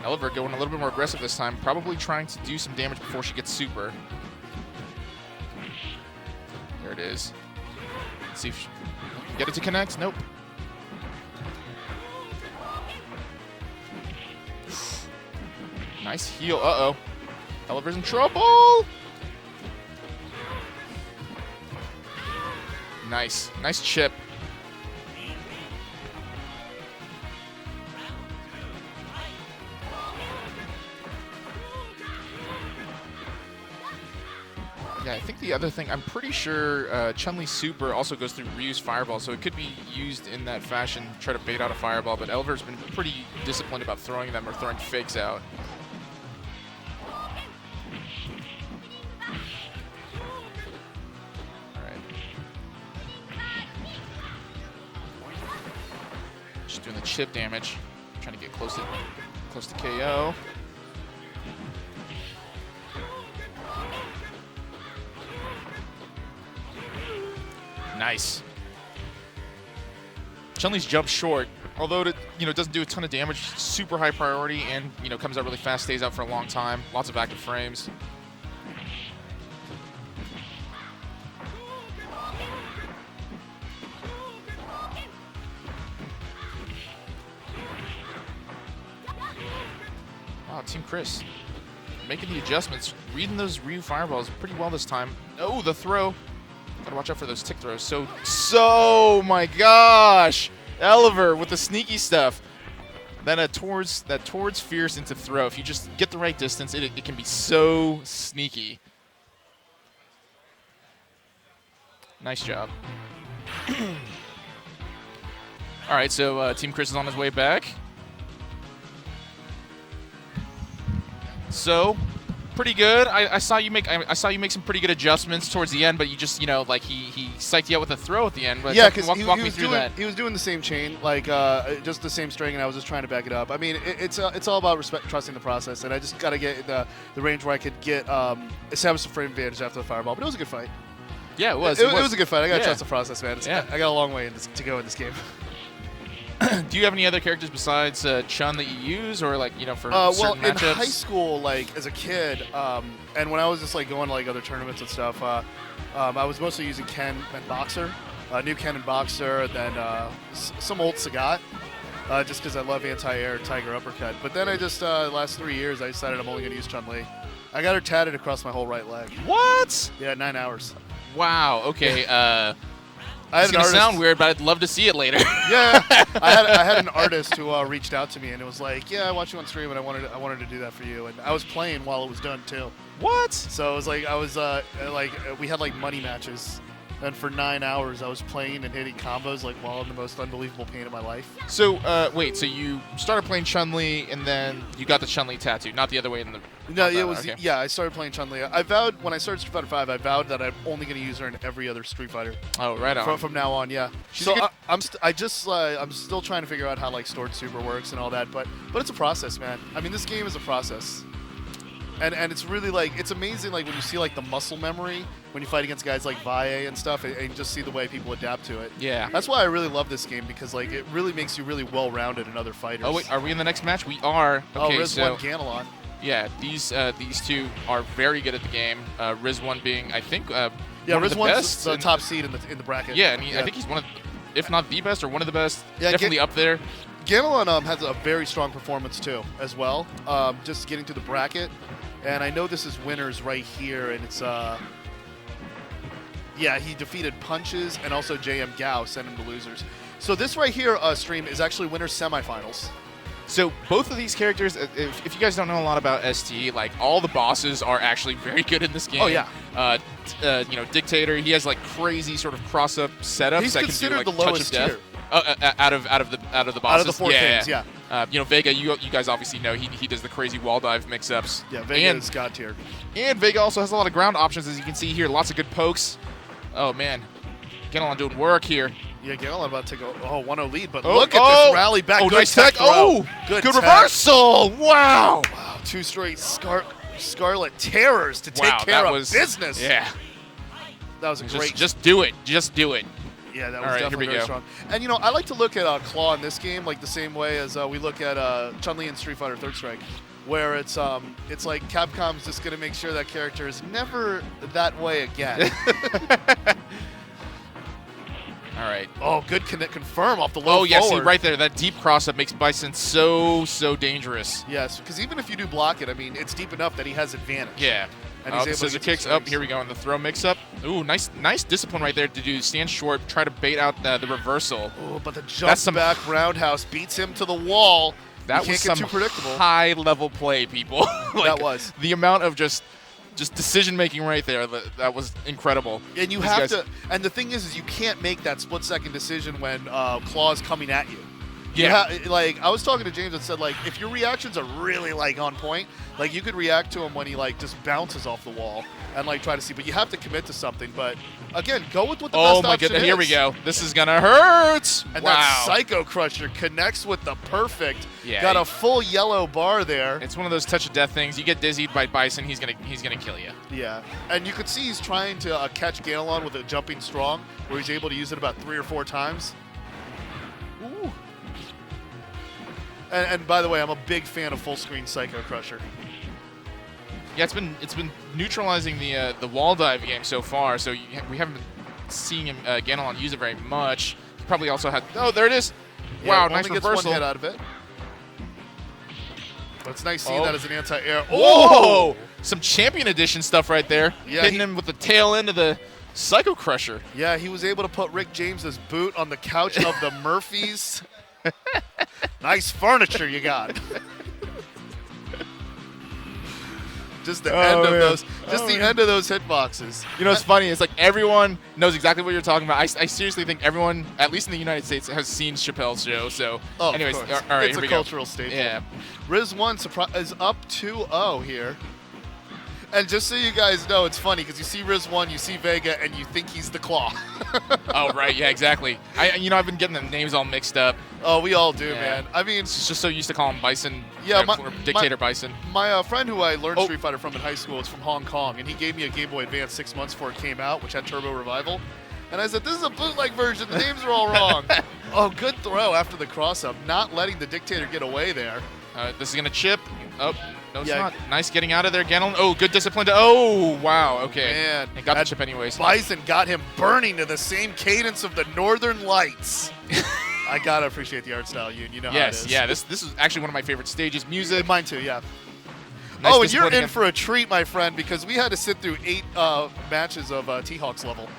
Oliver going a little bit more aggressive this time, probably trying to do some damage before she gets super. There it is. Let's see if she can get it to connect. Nope. Nice heal. Uh-oh. Oliver's in trouble. Nice. Nice chip. Yeah, I think the other thing, I'm pretty sure Chumlee Super also goes through reuse Fireball, so it could be used in that fashion, try to bait out a Fireball, but Oliver's been pretty disciplined about throwing them or throwing fakes out. Alright. Just doing the chip damage, trying to get close to KO. Nice. Chun-Li's jump short, although it doesn't do a ton of damage, super high priority, and comes out really fast, stays out for a long time. Lots of active frames. Wow, Team Chris making the adjustments, reading those Ryu fireballs pretty well this time. Oh, the throw. Gotta watch out for those tick throws. So my gosh! Oliver with the sneaky stuff. Then towards fierce into throw. If you just get the right distance, it can be so sneaky. Nice job. All right, so Team Chris is on his way back. So, pretty good. I saw you make some pretty good adjustments towards the end, but you just like he psyched you out with a throw at the end. But yeah, because walk me through that. He was doing the same chain, like just the same string, and I was just trying to back it up. I mean, it's all about trusting the process, and I just got to get the range where I could get establish a frame advantage after the fireball. But it was a good fight. Yeah, it was. It was a good fight. I got to Yeah. trust the process, man. I got a long way to go in this game. Do you have any other characters besides Chun that you use, or for Well, certain in matchups? high school, as a kid, and when I was just going to other tournaments and stuff, I was mostly using Ken and Boxer, new Ken and Boxer, then some old Sagat, just because I love anti-air Tiger uppercut. But then I just last 3 years I decided I'm only going to use Chumlee. I got her tatted across my whole right leg. What? Yeah, 9 hours. Wow. Okay. It's gonna sound weird, but I'd love to see it later. Yeah, I had an artist who reached out to me and it was like, yeah, I watched you on stream and I wanted to do that for you, and I was playing while it was done too. What? So it was we had money matches, and for 9 hours I was playing and hitting combos while in the most unbelievable pain of my life. So wait, so you started playing Chun-Li and then you got the Chun-Li tattoo, not the other way in the. No, it was okay. yeah. I started playing Chun-Li. I vowed when I started Street Fighter 5, I vowed that I'm only going to use her in every other Street Fighter. Oh, right on. From now on, yeah. She's a good- I'm still trying to figure out how stored super works and all that, but it's a process, man. I mean, this game is a process. And it's really like, it's amazing like when you see like the muscle memory when you fight against guys like Valle and stuff, and just see the way people adapt to it. Yeah. That's why I really love this game, because like it really makes you really well-rounded in other fighters. Oh wait, are we in the next match? We are. Okay, Riz so won Ganelon. yeah, these two are very good at the game. Riz one being, I think, Yeah, one Riz of the won's best the in- top seed in the bracket. Yeah, and I think he's one of, if not the best, or one of the best. Yeah, Definitely up there. Ganelon has a very strong performance too, as well. Just getting to the bracket, and I know this is winners right here, and it's yeah, he defeated Punches and also Jm Gao, sent him to losers. So this right here, stream, is actually winners semifinals. So both of these characters, if you guys don't know a lot about ST, like all the bosses are actually very good in this game. Oh, yeah. You know, Dictator, he has like crazy sort of cross-up setups He's that considered can do like the touch lowest of death. tier. Out of the bosses. Out of the four kings, yeah. You know, Vega, you guys obviously know he does the crazy wall dive mix-ups. Yeah, Vega is God tier. And Vega also has a lot of ground options, as you can see here. Lots of good pokes. Oh man, Ganelon doing work here. Yeah, Ganelon about to go 1-0 lead, but Oh, look at this rally back. Oh, Good nice tech. throw. Oh, good good tech. reversal. Wow. Wow, two straight Scarlet Terrors to take Wow, care that of was business. Yeah. That was a great. Just do it. Just do it. Yeah, that was All right, here definitely we very go. strong. And you know, I like to look at Claw in this game like the same way as we look at Chumlee in Street Fighter Third Strike, where it's like Capcom's just gonna make sure that character is never that way again. All right. Oh, good confirm off the low Oh yeah, see forward. right there, that deep cross up makes Bison so dangerous. Yes, because even if you do block it, I mean, it's deep enough that he has advantage. Yeah. And he's The able to scissor get to the kicks up. strikes. Here we go in the throw mix up. Ooh, nice discipline right there to do stand short, try to bait out the reversal. Oh, but the That's jump some- back roundhouse beats him to the wall. That You was can't some get too predictable. high level play, people. Like, That was. the amount of just decision making right there. That was incredible. And you These have guys- to, and the thing is you can't make that split-second decision when Claw's coming at you. Yeah. Like I was talking to James and said, like, if your reactions are really like on point, like you could react to him when he like just bounces off the wall and like try to see, but you have to commit to something. But again, go with what the Oh best my option goodness! is. Here we go. This is gonna hurt. And wow. that Psycho Crusher connects with the perfect. Yeah, Got he- a full yellow bar there. It's one of those touch of death things. You get dizzied by Bison, he's gonna kill you. Yeah, and you could see he's trying to catch Ganelon with a jumping strong, where he's able to use it about 3 or 4 times. Ooh. And by the way, I'm a big fan of full screen Psycho Crusher. Yeah, it's been neutralizing the wall dive game so far. So we haven't been seeing him Ganelon use it very much. He probably also had. Oh, there it is. Yeah, Wow, only nice gets reversal. one hit out of it. But it's nice seeing Oh. that as an anti-air. Whoa! Some champion edition stuff right there. Yeah, Hitting he- him with the tail end of the Psycho Crusher. Yeah, he was able to put Rick James's boot on the couch of the Murphys. Nice furniture you got. Just the end of man. those, the end of those hitboxes. You know, it's funny. It's like everyone knows exactly what you're talking about. I seriously think everyone, at least in the United States, has seen Chappelle's show. So, Oh, anyways, of course. all right, It's here a we cultural go. staple. Yeah. Riz 1 is up 2-0 here. And just so you guys know, it's funny because you see Riz 1, you see Vega, and you think he's the Claw. Oh, right. Yeah, exactly. I've been getting the names all mixed up. Oh, we all do, Yeah. man. I mean, It's just so used to call him Bison. Yeah, or Dictator Bison. my friend who I learned Oh. Street Fighter from in high school is from Hong Kong, and he gave me a Game Boy Advance 6 months before it came out, which had Turbo Revival. And I said, this is a bootleg version. The names are all wrong. Oh, good throw after the cross-up. Not letting the Dictator get away there. This is going to chip. Oh, no, it's Yeah. not. Nice getting out of there, Ganelon. Oh, good discipline. Oh, wow. Okay. Man, It got the that chip anyways. Bison got him burning to the same cadence of the Northern Lights. I gotta appreciate the art style, Yoon. You know how it Yes, is. yeah. This is actually one of my favorite stages. Music. Mine too, yeah. Nice Oh, and you're discipline in again. for a treat, my friend, because we had to sit through 8 matches of T-Hawk's level.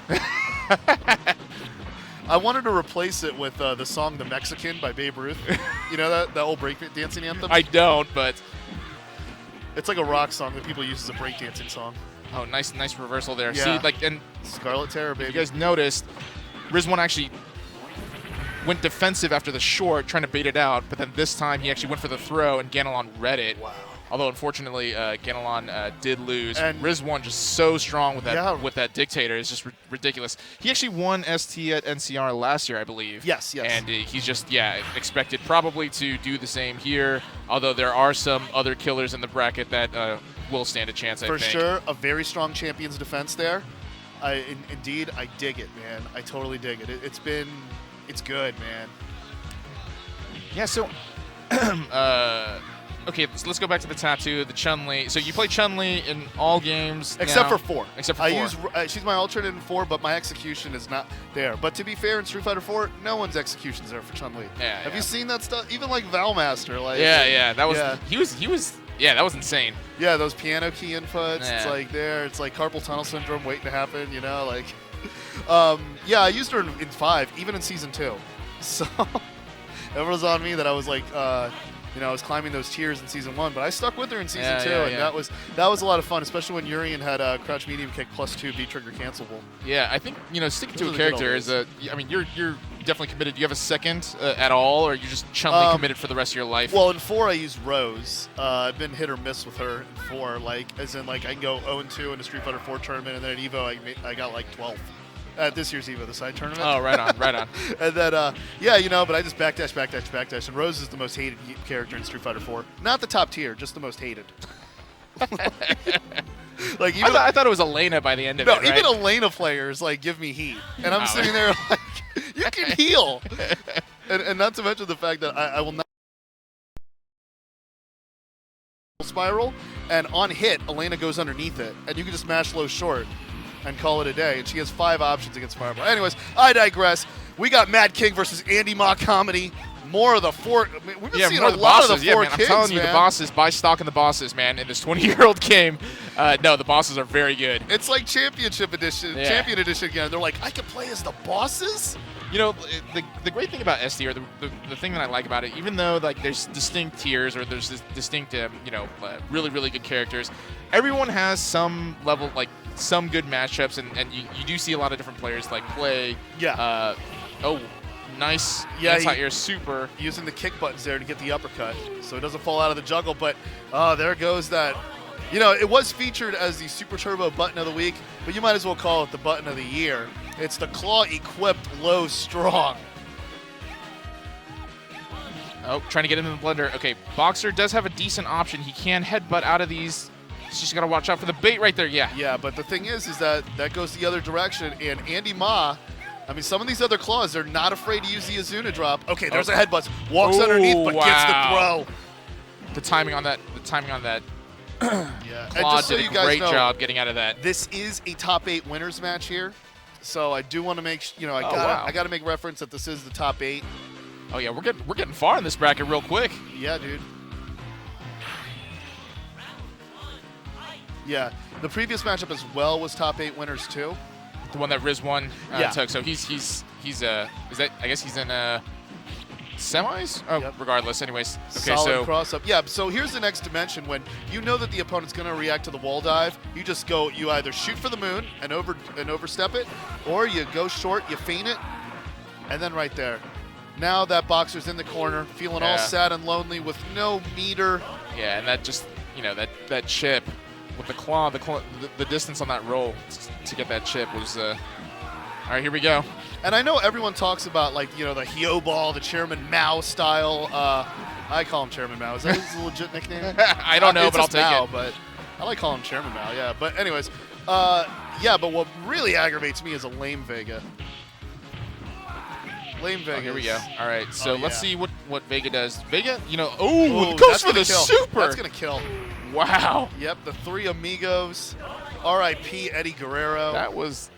I wanted to replace it with the song "The Mexican" by Babe Ruth. You know that old breakdancing anthem? I don't, but It's like a rock song that people use as a breakdancing song. oh, nice reversal there. Yeah. See, like, and Scarlet Terror, if baby. you guys noticed, Riz1 actually went defensive after the short, trying to bait it out, but then this time he actually went for the throw, and Ganelon read it. Wow. Although unfortunately, Ganelon did lose. And- Riz1 just so strong with that Yeah. with that Dictator. It's just ridiculous. He actually won ST at NCR last year, I believe. Yes, yes. And he's just expected probably to do the same here. Although there are some other killers in the bracket that will stand a chance. I For think. sure, a very strong champion's defense there. Indeed, I dig it, man. I totally dig it. It's good, man. Yeah. So, okay, let's go back to the tattoo, the Chumlee. So you play Chumlee in all games Except now? for 4. Except for I 4. use she's my alternate in 4, but my execution is not there. But to be fair, in Street Fighter 4, no one's execution is there for Chun-Li. Yeah, Have yeah. you seen that stuff? Even like Valmaster, like Yeah. That was. yeah. He was. Yeah, that was insane. Yeah, those piano key inputs. It's Yeah. like there. It's like carpal tunnel syndrome waiting to happen. You know, like. Yeah, I used her in 5, even in season 2. So it was on me that I was like. I was climbing those tiers in season 1, but I stuck with her in season 2, and that was a lot of fun, especially when Urian had crouch medium kick +2 B trigger cancelable. Yeah, I think sticking to Those a are the good character old is a. I mean, you're definitely committed. Do you have a second at all, or you just Chumlee committed for the rest of your life? Well, in 4 I used Rose. I've been hit or miss with her in 4, like as in like I can go 0-2 in a Street Fighter 4 tournament, and then at Evo I got like 12. At this year's Evo, the side tournament. Oh, right on. And then, but I just backdash. And Rose is the most hated character in Street Fighter 4. Not the top tier, just the most hated. Like even I thought it was Elena by the end of no, it. Right? even Elena players like give me heat, and I'm Wow. sitting there like, you can heal, and not to mention the fact that I will not spiral, and on hit, Elena goes underneath it, and you can just mash low short and call it a day. And she has 5 options against Fireball. Anyways, I digress. We got Mad King versus Andy Ma comedy. More of the 4. I mean, we've been seeing more a of the lot bosses. of the 4 man, kids, I'm telling you, man. the bosses. Buy stock in the bosses, man. In this 20-year-old game, no, the bosses are very good. It's like Championship Edition, Yeah. Champion Edition again. They're like, I can play as the bosses? The great thing about SD, or the thing that I like about it, even though like there's distinct tiers or there's this distinct, really, really good characters, everyone has some level, like some good matchups, and you do see a lot of different players like play. Yeah. Nice Yeah, anti-air super. Using the kick buttons there to get the uppercut so it doesn't fall out of the juggle. But there goes that. It was featured as the Super Turbo button of the week, but you might as well call it the button of the year. It's the claw equipped low strong. Oh, trying to get into the blender. Okay, Boxer does have a decent option. He can headbutt out of these. He's just got to watch out for the bait right there. Yeah. Yeah, but the thing is that goes the other direction. And Andy Ma, I mean, some of these other claws, they're not afraid to use the Azuna drop. Okay, there's a headbutt. Walks underneath, but gets the wow. throw. The timing on that. Yeah, and Claude just so did you a guys great know, job getting out of that. this is a top 8 winners match here. So I do want to make, I got to make reference that this is the top 8. Oh yeah, we're getting far in this bracket real quick. Yeah, dude. Yeah, the previous matchup as well was top 8 winners too. The one that Riz won Yeah. took. So he's is that, I guess he's in semis? Oh, Yep. regardless. Anyways. Okay, Solid so cross up. Yeah, so here's the next dimension. When you know that the opponent's going to react to the wall dive, you either shoot for the moon and overstep it, or you go short, you feint it, and then right there. Now that Boxer's in the corner, feeling all Yeah. sad and lonely with no meter. yeah, and that just that chip with the claw, the distance on that roll to get that chip was all right, here we go. And I know everyone talks about the Hyo ball, the Chairman Mao style. I call him Chairman Mao. Is that his legit nickname? I don't know, It's but I'll just take Mao, it. But I like calling him Chairman Mao. Yeah. But anyways, but what really aggravates me is a lame Vega. Lame Vega. Oh, here we go. All right, so let's yeah. see what Vega does. Vega, Ooh, goes that's for the gonna kill. super. That's gonna kill. Wow. Yep, the 3 amigos. R.I.P. Eddie Guerrero. That was,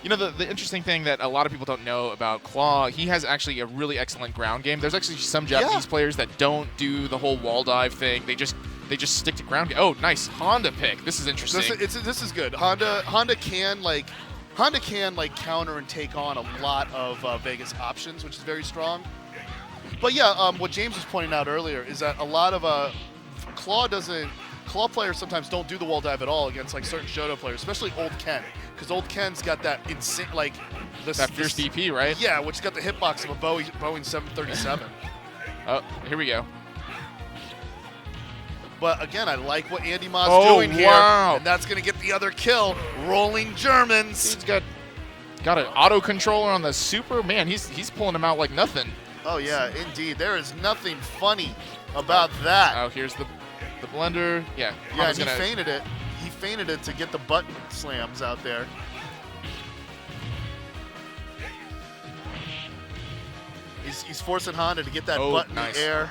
the interesting thing that a lot of people don't know about Claw, he has actually a really excellent ground game. There's actually some Japanese players that don't do the whole wall dive thing. They just stick to ground game. Oh, nice Honda pick. This is interesting. This is good. Honda can counter and take on a lot of Vegas options, which is very strong. But yeah, what James was pointing out earlier is that a lot of Claw players sometimes don't do the wall dive at all against certain Shoto players, especially Old Ken, because Old Ken's got that insane that fierce DP, right? Yeah, which got the hitbox of a Boeing 737. Oh, here we go. But again, I like what Andy Ma's Oh, doing here, wow. and that's going to get the other kill. Rolling Germans. He's got an auto controller on the super. Man, he's pulling him out like nothing. Oh yeah, indeed. There is nothing funny about that. Oh, here's the blender. Yeah. Yeah, Honda's and he gonna- feinted it. He feinted it to get the button slams out there. He's forcing Honda to get that Oh, butt in nice. the air.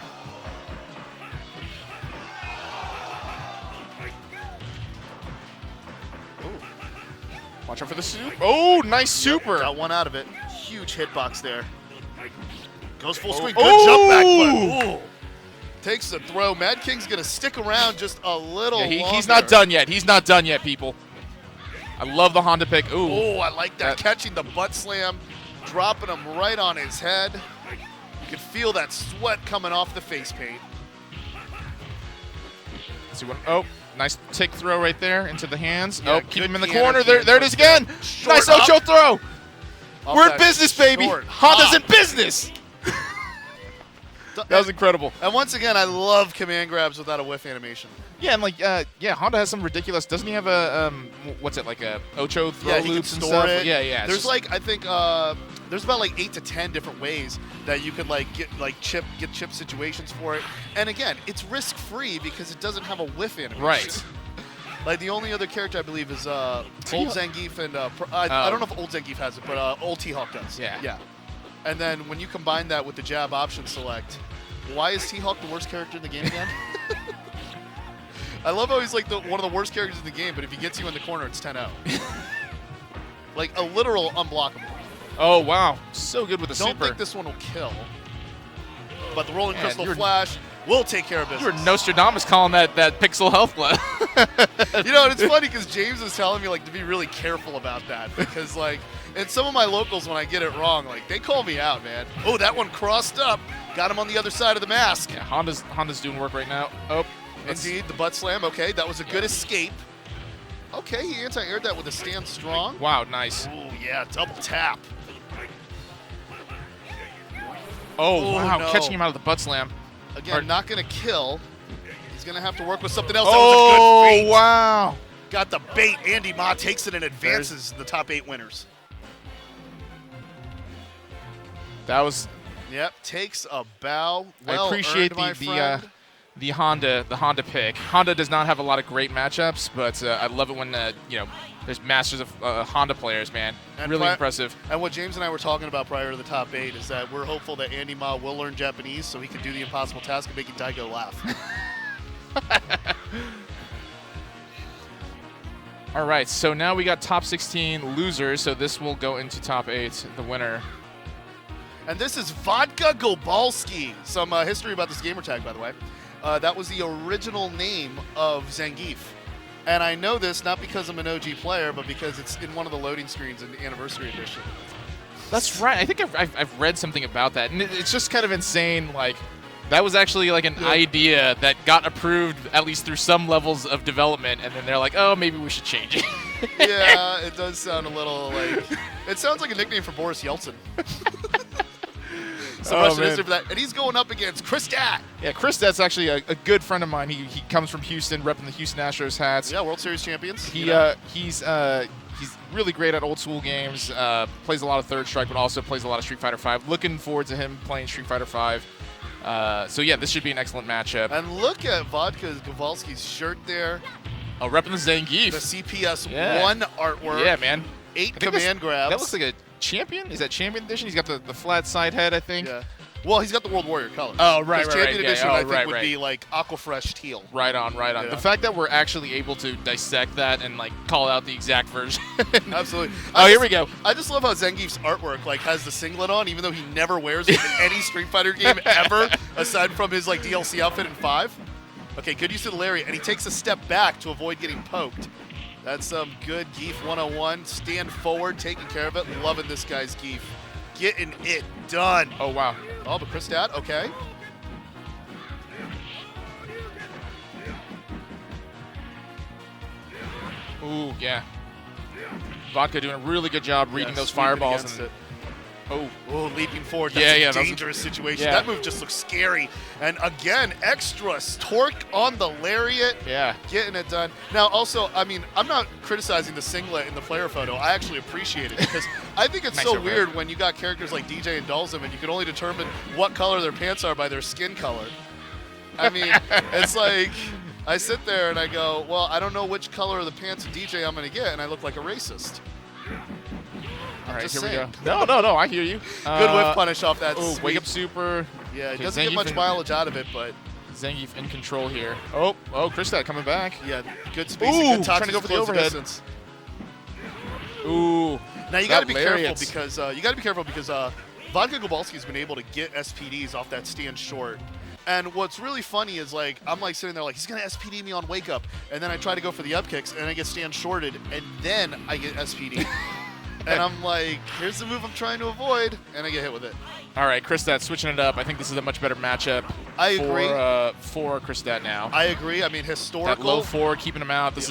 Watch out for the super. Oh, nice super. Got one out of it. Huge hitbox there. Goes full Oh. screen. Good jump back, but ooh. Takes the throw. Mad King's going to stick around just a little Yeah, he's longer. not done yet. He's not done yet, people. I love the Honda pick. Ooh. Oh, I like that. That- Catching the butt slam, dropping him right on his head. You can feel that sweat coming off the face paint. Let's see what. Oh, nice tick throw right there into the hands. Yeah, Oh, keep good him in the piano corner. key There it is again. Short Nice up. Ocho throw. Off We're in that business, baby. short Honda's hop. in business. That was incredible. And once again, I love command grabs without a whiff animation. Yeah, and like, yeah, Honda has some ridiculous. Doesn't he have a what's it like a Ocho throw Yeah, he can loops and store stuff? it. Yeah, yeah. it's There's just- like I think there's about like 8 to 10 different ways that you could like get chip situations for it. And again, it's risk free because it doesn't have a whiff animation. right. Like the only other character I believe is old Zangief and I don't know if old Zangief has it, but old T-Hawk does. Yeah. Yeah. And then when you combine that with the jab option select, why is T-Hawk the worst character in the game again? I love how he's like one of the worst characters in the game, but if he gets you in the corner, it's 10-0. Like a literal unblockable. Oh wow, so good with the Don't super. think this one will kill. But the Rolling Man, Crystal you're- Flash will take care of You were business. Nostradamus calling that pixel health glove. You know, and it's funny because James is telling me like to be really careful about that because like in some of my locals when I get it wrong, like they call me out, man. Oh, that one crossed up. Got him on the other side of the mask. Yeah, Honda's doing work right now. Oh, that's- Indeed, the butt slam. Okay, that was a good escape. Okay, he anti-aired that with a stand strong. Wow, nice. Oh yeah, double tap. Oh, Oh, wow, no. catching him out of the butt slam. Again, Or- not gonna kill. He's gonna have to work with something else. Oh, That was a good bait. wow. Got the bait. Andy Ma takes it and advances the top 8 winners. That was. Yep, takes a bow. I Well appreciate earned, my friend. the Honda pick. Honda does not have a lot of great matchups, but I love it when there's masters of Honda players, man. And Really impressive. And what James and I were talking about prior to the top 8 is that we're hopeful that Andy Ma will learn Japanese so he can do the impossible task of making Daigo laugh. All right, so now we got top 16 losers, so this will go into top 8, the winner. And this is Vodka Gobalski. Some history about this gamer tag, by the way. That was the original name of Zangief. And I know this not because I'm an OG player, but because it's in one of the loading screens in the Anniversary Edition. That's right. I think I've read something about that, and it's just kind of insane. Like, that was actually like an idea that got approved at least through some levels of development, and then they're like, oh, maybe we should change it. Yeah, it does sound a little like... It sounds like a nickname for Boris Yeltsin. So Oh, Russian man. history for that. And he's going up against Chris Dat. Yeah, Chris, that's actually a good friend of mine. He comes from Houston, repping the Houston Astros hats. Yeah, World Series champions. He you know. he's really great at old school games. Plays a lot of Third Strike, but also plays a lot of Street Fighter V. Looking forward to him playing Street Fighter V. So yeah, this should be an excellent matchup. And look at Vodka Gobalski's shirt there. Oh, repping the Zangief. The CPS Yeah. 1 artwork. Yeah, man. 8 I think command grabs. That looks like a champion. Is that champion edition? He's got the flat side head, I think. Yeah. Well, he's got the World Warrior colors. Oh, right, 'Cause right, Champion right, yeah. edition, Oh, I think, right, would right. be like Aquafresh teal. Right on, right on. Yeah. The fact that we're actually able to dissect that and like call out the exact version. Absolutely. Oh, here we go. I just love how Zangief's artwork like has the singlet on, even though he never wears it in any Street Fighter game ever, aside from his like DLC outfit in 5. Okay, good use of the lariat, and he takes a step back to avoid getting poked. That's some good Geef 101. Stand forward, taking care of it. Loving this guy's Geef. Getting it done. Oh wow. Oh, but Chris Dat, okay. Ooh, yeah. Vodka doing a really good job reading Yeah, those sweeping fireballs. against And, it. oh, Oh, leaping forward. Yeah, That's yeah, a that was a- dangerous situation. yeah. That move just looks scary. And again, extra torque on the lariat. yeah. Getting it done. Now, also, I mean, I'm not criticizing the singlet in the player photo. I actually appreciate it because I think it's Nice so overhead. weird when you got characters like DJ and Dulzim and you can only determine what color their pants are by their skin color. I mean, it's like I sit there and I go, well, I don't know which color of the pants of DJ I'm going to get, and I look like a racist. All right, just here saying. we go. No, I hear you. Good whiff punish off that. Oh, sweep. wake up super. Yeah, he Okay, doesn't get Zangief much in- mileage out of it, but Zangief in control here. Oh, Kristat coming back. yeah, good spacing, Ooh, good trying toxic to go for the close overhead. distance. Ooh. Now you got to be lariat. careful because Vodka Gobalski's been able to get SPDs off that stand short. And what's really funny is I'm sitting there he's gonna SPD me on wake up, and then I try to go for the up kicks and I get stand shorted, and then I get SPD. And I'm like, here's the move I'm trying to avoid, and I get hit with it. All right, Kristat switching it up. I think this is a much better matchup I agree. for Kristat now. I agree. I mean, That historical. low forward, keeping him out. This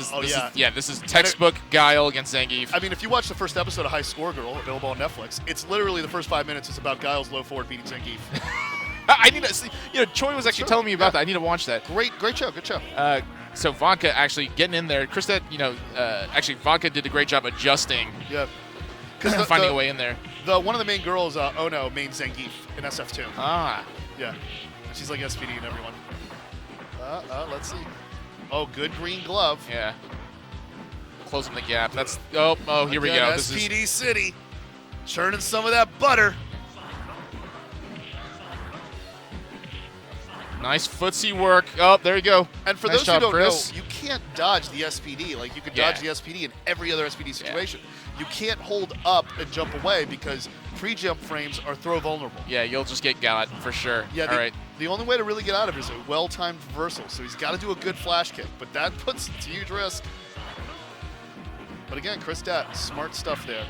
Yeah. is textbook Guile against Zangief. I mean, if you watch the first episode of High Score Girl, available on Netflix, it's literally the first 5 minutes is about Guile's low forward beating Zangief. I need to see. Choi was actually telling me about that. I need to watch that. Great show. Good show. So Vodka actually getting in there. Kristat, actually Vodka did a great job adjusting, Yeah. finding a way in there. One of the main girls, Ono, main Zangief in SF2. Ah. Yeah. And she's like SPD and everyone. Let's see. Oh, good green glove. Yeah. Closing the gap. That's here we Again, go. This is SPD City. Churning some of that butter. nice footsie work. Oh, there you go. And for Nice those job, who don't Chris. know, you can't dodge the SPD. Like, you can Yeah. dodge the SPD in every other SPD situation. You can't hold up and jump away because pre-jump frames are throw vulnerable. Yeah, you'll just get got for sure. Yeah, All right. the only way to really get out of it is a well-timed reversal. So he's got to do a good flash kick, but that puts it to huge risk. But again, Kristat, smart stuff there.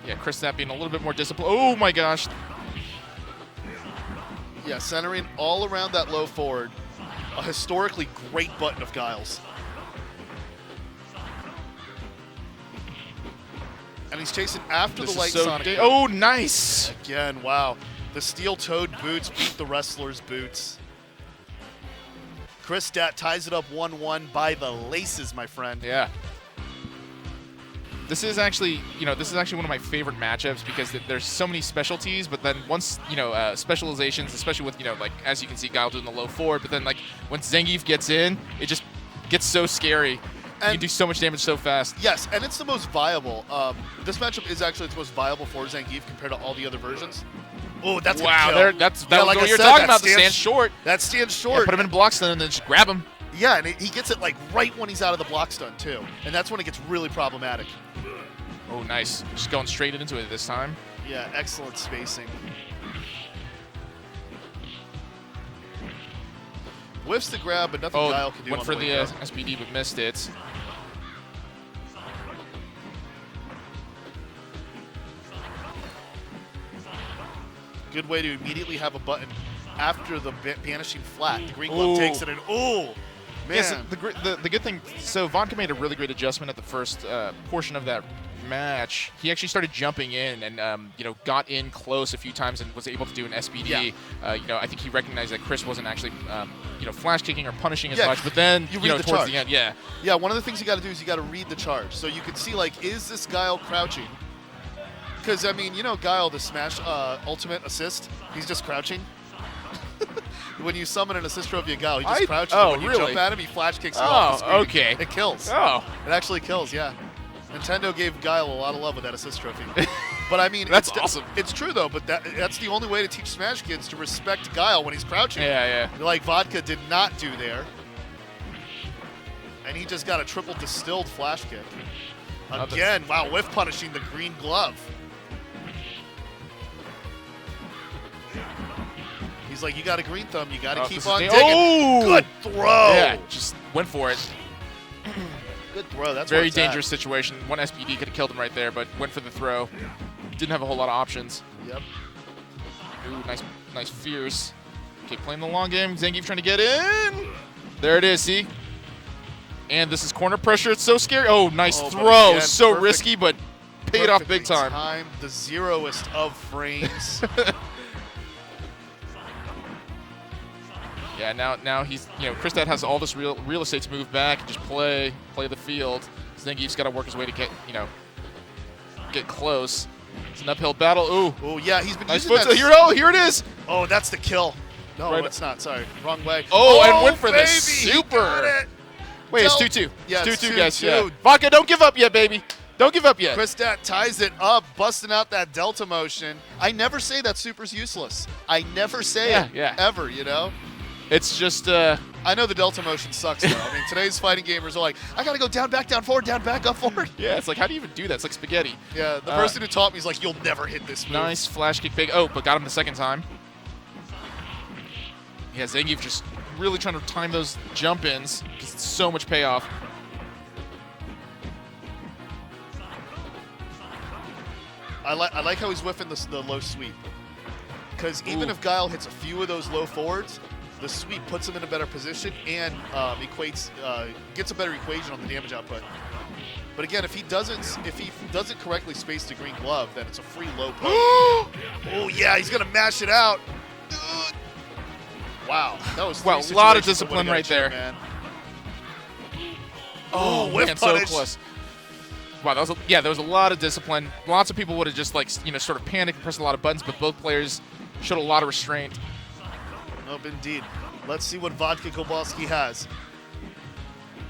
Yeah, Kristat being a little bit more disciplined. Oh my gosh. Yeah, centering all around that low forward. A historically great button of Guile's. And he's chasing after This the light is so Sonic. boot. oh, nice. Again, wow. The steel-toed boots beat the wrestler's boots. Kristat ties it up 1-1 by the laces, my friend. Yeah. This is actually one of my favorite matchups because there's so many specialties, but then once, specializations, especially with, as you can see, Guile doing the low forward, but then, when Zangief gets in, it just gets so scary. You And- can do so much damage so fast. Yes, and it's the most viable. This matchup is actually its most viable for Zangief compared to all the other versions. Oh, that's Wow, gonna kill. that's Yeah, what I you're said, talking that about, the stand short. That stands Yeah, short. put him in block stun and then just grab him. Yeah, and he gets it right when he's out of the block stun too, and that's when it gets really problematic. Oh, nice. Just going straight into it this time. Yeah, excellent spacing. Whiffs the grab, but nothing Guile can do. Went on for the the way up. SPD but missed it. Good way to immediately have a button after the banishing flat. The green glove Ooh. takes it, and man. Yes, the good thing, so Vodka made a really great adjustment at the first portion of that match. He actually started jumping in and, got in close a few times and was able to do an SPD. Yeah. I think he recognized that Chris wasn't actually, flash kicking or punishing as Yeah, much, but then, you read the towards charge. the end, yeah. Yeah, one of the things you got to do is you got to read the charge. So you can see, is this Guile crouching? Because, Guile, the Smash ultimate assist, he's just crouching. When you summon an assist trophy of Guile, he just crouches. And when you really? jump at him, he flash kicks you off the screen. Okay. It kills. Oh. It actually kills, yeah. Nintendo gave Guile a lot of love with that assist trophy. But I mean, That's it's awesome. It's true though, but that's the only way to teach Smash kids to respect Guile when he's crouching. Yeah. Like Vodka did not do there. And he just got a triple distilled flash kick. Again, wow, whiff punishing the green glove. He's like, you got a green thumb, you got to keep on digging. Oh! Good throw. Yeah, just went for it. Good throw. That's where Very it's at. dangerous situation. One SPD could have killed him right there, but went for the throw. Didn't have a whole lot of options. Yep. Ooh, nice fierce. Okay, playing the long game. Zangief trying to get in. There it is, see? And this is corner pressure. It's so scary. Oh, nice But throw. again, So perfect- risky, but paid off big perfectly time. timed, the zeroest of frames. Yeah, now he's, Kristat has all this real estate to move back and just play the field. Zangief's got to work his way to get close. It's an uphill battle. Ooh. Oh, yeah, he's been Nice using foot. that. Here it is. Oh, that's the kill. No, Right. it's not. Sorry, wrong way. Oh, and went for the baby, super. He got it. Wait, it's Del- 2-2. Yeah, It's it's 2-2, guys. 2-2. Yeah. Vodka, don't give up yet, baby. Don't give up yet. Kristat ties it up, busting out that delta motion. I never say that super's useless. I never say it, ever, you know? It's just, I know the delta motion sucks, though. I mean, today's fighting gamers are like, I got to go down, back, down, forward, down, back, up, forward. yeah, it's like, how do you even do that? It's like spaghetti. Yeah, the person who taught me is like, you'll never hit this move. Nice flash kick big. Oh, but got him the second time. Yeah, Zangief just really trying to time those jump ins because it's so much payoff. I like how he's whiffing the low sweep. Because even Ooh. if Guile hits a few of those low forwards, the sweep puts him in a better position and gets a better equation on the damage output. But again, if he doesn't correctly space the green glove, then it's a free low poke. Oh yeah, he's gonna mash it out. Wow, that was Wow, three a lot of situations that would've discipline got right checked, there. Man. Oh, whiff man, so punish. close. Wow, there was a lot of discipline. Lots of people would have just, like, sort of panicked and pressed a lot of buttons, but both players showed a lot of restraint. Nope, indeed. Let's see what Vodka Kowalski has.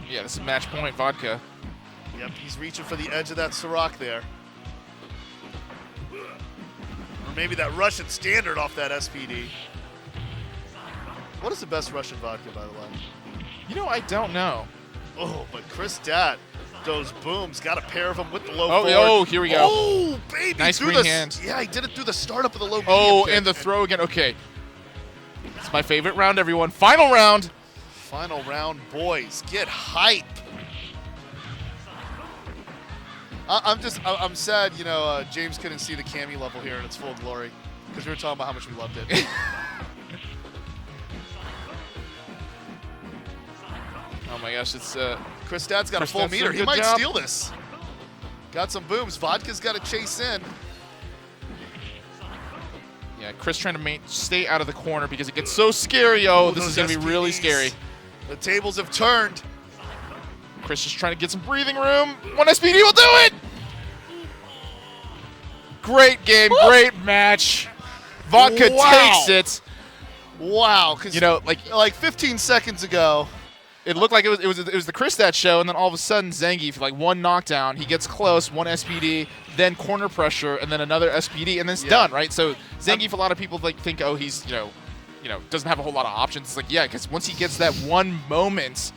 Yeah, this is match point Vodka. Yep, he's reaching for the edge of that Sirach there. Or maybe that Russian standard off that SPD. What is the best Russian vodka, by the way? You know, I don't know. Oh, but Kristat, those booms, got a pair of them with the low Oh, forward. oh, here we go. Oh, baby. Nice through green the, hand. Yeah, he did it through the startup of the low Oh, medium and the kick. throw again. Okay. It's my favorite round, everyone. Final round. Final round, boys. Get hype. I'm sad, you know, James couldn't see the Cammy level here in its full glory because we were talking about how much we loved it. Oh my gosh, it's Kristat's got a full Kristat's meter. doing a He good might job. steal this. Got some booms. Vodka's got to chase in. yeah. Chris trying to stay out of the corner because it gets so scary. Oh, Ooh, this is those gonna be really SPDs. scary. The tables have turned. Chris just trying to get some breathing room. One SPD will do it. Great game, great match. Vodka Wow. takes it. Wow. Because, You know, like 15 seconds ago, it looked like it was the Kristat show, and then all of a sudden Zangief, like one knockdown, he gets close, one SPD, then corner pressure, and then another SPD, and then it's done, right? So Zangief, a lot of people think, oh, he's you know doesn't have a whole lot of options. It's like, yeah, because once he gets that one moment,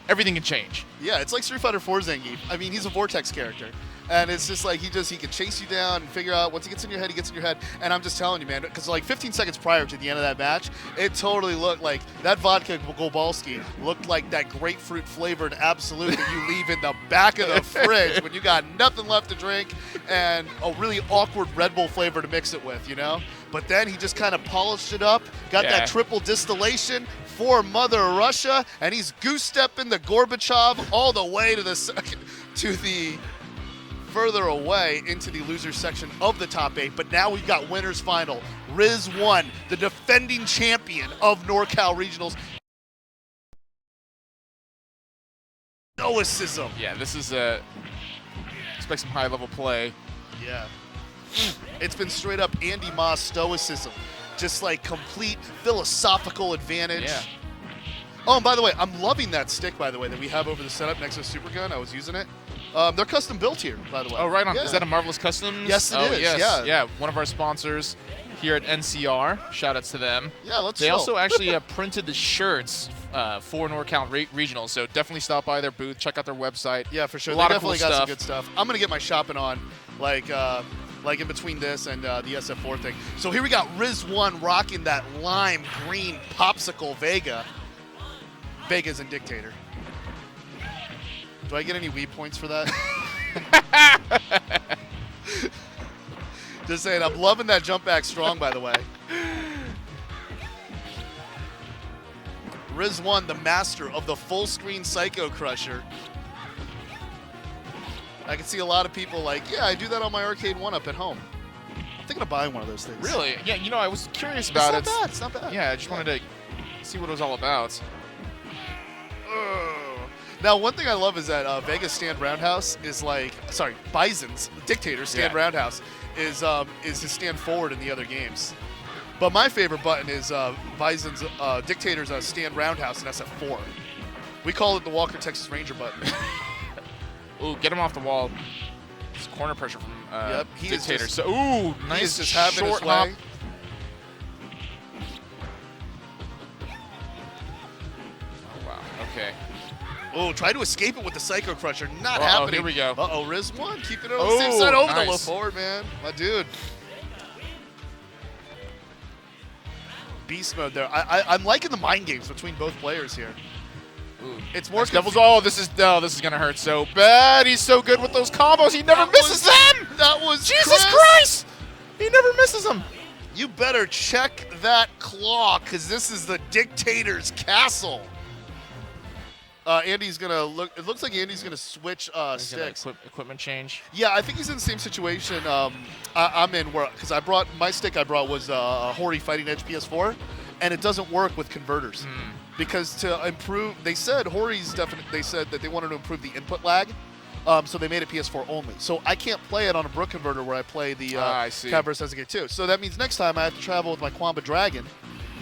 everything can change. yeah, it's like Street Fighter 4 Zangief. I mean, he's a Vortex character. And it's just like he can chase you down and figure out once he gets in your head, he gets in your head. And I'm just telling you, man, because like 15 seconds prior to the end of that match, it totally looked like that vodka Gobalski looked like that grapefruit flavored Absolute that you leave in the back of the fridge when you got nothing left to drink and a really awkward Red Bull flavor to mix it with, you know? But then he just kind of polished it up, got that triple distillation for Mother Russia, and he's goose stepping the Gorbachev all the way to the further away into the loser section of the top 8. But now we've got winners final. Riz 1, the defending champion of NorCal Regionals. Stoicism. Yeah, this is expect some high level play. Yeah. It's been straight up Andy Moss stoicism. Just like complete philosophical advantage. Yeah. Oh, and by the way, I'm loving that stick, by the way, that we have over the setup next to Super Gun. I was using it. They're custom built here, by the way. Oh, right on. Yeah. Is that a Marvelous Customs? Yes, it oh, is, Yes. yeah. Yeah, one of our sponsors here at NCR. Shout outs to them. Yeah, let's They chill. also actually printed the shirts for NorCal Regionals, so definitely stop by their booth, check out their website. Yeah, for sure. A They lot of definitely cool got some stuff. good stuff. I'm gonna get my shopping on, like in between this and the SF4 thing. So here we got Riz 1 rocking that lime green popsicle Vega. Vega's in Dictator. Do I get any weed points for that? Just saying, I'm loving that jump back strong, by the way. Riz 1, the master of the full screen Psycho Crusher. I can see a lot of people like, yeah, I do that on my Arcade 1-Up at home. I'm thinking of buying one of those things. Really? Yeah, you know, I was curious It's about not it. bad. It's not bad. Yeah, I just wanted to see what it was all about. Now, one thing I love is that Vegas Stand Roundhouse is like, Bison's Dictator Stand Yeah. Roundhouse is his stand forward in the other games. But my favorite button is Bison's Dictator's stand roundhouse in SF4. We call it the Walker Texas Ranger button. Ooh, get him off the wall. It's corner pressure from Yep, he is Dictator. just- So, ooh, He nice is just having short his hop. way. Oh, wow. Okay. Oh, try to escape it with the Psycho Crusher. Not Uh-oh, happening. here we go. Uh-oh, Riz 1. Keeping it on the Oh, safe side over the low nice. forward, man. My dude. Beast mode there. I'm liking the mind games between both players here. Ooh. It's more Nice Devils. Oh, this is gonna hurt so bad. He's so good with those combos. He never misses them. That was Jesus Chris. Christ! He never misses them. You better check that claw, because this is the Dictator's castle. Andy's gonna look. It looks like Andy's gonna switch He's gonna sticks. equipment change. Yeah, I think he's in the same situation I'm in, where because I brought my stick I brought was a Hori Fighting Edge PS4, and it doesn't work with converters because to improve. They said Hori's definitely. They said that they wanted to improve the input lag, so they made it PS4 only. So I can't play it on a Brook converter where I play the I see. Cat vs. SNK 2. So that means next time I have to travel with my Quamba Dragon,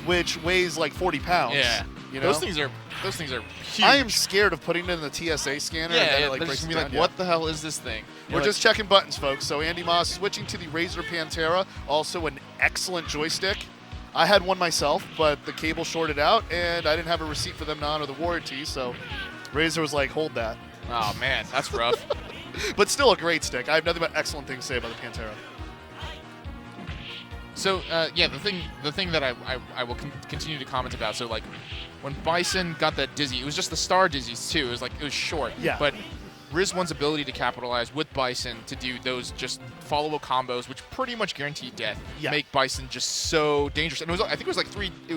which weighs like 40 pounds. Yeah. You know? Those things are huge. I am scared of putting it in the TSA scanner and then Yeah, it like they're breaks just it gonna be down. like, what the hell is this thing? We're just checking buttons, folks. So Andy Moss switching to the Razer Pantera, also an excellent joystick. I had one myself, but the cable shorted out, and I didn't have a receipt for them to honor the warranty, so Razer was like, hold that. Oh man, that's rough. But still a great stick. I have nothing but excellent things to say about the Pantera. So yeah, the thing that I will continue to comment about. So like when Bison got that dizzy, it was just the star dizzies too. It was short. Yeah. But Riz1's ability to capitalize with Bison to do those just follow combos, which pretty much guarantee death, Yeah. make Bison just so dangerous. And I think it was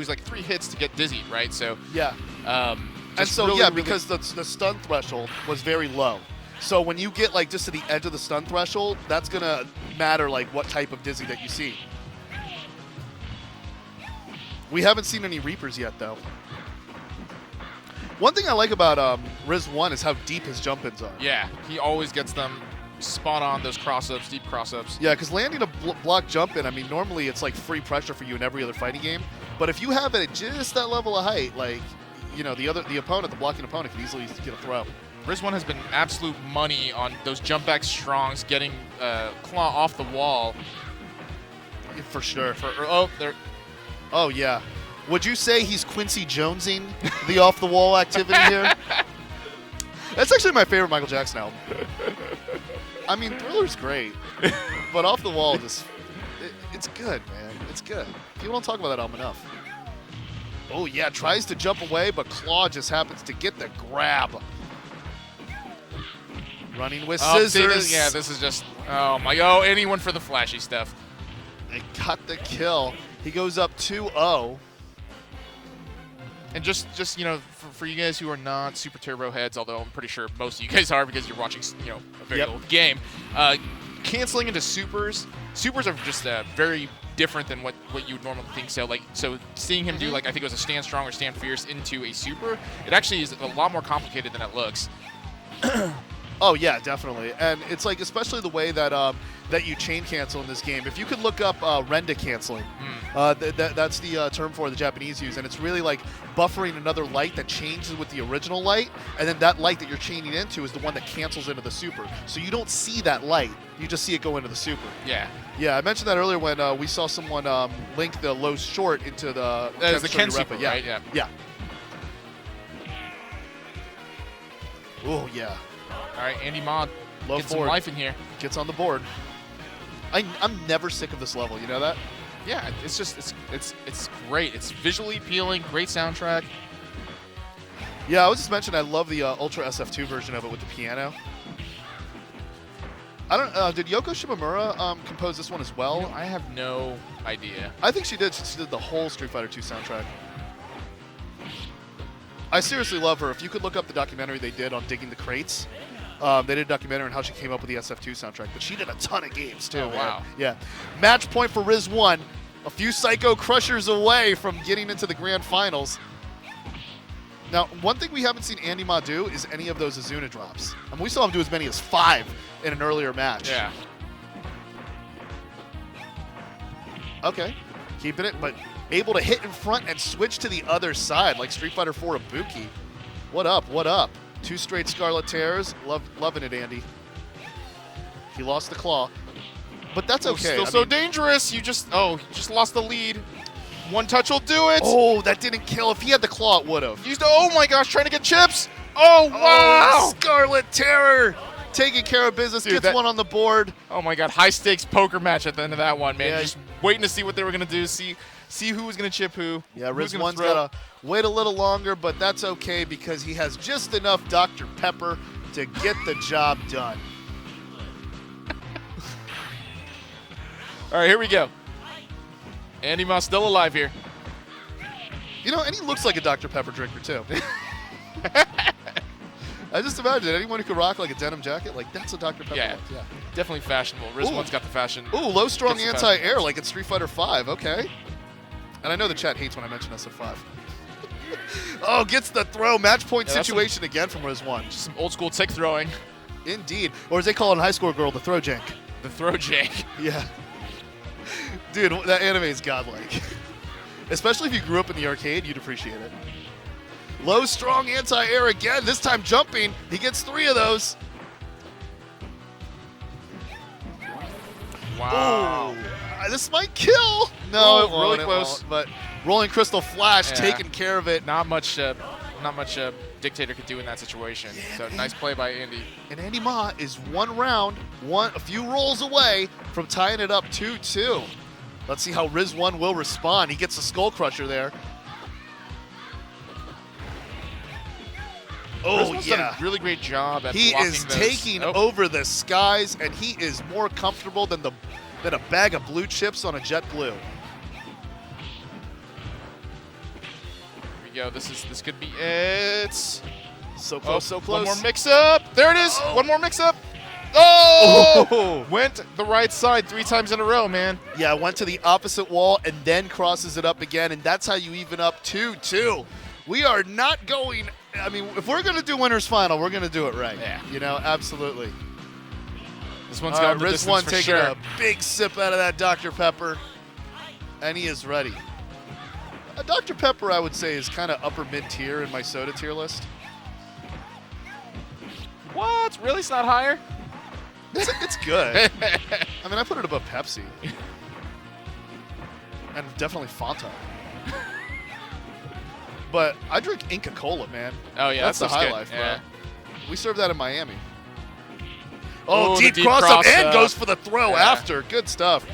like three hits to get dizzy, right? So Yeah. And just so, really, yeah, really- because the stun threshold was very low. So when you get like just to the edge of the stun threshold, that's going to matter like what type of dizzy that you see. We haven't seen any Reapers yet, though. One thing I like about Riz 1 is how deep his jump-ins are. yeah, he always gets them spot on, those cross-ups, deep cross-ups. Yeah, because landing a block jump-in, I mean, normally it's like free pressure for you in every other fighting game. But if you have it at just that level of height, like, you know, the blocking opponent can easily get a throw. Riz1 has been absolute money on those jump back strongs, getting Claw off the wall. For sure. There. Oh, yeah. Would you say he's Quincy Jonesing the off-the-wall activity here? That's actually my favorite Michael Jackson album. I mean, Thriller's great, but Off the Wall it's good, man. It's good. People don't talk about that album enough. Oh, yeah, tries to jump away, but Claw just happens to get the grab. Running with scissors. This is just, oh my, oh, anyone for the flashy stuff. They got the kill. He goes up 2-0. And just you know, for you guys who are not Super Turbo heads, although I'm pretty sure most of you guys are because you're watching, you know, a very old game, canceling into supers are just very different than what you would normally think. So seeing him do, like, I think it was a stand strong or stand fierce into a super, it actually is a lot more complicated than it looks. Oh yeah, definitely, and it's like especially the way that that you chain cancel in this game. If you could look up renda canceling, that's the term for the Japanese use, and it's really like buffering another light that changes with the original light, and then that light that you're chaining into is the one that cancels into the super. So you don't see that light, you just see it go into the super. Yeah. Yeah, I mentioned that earlier when we saw someone link the low short into the Ken super, yeah. right? Yeah. Yeah. Oh yeah. All right, Andy Mod, Low get some forward. life in here. Gets on the board. I'm never sick of this level. You know that? Yeah, it's just it's great. It's visually appealing, great soundtrack. Yeah, I was just mentioning I love the Ultra SF2 version of it with the piano. I don't. Did Yoko Shimomura compose this one as well? You know, I have no idea. I think she did. She did the whole Street Fighter 2 soundtrack. I seriously love her. If you could look up the documentary they did on digging the crates. They did a documentary on how she came up with the SF2 soundtrack, but she did a ton of games too. Oh, man. wow. Yeah. Match point for Riz 1. A few Psycho Crushers away from getting into the grand finals. Now, one thing we haven't seen Andy Ma do is any of those Azuna drops. I mean, we saw him do as many as 5 in an earlier match. Yeah. Okay. keeping it, but able to hit in front and switch to the other side like Street Fighter 4 Ibuki. What up? What up? 2 straight Scarlet Tears. Loving it, Andy. He lost the claw, but that's okay. Still so dangerous. You just lost the lead. One touch will do it. Oh, that didn't kill. If he had the claw, it would have. Oh my gosh, trying to get chips. Oh, wow. Scarlet Terror taking care of business. Dude, gets one on the board. Oh my god, high stakes poker match at the end of that one, man. Yeah. Just waiting to see what they were gonna do. See who was gonna chip who. Yeah, who's gonna Riz1's throw. got to wait a little longer, but that's okay because he has just enough Dr. Pepper to get the job done. All right, here we go. Andy Moss still alive here. You know, and he looks like a Dr. Pepper drinker, too. I just imagine anyone who could rock like a denim jacket, like that's a Dr. Pepper. Yeah. look. Yeah. Definitely fashionable. Riz1's got the fashion. Ooh, low strong Gets the anti-air fashion. like it's Street Fighter 5. Okay. And I know the chat hates when I mention SF5. Oh, gets the throw. Match point Yeah, that's situation again from Riz1. Some old school tick throwing. Indeed. Or as they call it in high school girl, the throw jank. The throw jank. Yeah. Dude, that anime is godlike. Especially if you grew up in the arcade, you'd appreciate it. Low strong anti-air again, this time jumping. He gets 3 of those. Wow. Ooh, this might kill. No, Oh, it won't, really it close. won't. But Rolling Crystal Flash Yeah. taking care of it. Not much Dictator could do in that situation. So nice play by Andy. And Andy Ma is one round, a few rolls away from tying it up 2-2. Let's see how Riz1 will respond. He gets a Skull Crusher there. Oh, Riz1's yeah. done a really great job at He blocking is those. taking Oh, over the skies, and he is more comfortable than a bag of blue chips on a JetBlue. Here we go. This could be it. So close, so close. One more mix-up. There it is. Oh. One more mix-up. Oh! Oh! Went the right side 3 times in a row, man. Yeah, went to the opposite wall and then crosses it up again, and that's how you even up 2-2. We are not going. I mean, if we're going to do winner's final, we're going to do it right. Yeah. You know, absolutely. This one's All going right, the Riz1 distance for taking sure. a big sip out of that Dr. Pepper, and he is ready. Dr. Pepper, I would say, is kind of upper mid-tier in my soda tier list. What? Really? It's not higher? It's good. I mean, I put it above Pepsi. And definitely Fanta. But I drink Inca Cola, man. Oh, yeah. That's the that high stuff's life, good. bro. Yeah. We serve that in Miami. Ooh, Oh, the deep deep cross up cross and up. goes for the throw Yeah. after. Good stuff.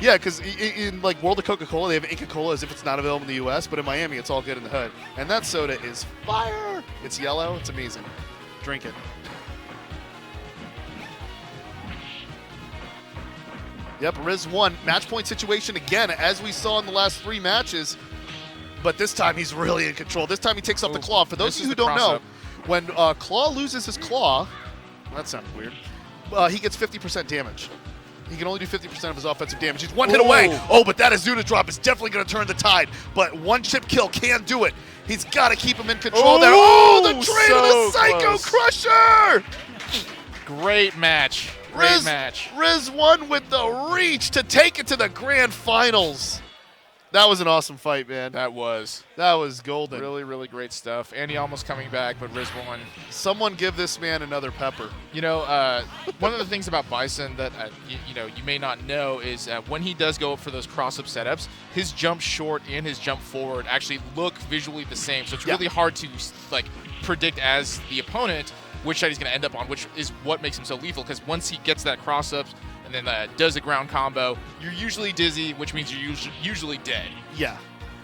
Yeah, because in like World of Coca-Cola, they have Inca Cola as if it's not available in the U.S., but in Miami, it's all good in the hood. And that soda is fire. It's yellow. It's amazing. Drink it. Yep, Riz1. Match point situation again, as we saw in the last 3 matches. But this time, he's really in control. This time, he takes off the claw. For those This of you who is the don't know, cross-up. when Claw loses his claw, that sounded weird, he gets 50% damage. He can only do 50% of his offensive damage. He's one hit away. Oh, but that Azuna drop is definitely going to turn the tide. But one chip kill can do it. He's got to keep him in control there. Oh, the train so of the Psycho close. Crusher! Great match. Great match. Riz1 with the reach to take it to the grand finals. That was an awesome fight, man. That was That was golden. really, really great stuff. Andy almost coming back, but Riz won. Someone give this man another pepper. You know, one of the things about Bison that you may not know is when he does go up for those cross-up setups, his jump short and his jump forward actually look visually the same. So it's Yeah. really hard to like predict as the opponent which side he's going to end up on, which is what makes him so lethal. Because once he gets that cross-up and then does a ground combo, you're usually dizzy, which means you're usually dead. Yeah.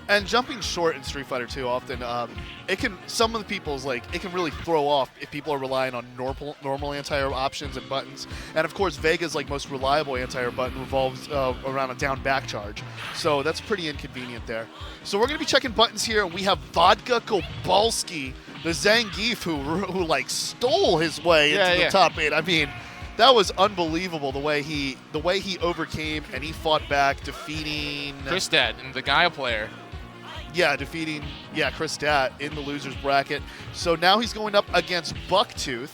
And jumping short in Street Fighter 2 often, it can, some of the people's, like, it can really throw off if people are relying on normal anti-air options and buttons. And of course, Vega's, like, most reliable anti-air button revolves around a down back charge. So that's pretty inconvenient there. So we're going to be checking buttons here, and we have Vodka Kobalski, the Zangief who like, stole his way into the top 8. I mean, that was unbelievable the way he overcame and he fought back, defeating Christad and the Gaia player. defeating Chris Stat in the losers bracket. So now he's going up against Bucktooth,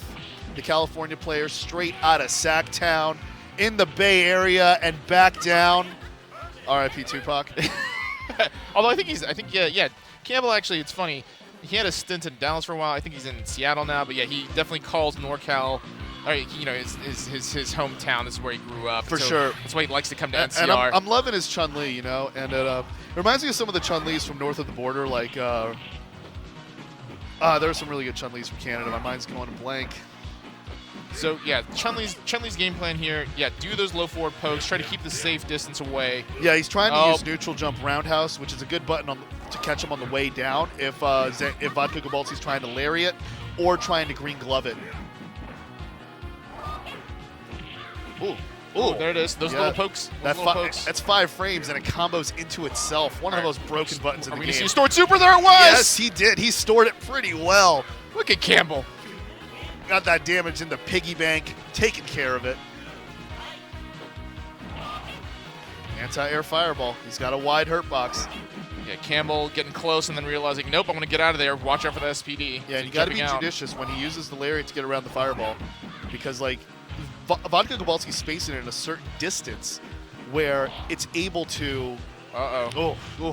the California player straight out of Sacktown in the Bay Area and back down. R.I.P. Tupac. Although I think yeah. Campbell actually, it's funny. He had a stint in Dallas for a while. I think he's in Seattle now, but yeah, he definitely calls NorCal. His hometown. This is where he grew up. For so sure. That's why he likes to come to NCR. And I'm loving his Chumlee, and it reminds me of some of the Chunlees from north of the border. Like, there are some really good Chunlees from Canada. My mind's going blank. So yeah, Chunlee's game plan here. Yeah, do those low forward pokes. Try to keep the safe distance away. Yeah, he's trying to use neutral jump roundhouse, which is a good button to catch him on the way down. If Vodka Gabalski's trying to lariat or trying to green glove it. Ooh, there it is. Those little pokes. That's 5 frames, and it combos into itself. One of the most broken buttons in the game. Are we going to see a stored super? There it was! Yes, he did. He stored it pretty well. Look at Campbell. Got that damage in the piggy bank, taking care of it. Anti-air fireball. He's got a wide hurt box. Yeah, Campbell getting close and then realizing, nope, I'm going to get out of there. Watch out for the SPD. Yeah, and you got to be judicious when he uses the lariat to get around the fireball, because like Vodka Gabalski's spacing it in a certain distance where it's able to.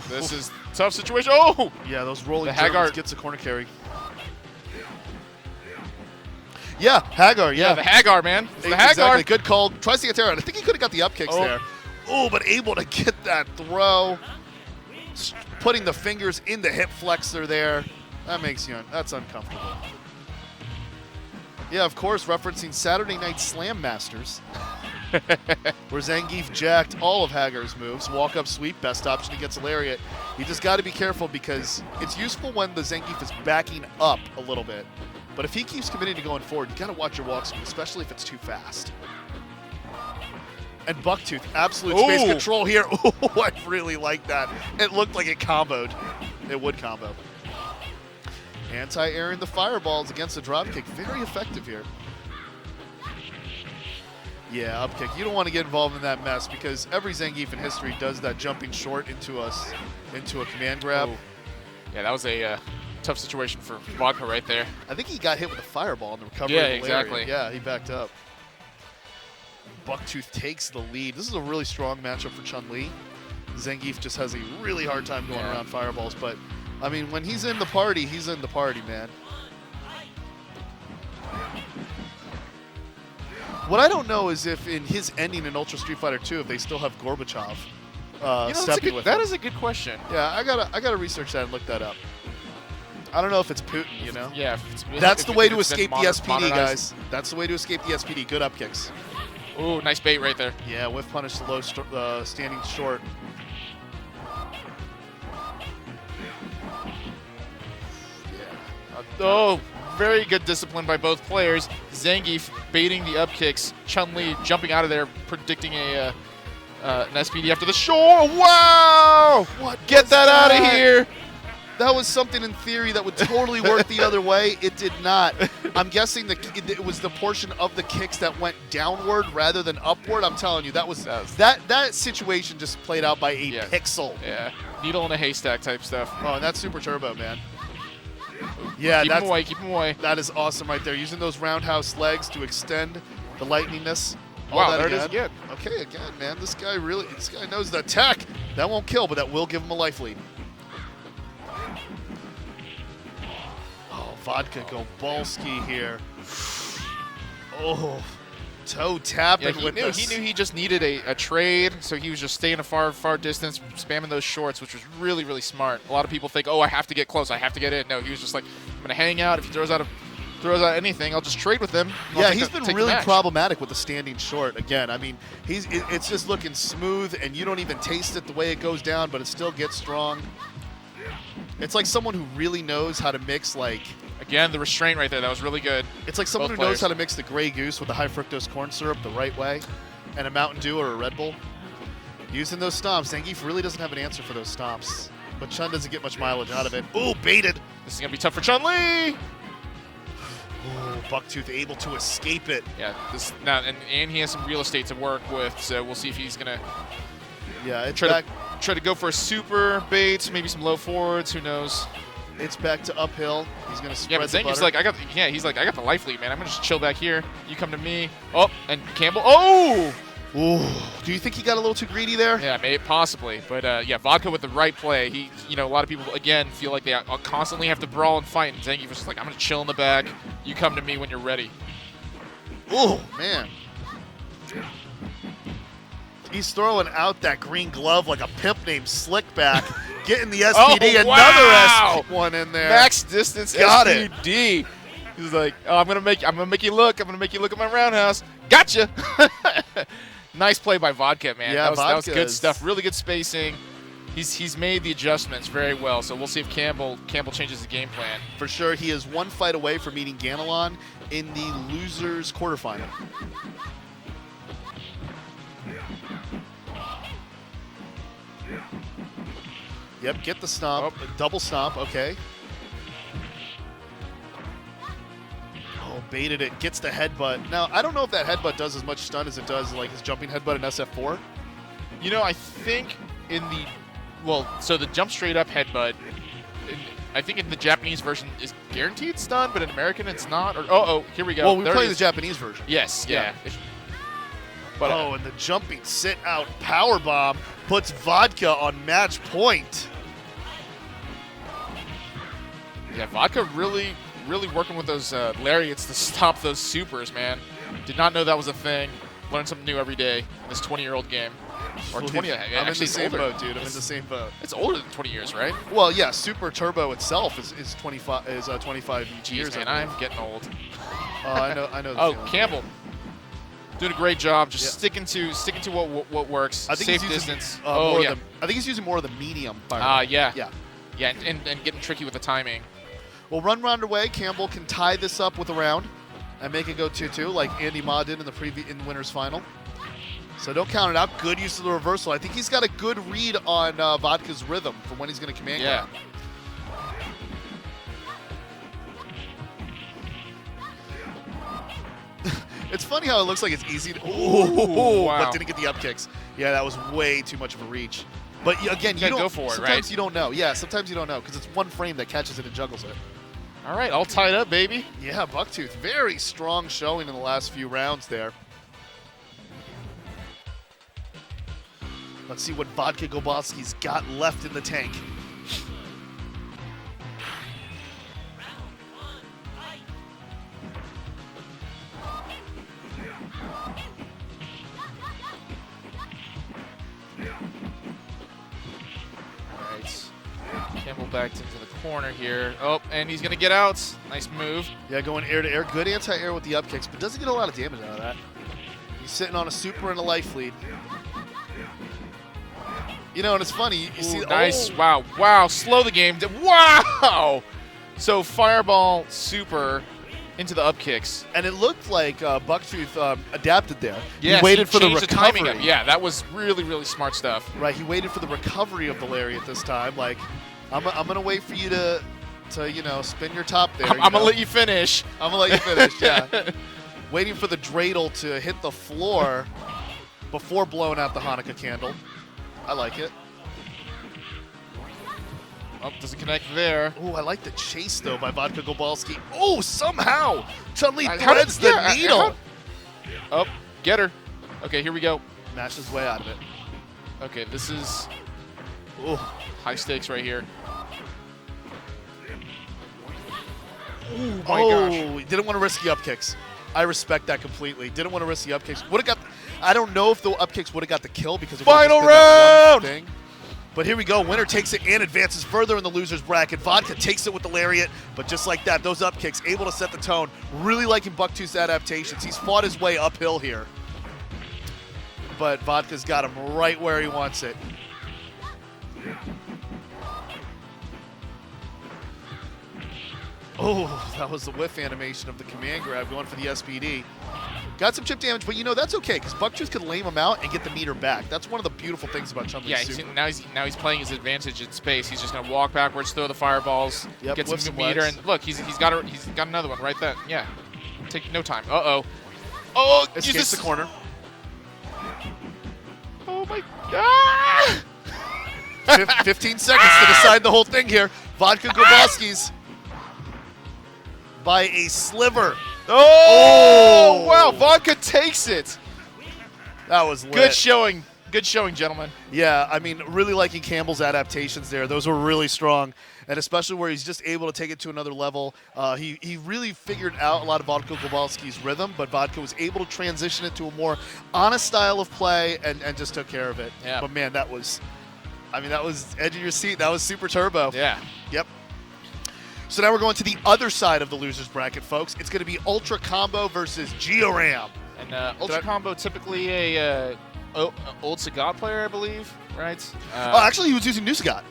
This is a tough situation. Oh! Yeah, those rolling the Haggard gets a corner carry. Yeah, Haggard, yeah. The Haggard, man. It's the exactly. Haggard. Good call. Tries to get Terra. I think he could have got the up kicks there. Oh, but able to get that throw. Putting the fingers in the hip flexor there. That's uncomfortable. Yeah, of course, referencing Saturday Night Slam Masters, where Zangief jacked all of Haggard's moves. Walk up sweep, best option against a lariat. You just got to be careful because it's useful when the Zangief is backing up a little bit. But if he keeps committing to going forward, you got to watch your walk speed, especially if it's too fast. And Bucktooth, absolute space control here. Oh, I really like that. It looked like it comboed. It would combo. Anti-airing the fireballs against the dropkick. Very effective here. Yeah, upkick. You don't want to get involved in that mess because every Zangief in history does that jumping short into a command grab. Oh. Yeah, that was a tough situation for Vodka right there. I think he got hit with a fireball in the recovery. Yeah, of the exactly. lariat. Yeah, he backed up. Bucktooth takes the lead. This is a really strong matchup for Chumlee. Zangief just has a really hard time going around fireballs, but I mean, when he's in the party, man. What I don't know is if in his ending in Ultra Street Fighter 2, if they still have Gorbachev stepping with him. That is a good question. Yeah, I gotta research that and look that up. I don't know if it's Putin, Yeah. That's the way to escape the SPD, guys. That's the way to escape the SPD. Good up kicks. Ooh, nice bait right there. Yeah, whiff punish the low standing short. Oh, very good discipline by both players. Zangief baiting the up kicks. Chumlee jumping out of there, predicting an SPD after the shore. Wow! Get that out of here! That was something in theory that would totally work the other way. It did not. I'm guessing it was the portion of the kicks that went downward rather than upward. I'm telling you, that situation just played out by a pixel. Yeah, needle in a haystack type stuff. Oh, and that's super turbo, man. Yeah, keep him away. That is awesome right there. Using those roundhouse legs to extend the lightningness. Wow, there it is again. Okay, again, man. This guy knows the tech. That won't kill, but that will give him a life lead. Vodka Gabalski here. Oh, toe tapping with this. He knew he just needed a trade, so he was just staying a far distance, spamming those shorts, which was really, really smart. A lot of people think, oh, I have to get close, I have to get in. No, he was just like, I'm going to hang out. If he throws out anything, I'll just trade with him. Yeah, he's been really problematic with the standing short. Again, I mean, it's just looking smooth, and you don't even taste it the way it goes down, but it still gets strong. It's like someone who really knows how to mix, like... Again, the restraint right there, that was really good. It's like someone who knows how to mix the Grey Goose with the high fructose corn syrup the right way, and a Mountain Dew or a Red Bull. Using those stomps, Zangief really doesn't have an answer for those stomps, but Chun doesn't get much mileage out of it. Ooh, baited! This is going to be tough for Chumlee! Ooh, Bucktooth able to escape it. Yeah, and he has some real estate to work with, so we'll see if he's going to try to go for a super bait, maybe some low forwards, who knows. It's back to uphill. He's going to spread but the Zangief's butter. I got the life lead, man. I'm going to just chill back here. You come to me. Oh, and Campbell. Oh! Ooh, do you think he got a little too greedy there? Yeah, maybe possibly, but yeah, Vodka with the right play. He, a lot of people again feel like they constantly have to brawl and fight, and Zangief was just like, I'm gonna chill in the back. You come to me when you're ready. Oh man, he's throwing out that green glove like a pimp named Slickback, getting the SPD. Oh, wow. Another one in there. Max distance Got it. SPD. He's like, oh, I'm gonna make you look. I'm gonna make you look at my roundhouse. Gotcha. Nice play by Vodka, man. Yeah, that was good stuff. Really good spacing. He's made the adjustments very well. So we'll see if Campbell changes the game plan. For sure, he is one fight away from meeting Ganelon in the losers quarterfinal. Yep, get the stomp, double stomp. Okay. Baited it, gets the headbutt. Now, I don't know if that headbutt does as much stun as it does like his jumping headbutt in SF4. I think so the jump straight up headbutt, I think in the Japanese version is guaranteed stun, but in American it's not. Or here we go. Well, we There play it the is. Japanese version. Yes, yeah. Yeah. But, and the jumping sit out power bomb puts Vodka on match point. Yeah, Vodka really working with those lariats to stop those supers, man. Did not know that was a thing. Learn something new every day in this 20-year-old game. Or 20, I'm actually, in the it's same older. boat, dude. I'm in the same boat. It's older than 20 years, right? Well, yeah, Super Turbo itself is 25 Jeez, years. man, I'm getting old. I know. The Oh, feeling. Campbell. Doing a great job, just Yeah. sticking to what works. I think Safe he's using, distance. I think he's using more of the medium fire. Yeah. Yeah. Yeah, and getting tricky with the timing. Well, run round away. Campbell can tie this up with a round and make it go 2-2 like Andy Ma did in the winners final. So don't count it out. Good use of the reversal. I think he's got a good read on Vodka's rhythm for when he's going to command Yeah. grab. It's funny how it looks like it's easy to, Wow. but didn't get the up kicks. Yeah, that was way too much of a reach. But again, you gotta don't go for it, sometimes right? you don't know. Yeah, sometimes you don't know because it's one frame that catches it and juggles it. All right, all tied up, baby. Yeah, Bucktooth, very strong showing in the last few rounds there. Let's see what Vodka Gobalski's got left in the tank. All right. Campbell backed into the corner here. Oh, and he's going to get out. Nice move. Yeah, going air to air. Good anti-air with the up kicks, but doesn't get a lot of damage out of that. He's sitting on a super and a life lead. And it's funny. You see, Nice. Wow. Slow the game. Wow. So fireball super into the up kicks. And it looked like Bucktooth adapted there. Yes, he waited for the changed recovery. timing up. Yeah, that was really smart stuff. Right, he waited for the recovery of the lariat this time. Like, I'm gonna wait for you to spin your top there. I'm gonna let you finish. I'm gonna let you finish. Yeah, waiting for the dreidel to hit the floor before blowing out the Hanukkah candle. I like it. Oh, doesn't connect there. Oh, I like the chase though by Vodka Gobalski. Oh, somehow Chumlee How did- threads the yeah, needle. Oh, get her. Okay, here we go. Mashes his way out of it. Okay, this is Oh, high stakes right here. oh, my gosh. he didn't want to risk the up kicks. I respect that completely. Didn't want to risk the up kicks. Would have got. I don't know if the up kicks would have got the kill because it would've Final just been that one round! thing. But here we go. Winner takes it and advances further in the losers bracket. Vodka takes it with the lariat, but just like that, those up kicks able to set the tone. Really liking Bucktooth's adaptations. He's fought his way uphill here, but Vodka's got him right where he wants it. Oh, that was the whiff animation of the command grab going for the SPD. Got some chip damage, but that's okay because Bucktooth can lame him out and get the meter back. That's one of the beautiful things about Chumlee's Yeah, super. now he's playing his advantage in space. He's just gonna walk backwards, throw the fireballs, Yep, get whip some some meter, legs. and look, he's got another one right there. Yeah, take no time. Oh, use Escapes this the corner. Oh my god! 15 seconds to decide the whole thing here. Vodka Gobalski's by a sliver. Oh, wow! Vodka takes it. That was lit. Good showing. Good showing, gentlemen. Yeah, I mean, really liking Campbell's adaptations there. Those were really strong, and especially where he's just able to take it to another level. He really figured out a lot of Vodka Kowalski's rhythm, but Vodka was able to transition it to a more honest style of play and just took care of it. Yeah. But man, that was edge of your seat. That was super turbo. Yeah. Yep. So now we're going to the other side of the losers bracket, folks. It's going to be Ultra Combo versus Georam. And Ultra Combo, typically a old Sagat player, I believe, right? Actually, he was using New Sagat.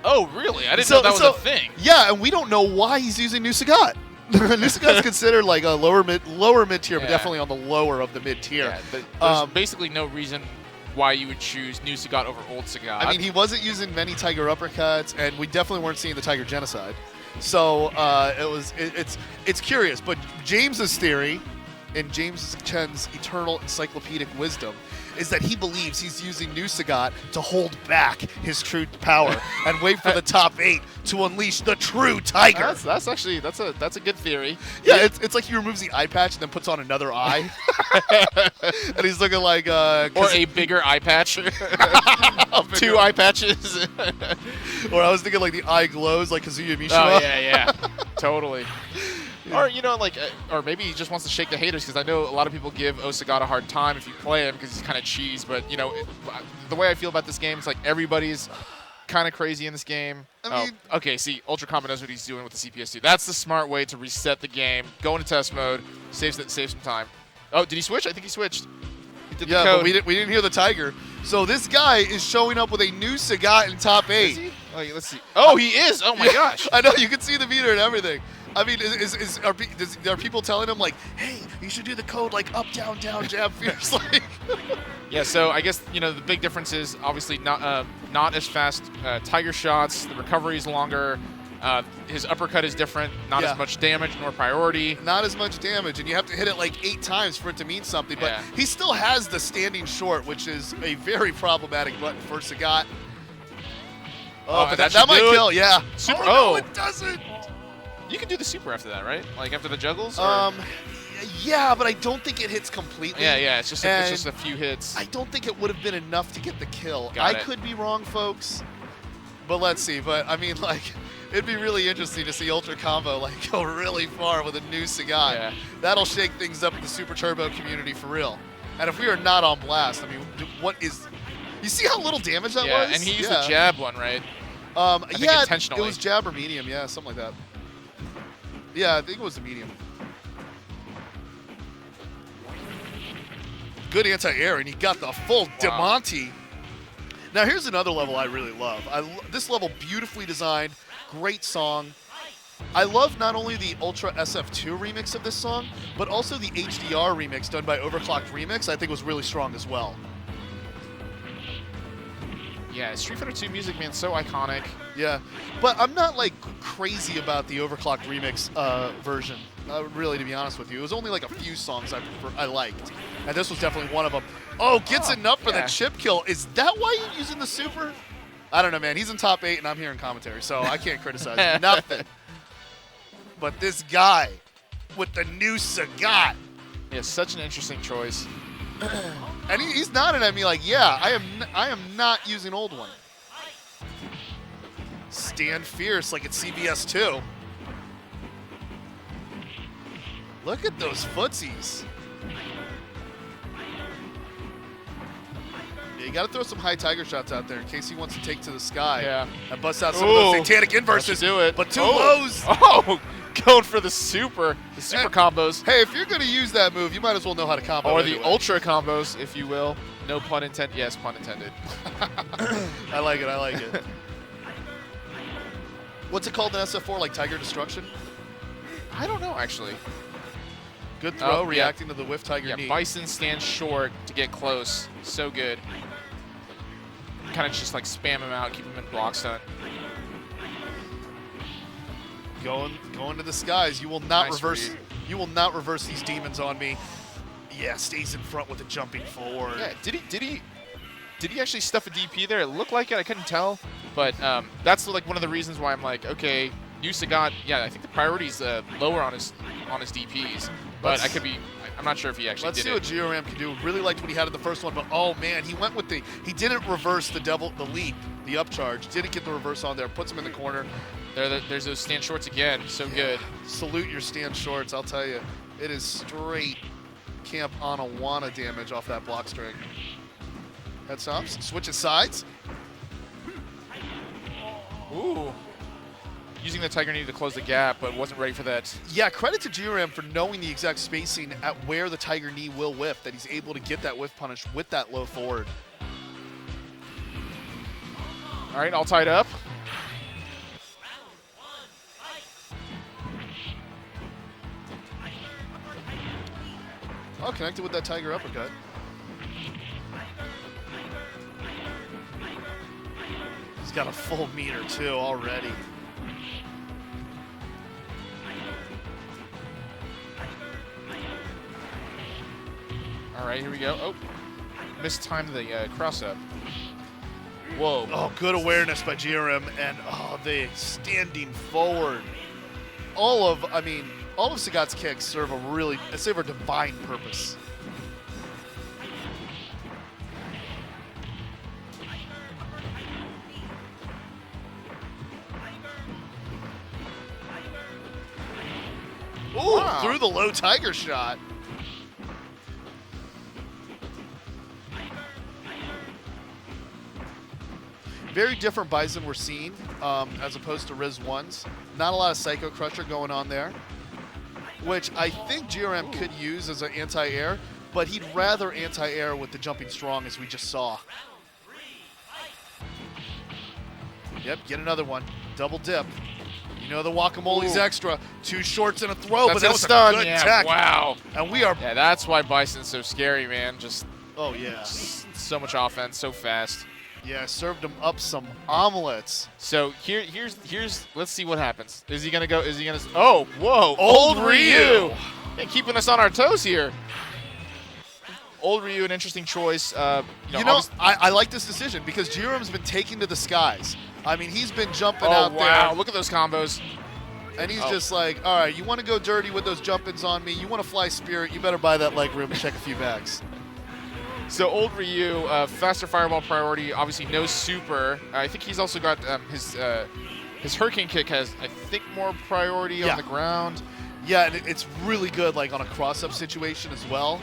Oh, really? I didn't know that was a thing. Yeah, and we don't know why he's using New Sagat. New Sagat's considered like a lower mid tier, but definitely on the lower of the mid tier. Yeah, but there's basically no reason why you would choose New Sagat over old Sagat. I mean, he wasn't using many Tiger uppercuts, and we definitely weren't seeing the Tiger genocide. So it's curious. But James's theory, and James Chen's eternal encyclopedic wisdom, is that he believes he's using New Sagat to hold back his true power and wait for the top 8 to unleash the true Tiger. That's actually that's a good theory. Yeah, it's like he removes the eye patch and then puts on another eye, and he's looking like or a bigger eye patch. 2 eye patches. Or I was thinking like the eye glows like Kazuya Mishima. Oh yeah, totally. Or or maybe he just wants to shake the haters, because I know a lot of people give Osagata a hard time if you play him because he's kind of cheese. But the way I feel about this game, it's like everybody's kind of crazy in this game. I mean, okay. See, Ultra Combo knows what he's doing with the CPS2. That's the smart way to reset the game. Go into test mode, save some time. Oh, did he switch? I think he switched. He did the yeah, code. but we didn't hear the Tiger. So this guy is showing up with a New Sagat in top 8. Is he? Oh, let's see. Oh, he is. Oh my gosh. I know, you can see the meter and everything. I mean, are people telling him like, hey, you should do the code like up, down, jab, fierce? Like, yeah. So I guess the big difference is obviously not as fast Tiger shots. The recovery is longer. His uppercut is different. Not as much damage nor priority. Not as much damage, and you have to hit it like 8 times for it to mean something. But he still has the standing short, which is a very problematic button for Sagat. Oh, but that might kill. Yeah. Super. No, it doesn't. You can do the super after that, right? Like after the juggles? Yeah, but I don't think it hits completely. Yeah. It's just a few hits. I don't think it would have been enough to get the kill. I could be wrong, folks. But let's see. But I mean, like, it'd be really interesting to see Ultra Combo like go really far with a New Sagat. Yeah. That'll shake things up in the Super Turbo community for real. And if we are not on blast, I mean, what is? You see how little damage that was? Yeah, and he used the jab one, right? I think intentionally. It was jab or medium. Yeah, something like that. Yeah, I think it was the medium. Good anti-air, and he got the full DeMonte. Now, here's another level I really love. This level, beautifully designed, great song. I love not only the Ultra SF2 remix of this song, but also the HDR remix done by Overclocked Remix. I think was really strong as well. Yeah, Street Fighter 2 music, man, so iconic. Yeah, but I'm not like crazy about the Overclocked Remix version. Really, to be honest with you, it was only like a few songs I liked, and this was definitely one of them. Oh, gets enough for the chip kill. Is that why you're using the super? I don't know, man. He's in top 8, and I'm hearing commentary, so I can't criticize nothing. But this guy with the New Sagat. Yeah, such an interesting choice. And he's nodding at me like, yeah, I am not using old one. Stand fierce like it's CBS 2. Look at those footsies. Yeah, you got to throw some high Tiger shots out there in case he wants to take to the sky and bust out some of those satanic inverses. Do it. But too lows. Oh, going for the super combos. Hey, if you're going to use that move, you might as well know how to combo. Or anyway. the ultra combos, if you will. No pun intended. Yes, pun intended. I like it. What's it called in SF4? Like Tiger Destruction? I don't know, actually. Good throw, reacting to the whiff Tiger knee. Bison stands short to get close. So good. Kind of just like spam him out, keep him in block stun. Going to the skies. You will not Nice reverse. read. You will not reverse these demons on me. Yeah, stays in front with the jumping forward. Yeah, did he actually stuff a DP there? It looked like it. I couldn't tell, but that's like one of the reasons why I'm like, okay, New Sagat. Yeah, I think the priority's lower on his DPs, but I could be I'm not sure if he actually Let's did see it. what Georam can do. Really liked what he had in the first one, but oh man, he went with he didn't reverse the leap, the upcharge. Didn't get the reverse on there. Puts him in the corner. There's those stand shorts again. So good. Salute your stand shorts, I'll tell you. It is straight Camp Anawana damage off that block string. Head stops, switches sides. Ooh. Using the Tiger Knee to close the gap, but wasn't ready for that. Yeah, credit to Georam for knowing the exact spacing at where the Tiger Knee will whiff, that he's able to get that whiff punish with that low forward. All right, all tied up. Oh, connected with that Tiger uppercut. He's got a full meter too already. All right, here we go. Oh, mistimed the cross up. Whoa. Oh, good awareness by Georam, and the standing forward. All of Sagat's kicks serve a divine purpose. Ooh, Wow. through the low Tiger shot. Very different Bison we're seeing as opposed to Riz 1s. Not a lot of Psycho Crusher going on there, which I think Georam could use as an anti-air, but he'd rather anti-air with the jumping strong as we just saw. Yep, get another one. Double dip. You know the guacamole's Ooh. extra. 2 shorts and a throw, but that was stun. a good Yeah, tech. wow. And we are, Yeah, that's why Bison's so scary, man. Just oh yeah. so much offense, so fast. Yeah, served him up some omelets. So here's let's see what happens. Is he gonna go? Is he gonna? Oh, whoa! Old Ryu. Yeah, keeping us on our toes here. Old Ryu, an interesting choice. I like this decision because Georam's been taking to the skies. I mean, he's been jumping Oh out wow! there. Look at those combos. And he's just like, all right, you want to go dirty with those jump-ins on me? You want to fly Spirit? You better buy that leg room and check a few bags. So Old Ryu, faster fireball priority. Obviously, no super. I think he's also got his Hurricane Kick has, I think, more priority on the ground. Yeah, and it's really good, like on a cross-up situation as well.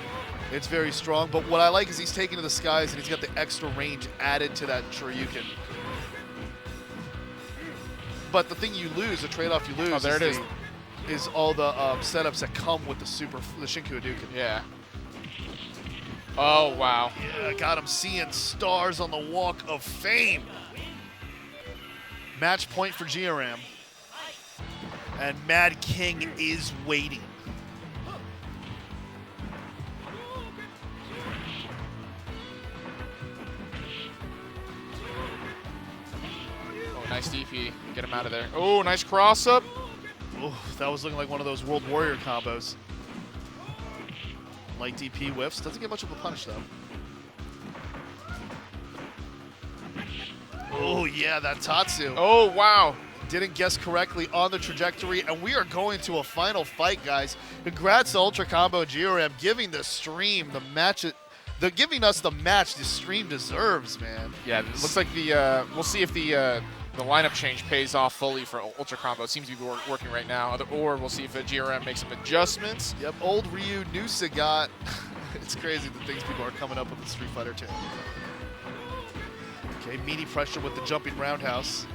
It's very strong. But what I like is he's taking to the skies and he's got the extra range added to that Shoryuken. But the thing you lose, the trade-off you lose, Oh, there it is. Is all the setups that come with the Shinku Hadouken. Yeah. Oh wow. Yeah, got him seeing stars on the Walk of Fame. Match point for Georam. And Mad King is waiting. Oh, nice DP. Get him out of there. Oh, nice cross up. Oh, that was looking like one of those World Warrior combos. Light DP whiffs. Doesn't get much of a punish, though. Oh, yeah, that Tatsu. Oh, wow. Didn't guess correctly on the trajectory, and we are going to a final fight, guys. Congrats to Ultra Combo and Georam giving the stream the match. They're giving us the match the stream deserves, man. Yeah, it looks like the we'll see if the lineup change pays off fully for Ultra Combo. It seems to be working right now. Or we'll see if GRM makes some adjustments. Yep, Old Ryu, new Sagat. It's crazy the things people are coming up with in Street Fighter 2. Okay, meaty pressure with the jumping roundhouse.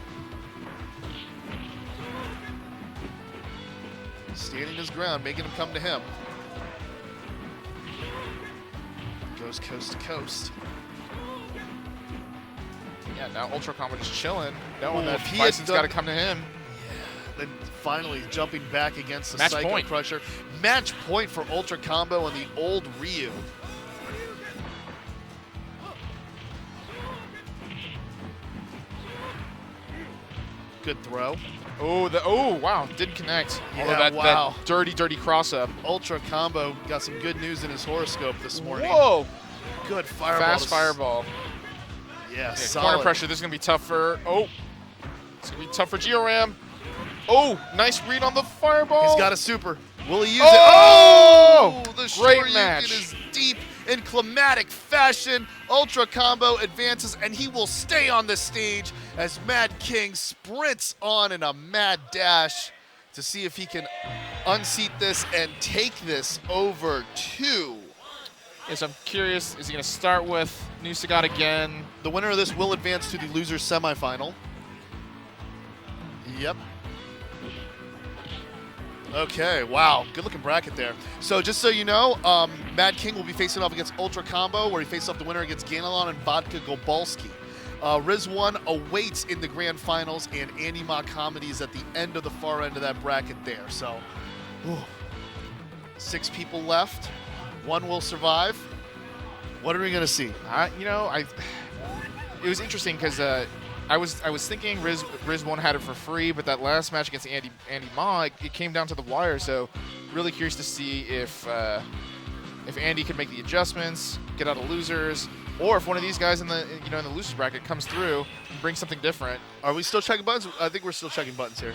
Standing his ground, making him come to him. Goes coast to coast. Yeah, now Ultra Combo just chilling. Knowing Ooh, that if he had Bison's done- got to come to him. Then finally jumping back against the Match Psycho point. Crusher. Match point for Ultra Combo and the Old Ryu. Good throw. Oh, wow, didn't connect. Yeah, Although wow. that dirty cross up. Ultra Combo got some good news in his horoscope this morning. Whoa, Good fireball. fast fireball. Yeah, Yeah, solid. corner pressure. This is gonna be tough for. Oh, it's gonna be tough for Georam. Oh, nice read on the fireball. He's got a super. Will he use Oh! it? Oh! The Great Shoryuken match. is deep in climatic fashion. Ultra Combo advances, and he will stay on the stage as Mad King sprints on in a mad dash to see if he can unseat this and take this over 2. Yes, I'm curious, is he going to start with New Sagat again? The winner of this will advance to the loser's semifinal. Yep. Okay, wow, good looking bracket there. So just so you know, Mad King will be facing off against Ultra Combo, where he faces off the winner against Ganelon and Vodka Gobalski. Riz1 awaits in the grand finals, and Andy Ma Comedy is at the end of the far end of that bracket there. So, 6 people left. 1 will survive. What are we gonna see? It was interesting because I was thinking Riz1 had it for free, but that last match against Andy Ma, it came down to the wire. So, really curious to see if Andy could make the adjustments, get out of losers, or if one of these guys in the losers bracket comes through and brings something different. Are we still checking buttons? I think we're still checking buttons here.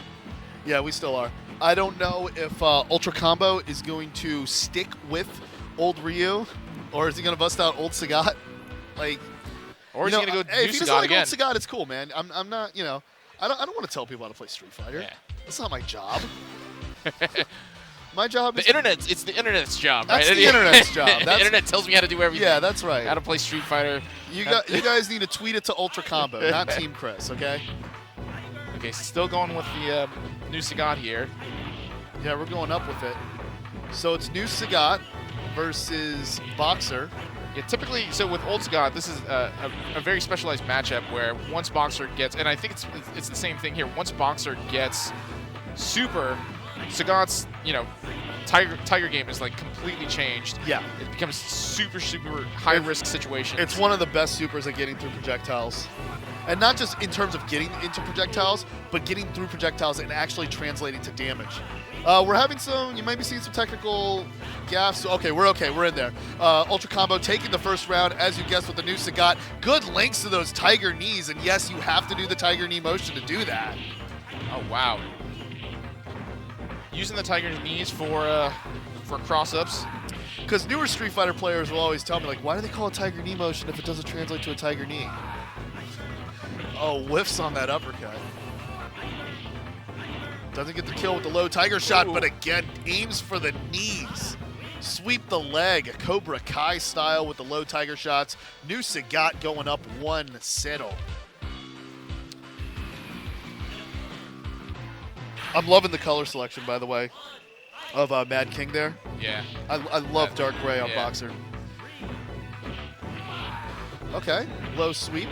Yeah, we still are. I don't know if Ultra Combo is going to stick with old Ryu, or is he going to bust out old Sagat? Like, Or is he going to go hey, do if he doesn't Sagat like again? old Sagat, it's cool, man. I'm not, I don't want to tell people how to play Street Fighter. Yeah. That's not my job. My job is It's the internet's job, right? That's the internet's job. The That's- internet tells me how to do everything. Yeah, that's right. How to play Street Fighter. You guys need to tweet it to Ultra Combo, not Team Chris, okay? Okay, still going with the new Sagat here. Yeah, we're going up with it. So it's New Sagat versus Boxer. Yeah, typically, so with old Sagat, this is a very specialized matchup where once Boxer gets, and I think it's the same thing here. Once Boxer gets super, Sagat's Tiger game is like completely changed. Yeah. It becomes super high risk situation. It's one of the best supers at getting through projectiles. And not just in terms of getting into projectiles, but getting through projectiles and actually translating to damage. We're having you might be seeing some technical gaffes. Okay, we're in there. Ultra Combo taking the first round, as you guessed, with the new Sagat. Good links to those Tiger knees, and yes, you have to do the Tiger knee motion to do that. Oh wow. Using the Tiger knees for cross-ups. Because newer Street Fighter players will always tell me, like, why do they call it Tiger knee motion if it doesn't translate to a Tiger knee? Oh, whiffs on that uppercut. Doesn't get the kill with the low Tiger shot, but again, aims for the knees. Sweep the leg, Cobra Kai style with the low Tiger shots. New Sagat going up 1-0. I'm loving the color selection, by the way, of Mad King there. Yeah. I love dark gray on yeah. Boxer. Okay, low sweep.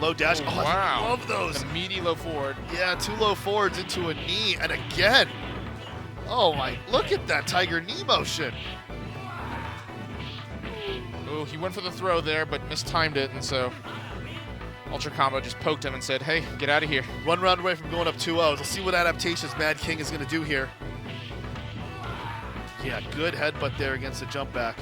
Low dash. Oh, Wow. I love those. The meaty low forward. Yeah, 2 low forwards into a knee. And again, oh my, look at that Tiger knee motion. Oh, he went for the throw there, but mistimed it, and so Ultra Combo just poked him and said, hey, get out of here. 1 round away from going up 2-0. Let's see what adaptations Mad King is going to do here. Yeah, good headbutt there against the jump back.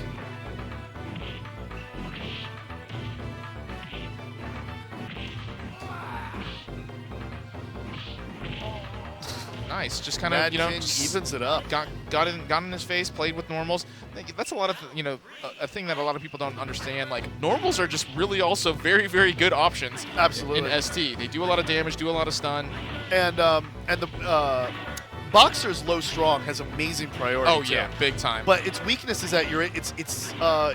Nice. Just kind Mad of, King evens it up. got in his face, played with normals. That's a lot of, a thing that a lot of people don't understand. Like, normals are just really also very, very good options. Absolutely. In ST. They do a lot of damage, do a lot of stun. And the Boxer's low strong has amazing priority. Oh, too. yeah, big time. But its weakness is that it's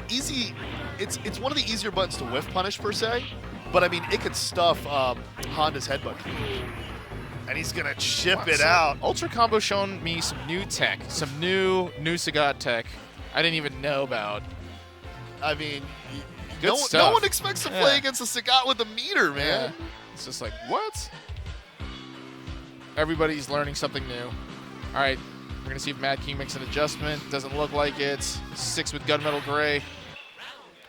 easy. It's one of the easier buttons to whiff punish per se. But I mean, it could stuff Honda's headbutt. And he's gonna chip it out. Ultra Combo shown me some new tech, some new Sagat tech I didn't even know about. I mean, Good no stuff. one expects to play against a Sagat with a meter, man. Yeah. It's just like, what? Everybody's learning something new. All right, we're gonna see if Mad King makes an adjustment. Doesn't look like it. 6 with Gunmetal Gray.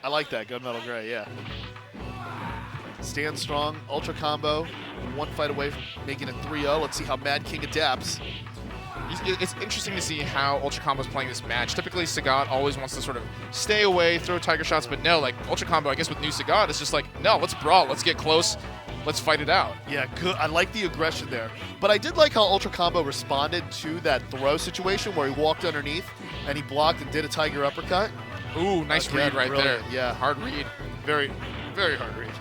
I like that Gunmetal Gray, yeah. Stand strong, Ultra Combo, 1 fight away from making it 3-0. Let's see how Mad King adapts. It's interesting to see how Ultra Combo's playing this match. Typically, Sagat always wants to sort of stay away, throw Tiger shots, but no, like Ultra Combo, I guess with new Sagat, it's just like, no, let's brawl, let's get close. let's fight it out. Yeah, good. I like the aggression there. But I did like how Ultra Combo responded to that throw situation where he walked underneath and he blocked and did a Tiger uppercut. Ooh, nice Again, read right brilliant. there. Yeah. Hard read. Very, very hard read.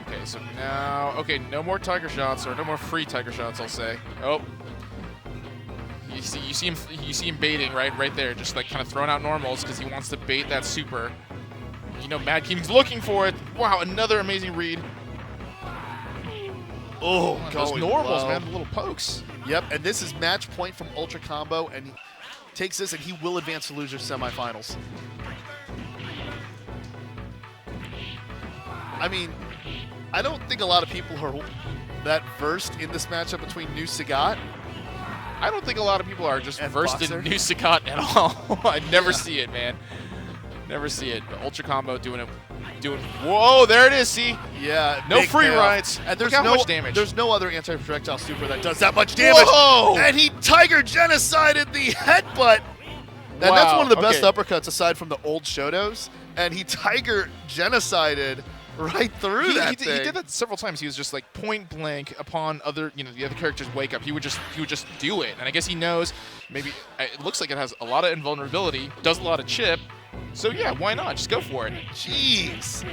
Okay, so now, okay, no more Tiger shots, or no more free Tiger shots, I'll say. Oh. You see him baiting right there, just like kind of throwing out normals because he wants to bait that super. You know, Mad King's looking for it. Wow, another amazing read. Oh, Those going normals, low. man, the little pokes. Yep, and this is match point from Ultra Combo, and he takes this and he will advance to losers semifinals. I mean, I don't think a lot of people are that versed in this matchup between New Sagat. I don't think a lot of people are just And versed Boxer. in New Sagat at all. I never see it, man. Never see it. But Ultra Combo doing. Whoa, there it is. See, Yeah, no big free payoff. rides. And there's Look how no much damage. There's no other anti-projectile super that does that much damage. Whoa! And he Tiger genocided the headbutt. And that's Wow, one of the best okay. uppercuts aside from the old Shotos. And he Tiger genocided right through that thing. He did that several times. He was just like point blank upon other, the other characters' wake up. He would just do it. And I guess he knows. Maybe it looks like it has a lot of invulnerability. Does a lot of chip. So yeah, why not? Just go for it. Jeez.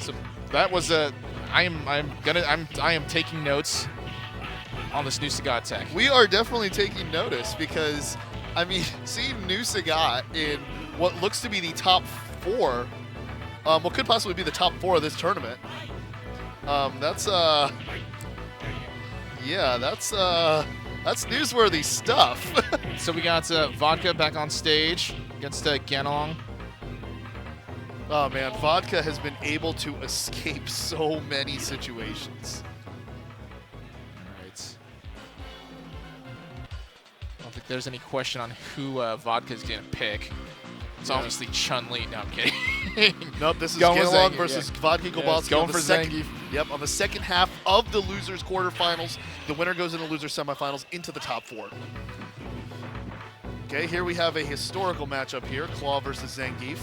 So that was a. I am taking notes on this new Sagat tech. We are definitely taking notice because, I mean, seeing New Sagat in what looks to be the top 4, what could possibly be the top 4 of this tournament, that's newsworthy stuff. So we got Vodka back on stage against Ganalong. Oh man, Vodka has been able to escape so many situations. All right. I don't think there's any question on who Vodka's going to pick. It's Yeah. obviously Chumlee. No, I'm kidding. Nope, this is Going with Ganalong Zangief, versus yeah. Vodka Yeah, Kowalski going on the for second. Zangief. Yep, on the second half of the losers quarterfinals. The winner goes into losers semifinals into the top 4. Okay, here we have a historical matchup here, Claw versus Zangief.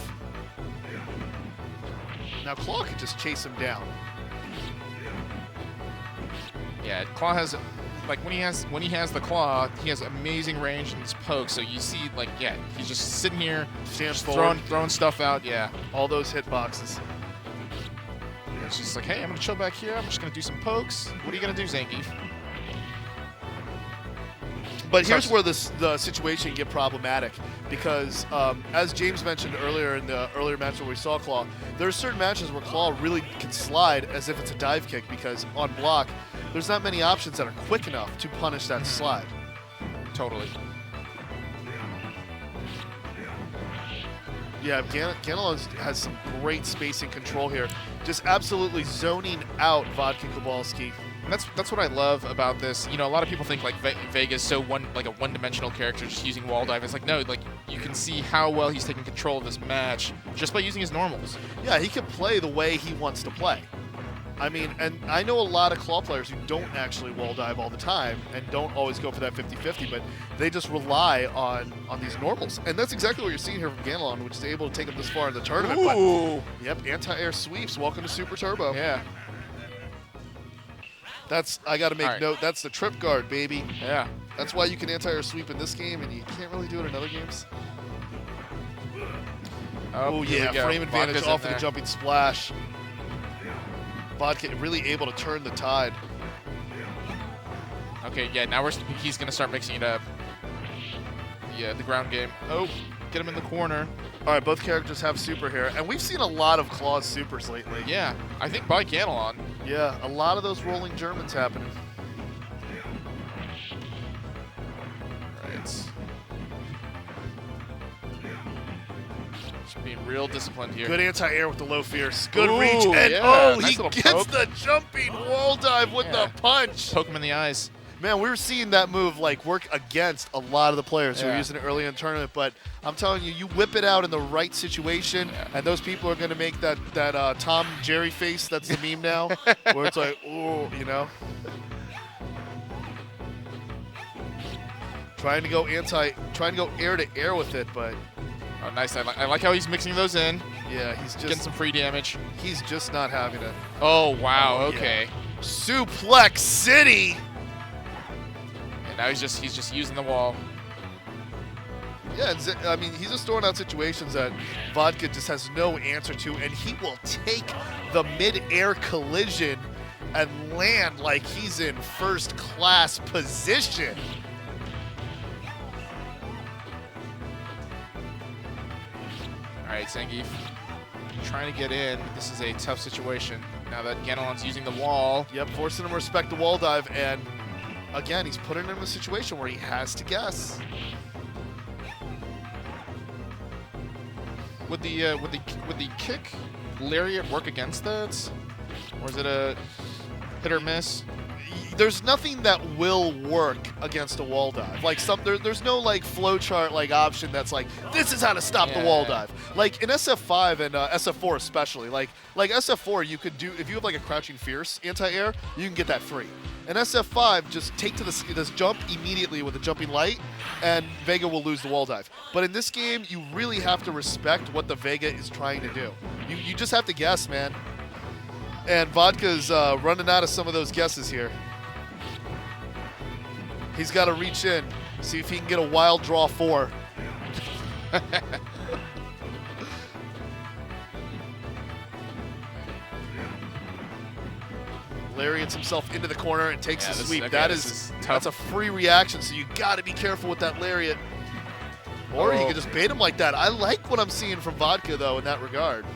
Now Claw can just chase him down. Yeah, Claw has, like when he has the claw, he has amazing range in his poke. So you see, like, yeah, he's just sitting here, Stands just forward. throwing stuff out. Yeah, All those hitboxes. it's just like, hey, I'm gonna chill back here. I'm just gonna do some pokes. What are you gonna do, Zangief? But here's where the situation can get problematic because, as James mentioned earlier in the earlier match where we saw Claw, there are certain matches where Claw really can slide as if it's a dive kick because on block, there's not many options that are quick enough to punish that slide. Totally. Yeah, Ganalon has some great spacing control here, just absolutely zoning out Vodka Kowalski. And that's what I love about this. You know, a lot of people think like Vega's so like a one-dimensional character just using wall dive. It's like, no, like you can see how well he's taking control of this match just by using his normals. Yeah, he can play the way he wants to play. I mean, and I know a lot of Claw players who don't actually wall dive all the time and don't always go for that 50-50, but they just rely on these normals. And that's exactly what you're seeing here from Ganalon, which is able to take him this far in the tournament. Ooh. But, yep, anti-air sweeps. Welcome to Super Turbo. Yeah. I got to make All right. note, that's the trip guard, baby. Yeah. That's why you can anti-air sweep in this game, and you can't really do it in other games. Oh, here yeah, we go. frame advantage Vodka's off in of the there. jumping splash. Vodka really able to turn the tide. Okay, yeah, now he's going to start mixing it up. Yeah, the ground game. Oh, get him in the corner. All right, both characters have super here, and we've seen a lot of Claw's supers lately. Yeah, I think by Ganalon. Yeah, a lot of those rolling Germans happening. Right. Just being real disciplined here. Good anti-air with the low fierce. Good Ooh, reach, and yeah, he nice little gets poke. the jumping wall dive with Yeah. the punch. Poke him in the eyes. Man, we were seeing that move like work against a lot of the players who were Yeah. using it eearly in the tournament, but I'm telling you, you whip it out in the right situation, Yeah. and those people are going to make that Tom Jerry face that's the meme now, where it's like, ooh, you know? Trying to go air to air with it, but Oh, nice. I like how he's mixing those in, Yeah, he's getting just some free damage. he's just not having it. Oh, wow. Oh, yeah. Okay. Suplex City. And now he's just using the wall. Yeah, and I mean, he's just throwing out situations that Vodka just has no answer to, and he will take the mid-air collision and land like he's in first-class position. All right, Zangief trying to get in. This is a tough situation. Now that Ganelon's using the wall. Yep, forcing him to respect the wall dive, and again, he's putting him in a situation where he has to guess. Would the kick lariat work against that, or is it a hit or miss? There's nothing that will work against a wall dive. Like there's no like flowchart like option that's like this is how to stop the wall dive. Like in SF5 and SF4 especially, like SF4 you could do if you have like a crouching fierce anti-air, you can get that free. In SF5, just take to this jump immediately with a jumping light, and Vega will lose the wall dive. But in this game, you really have to respect what the Vega is trying to do. You just have to guess, man. And Vodka's running out of some of those guesses here. He's got to reach in, see if he can get a wild draw 4. Lariats himself into the corner and takes a sweep. That's a free reaction, so you got to be careful with that lariat. Or he could just bait him like that. I like what I'm seeing from Vodka, though, in that regard. All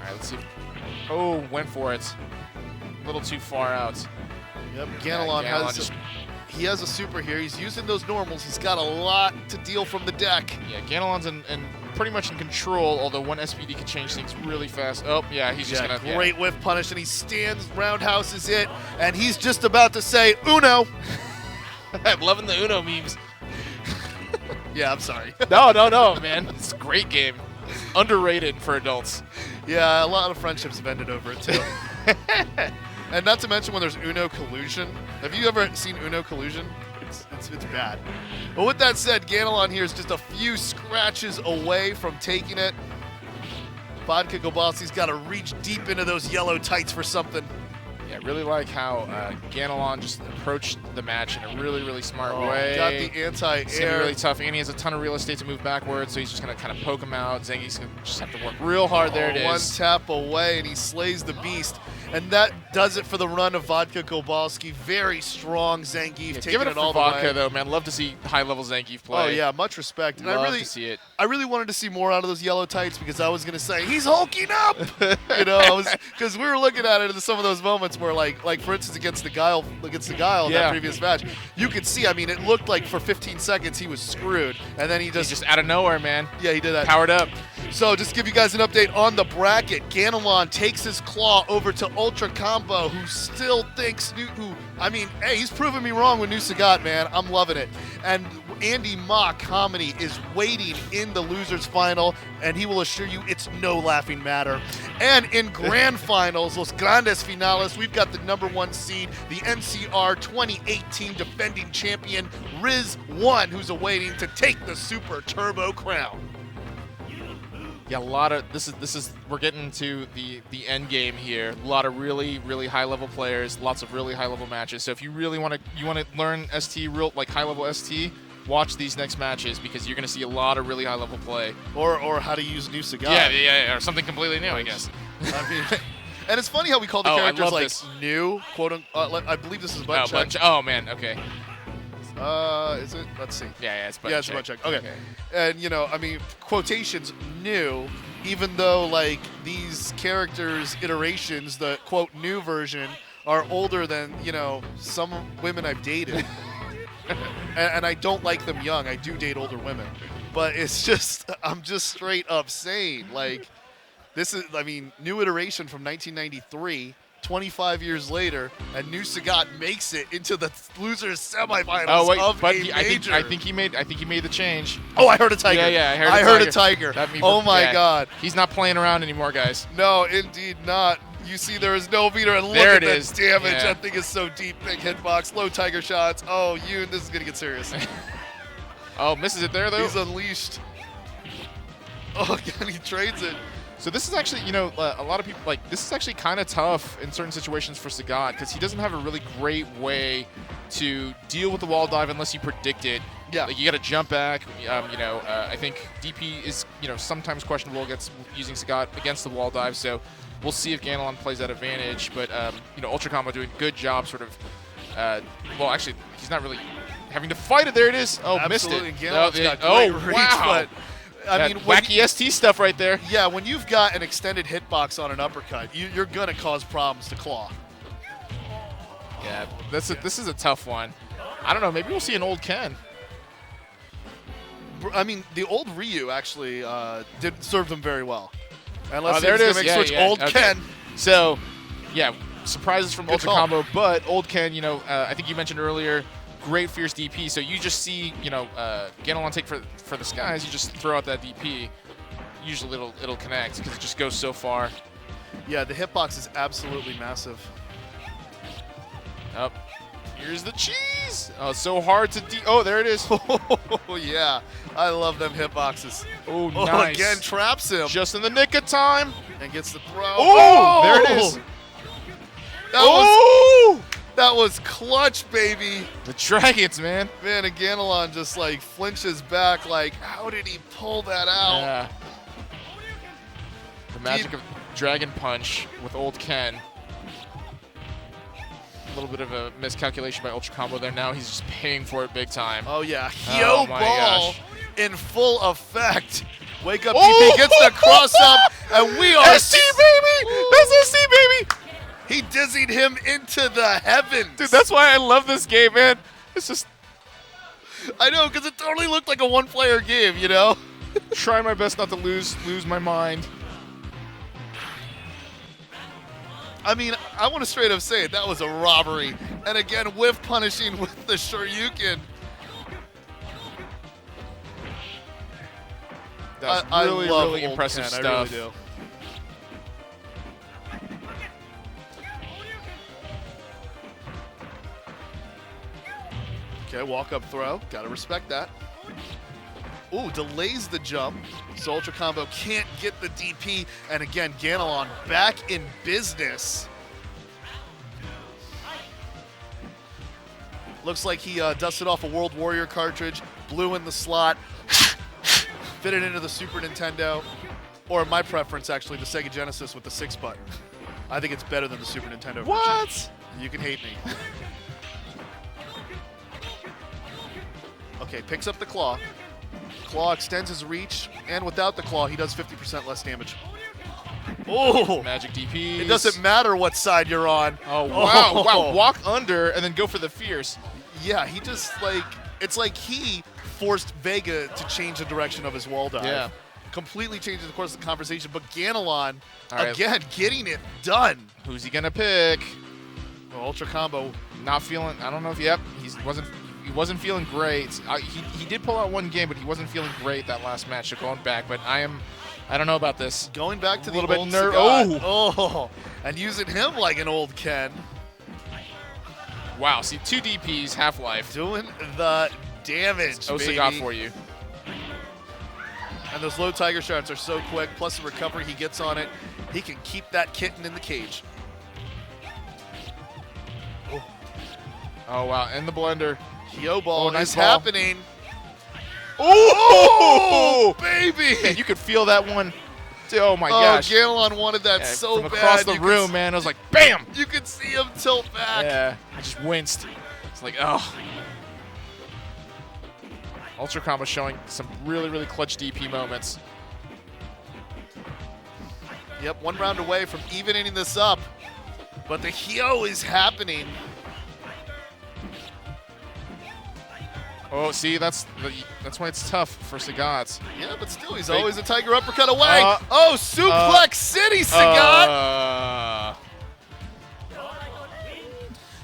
right, let's see. Oh, went for it. A little too far out. Yep, Ganelon he has a super here. He's using those normals. He's got a lot to deal from the deck. Yeah, Ganelon's in pretty much in control, although one SPD can change things really fast. Oh, yeah, he's just going to... Great whiff punish, and he stands, roundhouses it, and he's just about to say, Uno. I'm loving the Uno memes. Yeah, I'm sorry. No, man. It's a great game. Underrated for adults. Yeah, a lot of friendships have ended over it, too. And not to mention when there's Uno collusion. Have you ever seen Uno collusion? It's bad. But with that said, Ganelon here is just a few scratches away from taking it. Vodka Gobalski's got to reach deep into those yellow tights for something. Yeah, really like how Ganelon just approached the match in a really, really smart way. Got the anti-air. It's going to be really tough. And he has a ton of real estate to move backwards, so he's just going to kind of poke him out. Zangief's going to just have to work real hard. There it is. One tap away, and he slays the beast. And that does it for the run of Vodka Gobalski. Very strong Zangief, taking give it it up all for the Vodka, way. though, man. Love to see high-level Zangief play. Oh, yeah, much respect. And Love to see it. I really wanted to see more out of those yellow tights because I was going to say, he's hulking up! You know, because we were looking at it in some of those moments where, like for instance, against the Guile in that previous match, you could see, I mean, it looked like for 15 seconds he was screwed. And then he just out of nowhere, man. Yeah, he did that. Powered up. So just to give you guys an update on the bracket, Ganelon takes his claw over to Ultra Combo, who still thinks hey, he's proving me wrong with New Sagat, man. I'm loving it. And Andy Ma Comedy is waiting in the losers final, and he will assure you it's no laughing matter. And in grand finals, Los Grandes Finales, we've got the #1 seed, the NCR 2018 defending champion, Riz1, who's awaiting to take the Super Turbo crown. Yeah, a lot of this is we're getting to the end game here. A lot of really, really high level players, lots of really high level matches. So if you really want to learn ST like high level ST, watch these next matches because you're going to see a lot of really high level play. Or how to use New Sagat. Yeah, or something completely new, I guess. I mean, and it's funny how we call the characters like this. new, quote unquote. I believe this is butt check. Oh man, okay. Is it? Let's see. Yeah, it's butt check. Yeah, it's butt check. Okay. And I mean, quotations new, even though like these characters' iterations, the quote new version, are older than some women I've dated, and I don't like them young. I do date older women, but it's just I'm just straight up saying like this is new iteration from 1993. 25 years later, and New Sagat makes it into the losers semifinals of a major. I think he made the change. Oh, I heard a tiger. Yeah, I heard a tiger. Oh my God. He's not playing around anymore, guys. No, indeed not. You see, there is no meter, and look there at it the is. damage. Yeah. That thing is so deep. Big hitbox, low tiger shots. Oh, this is gonna get serious. Oh, misses it there though. He's unleashed. Oh, again, he trades it. So this is actually, you know, a lot of people, like, this is actually kind of tough in certain situations for Sagat because he doesn't have a really great way to deal with the wall dive unless you predict it. Yeah. Like, you got to jump back. I think DP is, you know, sometimes questionable against using Sagat against the wall dive. So we'll see if Ganelon plays that advantage. But, you know, Ultra Combo doing a good job sort of, well, actually, he's not really having to fight it. There it is. Oh, Absolutely. missed it. Ganelon's got great reach, wow. but I mean, wacky ST stuff right there. Yeah, when you've got an extended hitbox on an uppercut, you're going to cause problems to Claw. Yeah, this is a tough one. I don't know. Maybe we'll see an old Ken. I mean, the old Ryu actually did serve them very well. Unless there it is. Make Yeah, switch yeah. old Okay. Ken. So, yeah, surprises from Good Ultra call. Combo, but old Ken, you know, I think you mentioned earlier, great fierce DP. So you just see, you know, Ganelon take for the skies. You just throw out that DP. Usually it'll connect because it just goes so far. Yeah, the hitbox is absolutely massive. Up. Here's the cheese. Oh, it's so hard to Oh, there it is. Oh, yeah. I love them hitboxes. Oh, Oh, nice. again, traps him Just in the nick of time. and gets the throw. Oh, there it is. That was clutch, baby. The dragons, man. Man, and Ganelon just like flinches back like, how did he pull that out? Yeah. The magic of Dragon Punch with old Ken. A little bit of a miscalculation by Ultra Combo there. Now he's just paying for it big time. Oh, yeah. Oh, Hyo my ball gosh. in full effect. Wake up, Oh! DP gets the cross up, and we are... ST, baby! That's ST, baby! He dizzied him into the heavens. Dude, that's why I love this game, man. It's just I know, because it totally looked like a one-player game, you know? try my best not to lose my mind. I mean, I want to straight up say it. That was a robbery. And again, whiff punishing with the Shoryuken. That's I really, love really old impressive Ken, stuff. I really do. Okay, walk up throw. Gotta respect that. Ooh, delays the jump. So Ultra Combo can't get the DP. And again, Ganelon back in business. Looks like he dusted off a World Warrior cartridge, blew in the slot, fit it into the Super Nintendo, or my preference, actually, the Sega Genesis with the 6 button. I think it's better than the Super Nintendo version. What? You can hate me. Okay, picks up the claw. Claw extends his reach, and without the claw, he does 50% less damage. Oh! Magic DP. It doesn't matter what side you're on. Oh, wow. Wow. Walk under and then go for the fierce. Yeah, he just, like, it's like he forced Vega to change the direction of his wall dive. Yeah. Completely changing the course of the conversation, but Ganelon, All right. again, getting it done. Who's he going to pick? Well, Ultra Combo. Not feeling, I don't know if, yep, he wasn't feeling great. He did pull out one game, but he wasn't feeling great that last match, so going back, but I don't know about this. Going back to A the little bit old Sagat. Oh, and using him like an old Ken. Wow, see, 2 DPs, Half-Life. Doing the damage, baby. Sagat for you. And those low Tiger shots are so quick, plus the recovery he gets on it. He can keep that kitten in the cage. Oh, wow, and the blender. Hyo ball nice is ball. happening. Oh, Baby! man, you could feel that one. Oh, my Oh, gosh. Ganelon wanted that Yeah, so from bad. across the You could room, man, I was like, bam! You could see him tilt back. Yeah, I just winced. It's like, oh. Ultra Combo showing some really, really clutch DP moments. Yep, 1 round away from evening this up. But the Hyo is happening. Oh, see, that's why it's tough for Sagat. Yeah, but still, he's Big- always a Tiger uppercut away. Uh, Oh, Suplex City, Sagat!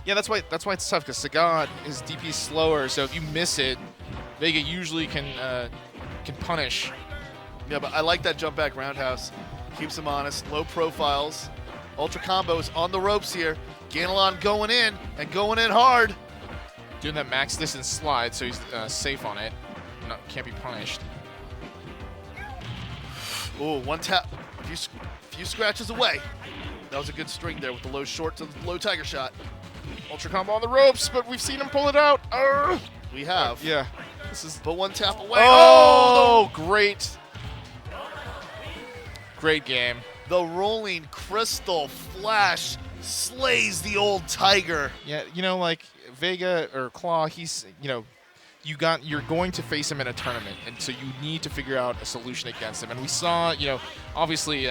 Yeah, that's why it's tough because Sagat, his DP is slower, so if you miss it, Vega usually can punish. Yeah, but I like that jump back roundhouse. Keeps him honest. Low profiles. Ultra combos on the ropes here. Ganelon going in and going in hard. Doing that max distance slide, so he's safe on it. can't be punished. Ooh, one tap. A few scratches away. That was a good string there with the low short to the low tiger shot. Ultra combo on the ropes, but we've seen him pull it out. We have. Yeah. This is. But one tap away. Oh, great. Great game. The rolling crystal flash slays the old tiger. Yeah, like Vega or Claw, he's, you're going to face him in a tournament, and so you need to figure out a solution against him. And we saw, obviously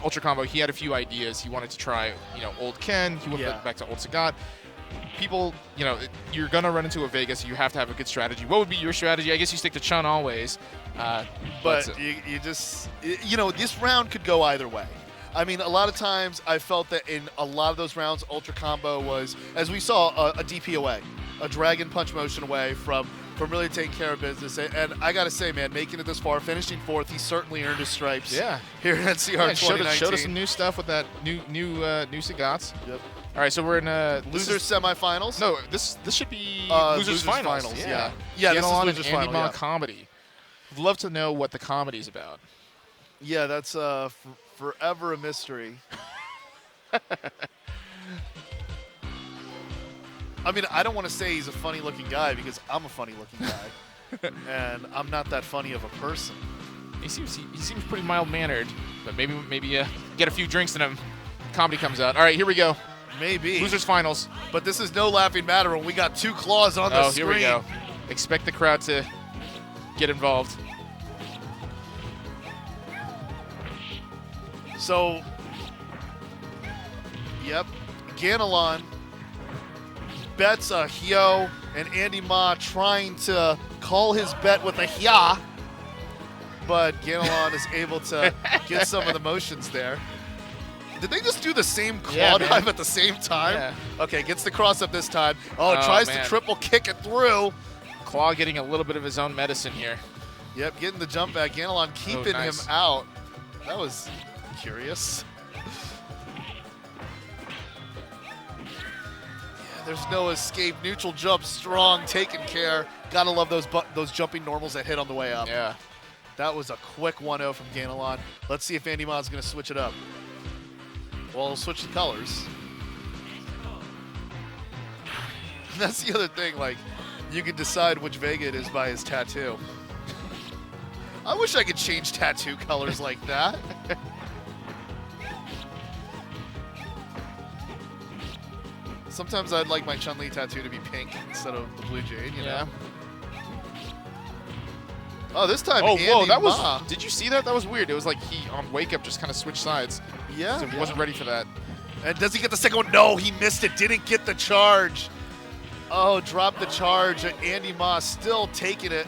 Ultra Combo, he had a few ideas. He wanted to try, old Ken. He went back to old Sagat. People, you're going to run into a Vega, so you have to have a good strategy. What would be your strategy? I guess you stick to Chun always. But you just, this round could go either way. I mean, a lot of times I felt that in a lot of those rounds, Ultra Combo was, as we saw, a DP away, a Dragon Punch motion away from really taking care of business. And I got to say, man, making it this far, finishing 4th, he certainly earned his stripes here at CR 2019. Showed us some new stuff with that new Sagats. Yep. All right, so we're in losers semifinals. No, this should be losers finals. Yeah, yeah. this is Ganelon losers and Andy final. Ma comedy. I'd love to know what the comedy's about. Yeah, that's forever a mystery. I mean, I don't want to say he's a funny-looking guy because I'm a funny-looking guy, and I'm not that funny of a person. He seems pretty mild-mannered, but maybe get a few drinks in him. Comedy comes out. All right, here we go. Maybe. Losers finals. But this is no laughing matter when we got 2 claws on the screen. Here we go. Expect the crowd to get involved. So, yep, Ganelon bets a Hyo, and Andy Ma trying to call his bet with a Hya, but Ganelon is able to get some of the motions there. Did they just do the same claw dive at the same time? Yeah. Okay, gets the cross up this time. Oh, tries to triple kick it through. Claw getting a little bit of his own medicine here. Yep, getting the jump back. Ganelon keeping him out. That was curious. Yeah, there's no escape. Neutral jump, strong, taken care. Gotta love those jumping normals that hit on the way up. Yeah. That was a quick 1-0 from Ganelon. Let's see if Andy Ma's gonna switch it up. Well, he'll switch the colors. That's the other thing, like, you can decide which Vega it is by his tattoo. I wish I could change tattoo colors like that. Sometimes I'd like my Chumlee tattoo to be pink instead of the blue jade, you know? Oh, this time Andy that Ma. was. Did you see that? That was weird. It was like he on wake up just kind of switched sides. Yeah. So he wasn't ready for that. And does he get the second one? No, he missed it. Didn't get the charge. Oh, dropped the charge. And Andy Ma still taking it.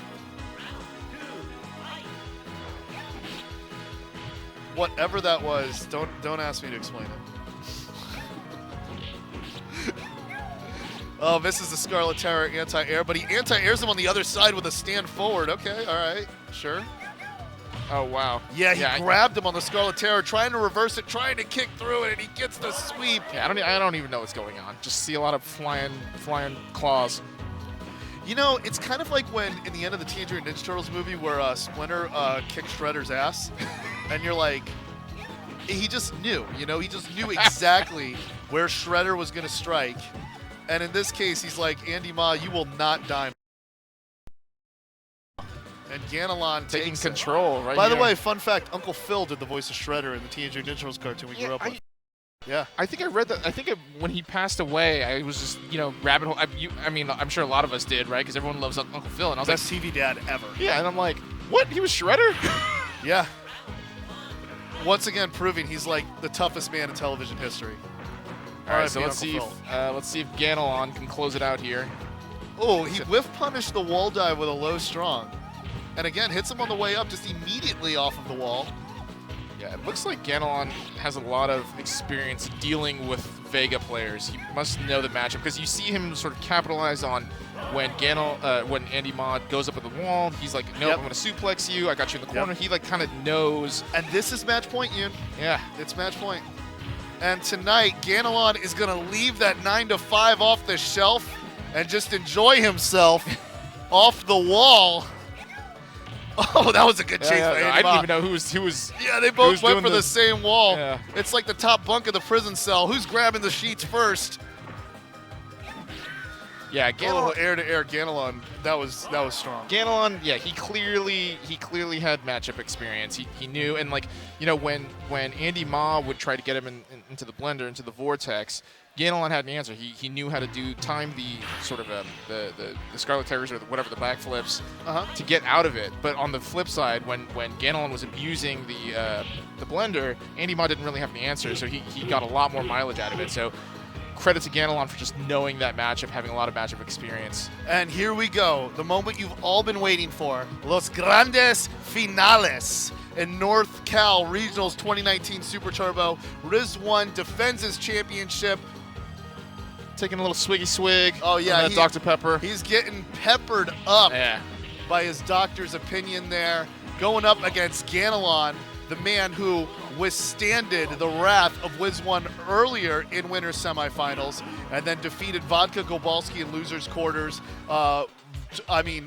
Whatever that was, don't ask me to explain it. Oh, misses the Scarlet Terror anti-air, but he anti-airs him on the other side with a stand forward. Okay, all right, sure. Oh, wow. Yeah, he grabbed him on the Scarlet Terror, trying to reverse it, trying to kick through it, and he gets the sweep. Yeah, I don't even know what's going on. Just see a lot of flying claws. You know, it's kind of like when in the end of the Teenage Mutant Ninja Turtles movie where Splinter kicked Shredder's ass, and you're like, he just knew, he just knew exactly where Shredder was going to strike. And in this case, he's like, Andy Ma, you will not die. And Ganelon taking takes control right By the here. way, fun fact, Uncle Phil did the voice of Shredder in the Teenage Mutant Ninja Turtles cartoon we grew up with. Yeah. I think I read that. I think when he passed away, I was just, rabbit hole. I'm sure a lot of us did, right? Because everyone loves Uncle Phil. And I was Best TV dad ever. Yeah, and I'm like, what? He was Shredder? Yeah. Once again, proving he's like the toughest man in television history. All right, so let's see if Ganelon can close it out here. Oh, he whiff punished the wall dive with a low strong. And again, hits him on the way up just immediately off of the wall. Yeah, it looks like Ganelon has a lot of experience dealing with Vega players. He must know the matchup because you see him sort of capitalize on when when Andy Ma goes up at the wall. He's like, nope, I'm going to suplex you. I got you in the corner. He like kind of knows. And this is match point, Yoon. Yeah. It's match point. And tonight, Ganelon is going to leave that 9-5 off the shelf and just enjoy himself off the wall. Oh, that was a good chase Yeah, by yeah, Andy I didn't Ma. even know who was. Yeah, they who both was went doing for the same wall. Yeah. It's like the top bunk of the prison cell. Who's grabbing the sheets first? Yeah, Oh, Ganelon. air to air, Ganelon. That was strong. Ganelon, yeah, he clearly had matchup experience. He knew, and like, you know, when Andy Ma would try to get him into the blender, into the vortex, Ganelon had an answer. He knew how to time the sort of the Scarlet Tigers or whatever the backflips to get out of it. But on the flip side, when Ganelon was abusing the blender, Andy Ma didn't really have the answer, so he got a lot more mileage out of it. So credit to Ganelon for just knowing that matchup, having a lot of matchup experience. And here we go, the moment you've all been waiting for. Los Grandes Finales in Norcal Regionals 2019 Super Turbo. Riz1 defends his championship. Taking a little swiggy swig. Oh, yeah, on that Dr. Pepper. He's getting peppered up Yeah. by his doctor's opinion there. Going up against Ganelon, the man who withstanded the wrath of Wiz1 earlier in winter semifinals and then defeated Vodka Gobalski in losers quarters.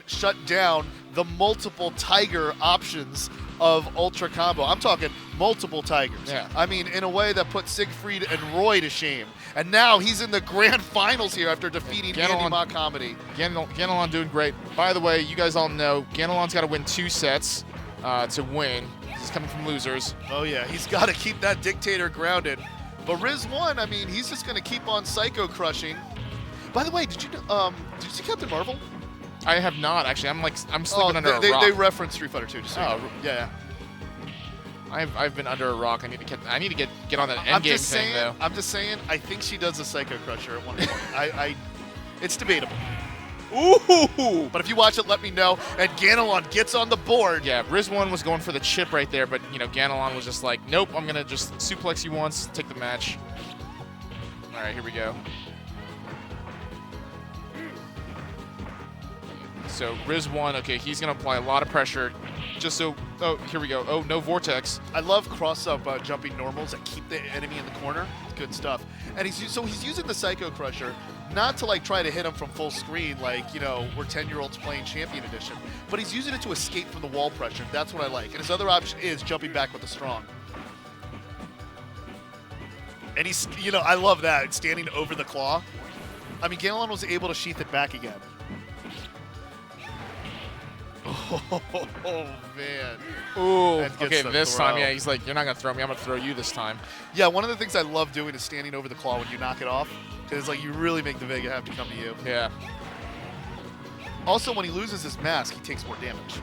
Shut down the multiple Tiger options of Ultra Combo. I'm talking multiple Tigers. Yeah. I mean, in a way that put Siegfried and Roy to shame. And now he's in the grand finals here after defeating Andy Ma Comedy. Ganelon doing great. By the way, you guys all know Ganelon's got to win 2 sets to win. He's coming from losers. Oh yeah, he's got to keep that dictator grounded. But Riz1, I mean, he's just going to keep on psycho crushing. By the way, did you see Captain Marvel? I have not actually. I'm sleeping under a rock. They referenced Street Fighter 2. Just so you know. Yeah. I've been under a rock. I need to get on that I'm endgame just thing saying. though. I'm just saying. I think she does a Psycho Crusher at one point. It's debatable. Ooh! But if you watch it, let me know. And Ganelon gets on the board. Yeah, Riz1 was going for the chip right there, but you know Ganelon was just like, nope, I'm gonna just suplex you once, take the match. All right, here we go. So Riz1, okay, he's gonna apply a lot of pressure, just so. Oh, here we go. Oh, no vortex. I love cross-up jumping normals that keep the enemy in the corner. It's good stuff. And he's using the Psycho Crusher not to like try to hit him from full screen like, you know, we're 10-year-olds playing Champion Edition, but he's using it to escape from the wall pressure. That's what I like. And his other option is jumping back with the strong. And he's, you know, I love that, standing over the claw. I mean, Ganelon was able to sheath it back again. Oh, man. Ooh. That gets Okay, the this throw. time, yeah, he's like, you're not gonna throw me. I'm gonna throw you this time. Yeah, one of the things I love doing is standing over the claw when you knock it off, because like you really make the Vega have to come to you. Yeah. Also, when he loses his mask, he takes more damage.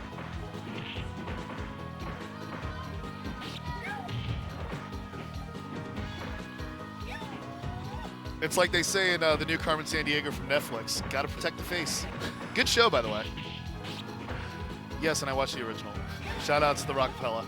It's like they say in the new Carmen Sandiego from Netflix, gotta protect the face. Good show, by the way. Yes, and I watched the original. Shout outs to the Rockefeller.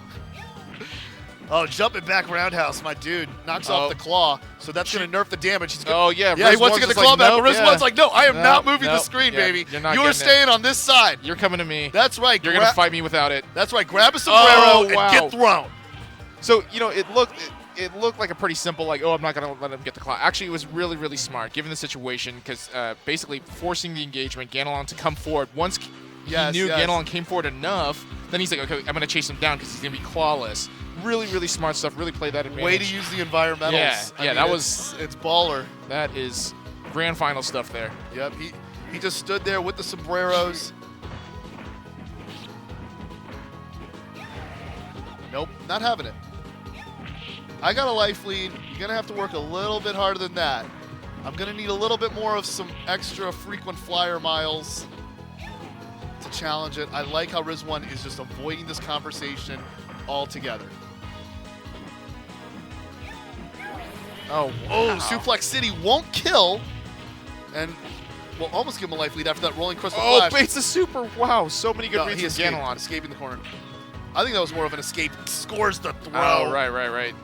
Oh, jumping back roundhouse, my dude. Knocks off the claw, so that's going to nerf the damage. He's Oh, yeah. yeah, he wants to get the claw back, but Riz1's like, no, I am not moving the nope, screen, yeah, baby. you're not You are getting it. staying on this side. You're coming to me. That's right. You're gonna fight me without it. That's right. Grab a sombrero Oh, wow. and get thrown. So, you know, it looked like a pretty simple, like, oh, I'm not going to let him get the claw. Actually, it was really, really smart, given the situation, because basically forcing the engagement, Ganelon to come forward. Once he knew Ganelon came forward enough, then he's like, okay, I'm going to chase him down because he's going to be clawless. Really, really smart stuff. Really played that advantage. Way to use the environmentals. Yeah, I mean, that was... It's baller. That is grand final stuff there. Yep, he just stood there with the sombreros. Nope, not having it. I got a life lead. You're going to have to work a little bit harder than that. I'm going to need a little bit more of some extra frequent flyer miles to challenge it. I like how Riz1 is just avoiding this conversation altogether. Oh, wow. Suplex City won't kill. And we'll almost give him a life lead after that rolling crystal flash. Oh, baits the super. Wow, so many good No, reads he from escaped, Ganelon. escaping the corner. I think that was more of an escape. Scores the throw. Oh, right.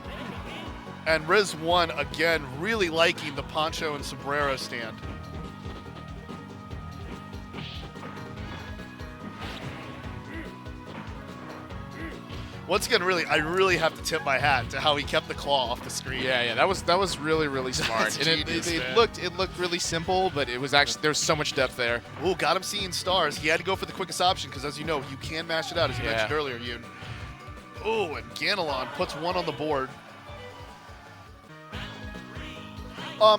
And Riz1, again, really liking the poncho and sombrero stand. Once again, I really have to tip my hat to how he kept the claw off the screen. Yeah, that was really smart. That's And genius, it man. looked really simple, but it was actually there was so much depth there. Ooh, got him seeing stars. He had to go for the quickest option because, as you know, you can mash it out, as you mentioned earlier, Yoon. Ooh, and Ganelon puts one on the board.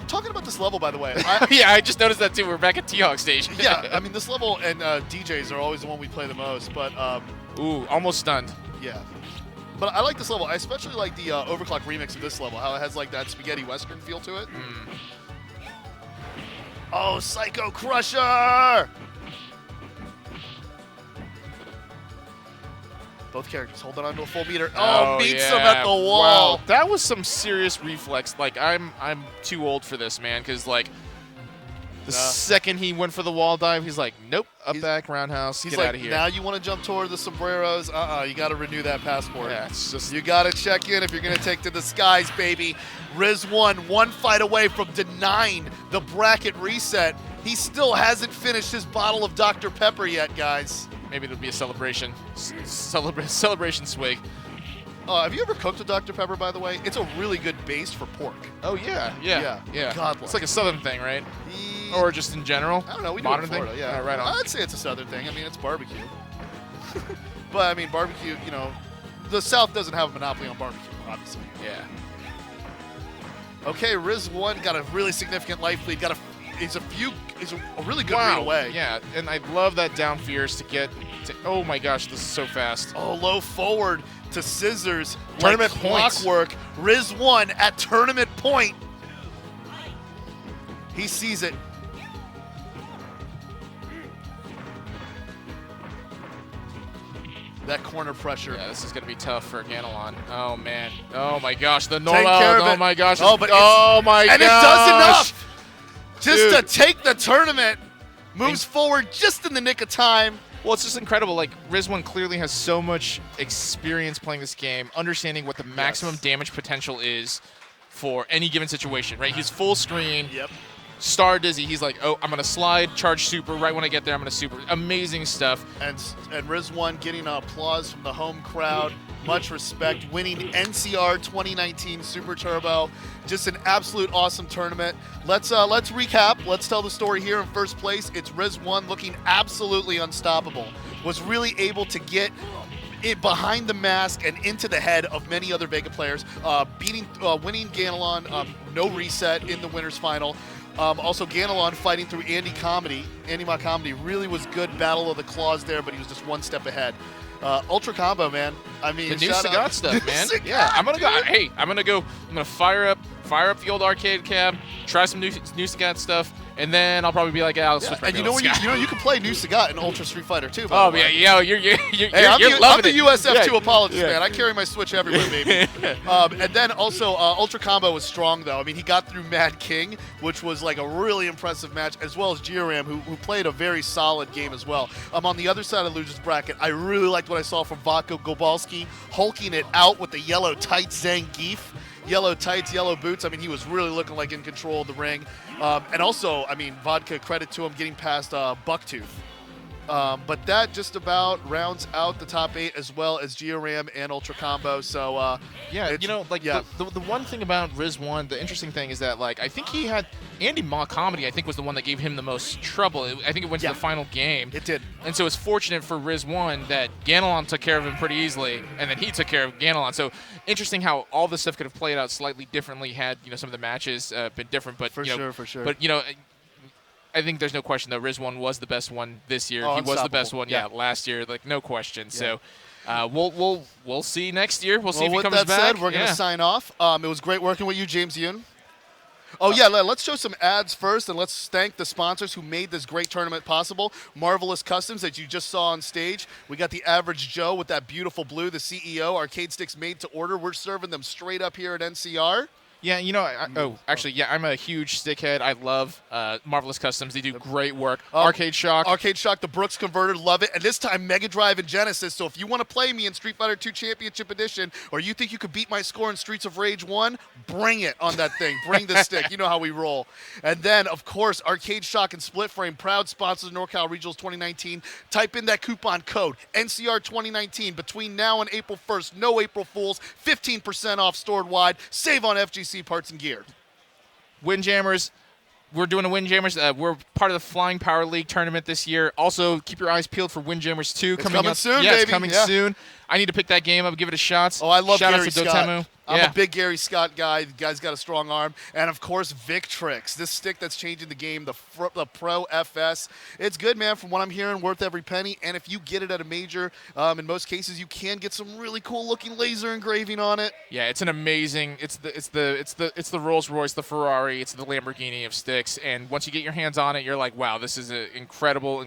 Talking about this level, by the way. Yeah, I just noticed that too. We're back at T-Hawk stage. Yeah, I mean, this level and DJs are always the one we play the most, but Ooh, almost stunned. yeah. But I like this level. I especially like the Overclock remix of this level, how it has like that spaghetti western feel to it. Oh, Psycho Crusher! Both characters holding on to a full meter. Oh, meets him at the wall. Wow, that was some serious reflex. Like I'm too old for this, man, because like the second he went for the wall dive, he's like, nope, back, roundhouse, He's get like, out of here. now you want to jump toward the sombreros? You got to renew that passport. Yeah, it's just You got to check in if you're going to take to the skies, baby. Riz one fight away from denying the bracket reset. He still hasn't finished his bottle of Dr. Pepper yet, guys. maybe it'll be a celebration, celebration swig. Have you ever cooked with Dr. Pepper, by the way? It's a really good base for pork. Oh yeah. God It's like a southern thing, right? He- Or just in general. I don't know. We modern do it in Florida, thing. yeah. Right on. I'd say it's a southern thing. I mean, it's barbecue. But, I mean, barbecue, you know, the South doesn't have a monopoly on barbecue, obviously. Yeah. Okay, Riz 1 got a really significant life lead. He's a really good read away. Yeah, and I love that down fierce to get to. Oh my gosh, this is so fast. Oh, low forward to Scissors. Tournament like points. clockwork. Riz 1 at tournament point. He sees it. That corner pressure. Yeah, this is gonna be tough for Ganelon. Oh man. Oh my gosh, the Take Norcal. care of Oh it. my gosh. Oh, but oh my gosh. And it does enough just Dude. to take the tournament. Moves forward just in the nick of time. Well, it's just incredible. Like, Rizwan clearly has so much experience playing this game, understanding what the maximum damage potential is for any given situation, right? He's full screen, Yep. star dizzy. He's like, oh, I'm going to slide, charge super. Right when I get there, I'm going to super. Amazing stuff. And Rizwan getting applause from the home crowd. Much respect. Winning NCR 2019 Super Turbo. Just an absolute awesome tournament. Let's recap. Let's tell the story here in first place. It's Rizwan looking absolutely unstoppable. Was really able to get it behind the mask and into the head of many other Vega players. Winning Ganelon, no reset in the winners final. Also, Ganelon fighting through Andy Ma Comedy really was good. Battle of the Claws there, but he was just one step ahead. Ultra combo, man. I mean, The new shout out- Sagat stuff, man. Sagat, Yeah, I'm gonna go. dude. Hey, I'm gonna fire up the old arcade cab, try some new Sagat stuff, and then I'll probably be like, I'll switch back And to you know old what? Sagat. You know you can play new Sagat in Ultra Street Fighter too. by Oh the yeah, way. you're Hey, I'm loving the it. USF2 Yeah. apologist, Yeah. man. I carry my Switch everywhere, baby. And then also, Ultra Combo was strong, though. I mean, he got through Mad King, which was like a really impressive match, as well as Jm, who played a very solid game as well. On the other side of the losers bracket, I really liked what I saw from Vodka Gobalski, hulking it out with the yellow tights Zangief. Yellow tights, yellow boots. I mean, he was really looking like in control of the ring. And also, I mean, Vodka, credit to him getting past Bucktooth. But that just about rounds out the top 8 as well as Georam and Ultra Combo. So, Yeah, you know, like the one thing about Riz1, the interesting thing is that like I think he had Andy Ma Comedy. I think was the one that gave him the most trouble. I think it went to the final game. It did. And so it's fortunate for Riz1 that Ganelon took care of him pretty easily, and then he took care of Ganelon. So interesting how all this stuff could have played out slightly differently had some of the matches been different. But For sure. But I think there's no question that Riz1 was the best one this year. Oh, He was the best unstoppable. one, last year, like no question. So we'll see next year. We'll see if he with comes that back. said, we're going to sign off. It was great working with you, James Yoon. Oh, yeah, let's show some ads first, and let's thank the sponsors who made this great tournament possible. Marvelous Customs that you just saw on stage. We got the Average Joe with that beautiful blue, the CEO, arcade sticks made to order. We're serving them straight up here at NCR. Yeah, actually, yeah, I'm a huge stickhead. I love Marvelous Customs. They do great work. Arcade Shock. Arcade Shock, the Brooks converter, love it. And this time, Mega Drive and Genesis. So if you want to play me in Street Fighter 2 Championship Edition, or you think you could beat my score in Streets of Rage 1, bring it on that thing. Bring the stick. You know how we roll. And then, of course, Arcade Shock and Split Frame, proud sponsors of NorCal Regionals 2019. Type in that coupon code, NCR 2019. Between now and April 1st, no April Fools, 15% off stored-wide. Save on FGC parts and gear. Windjammers, we're doing a Windjammers. We're part of the Flying Power League tournament this year. Also, keep your eyes peeled for Windjammers 2 coming up soon, yeah, baby. It's coming soon. I need to pick that game up, give it a shot. Oh, I love Shout Gary out to Scott. Dotemu. I'm a big Gary Scott guy. The guy's got a strong arm. And, of course, Victrix, this stick that's changing the game, the Pro FS. It's good, man, from what I'm hearing, worth every penny. And if you get it at a major, in most cases, you can get some really cool-looking laser engraving on it. Yeah, it's an amazing. It's the Rolls Royce, the Ferrari, it's the Lamborghini of sticks. And once you get your hands on it, you're like, wow, this is an incredible.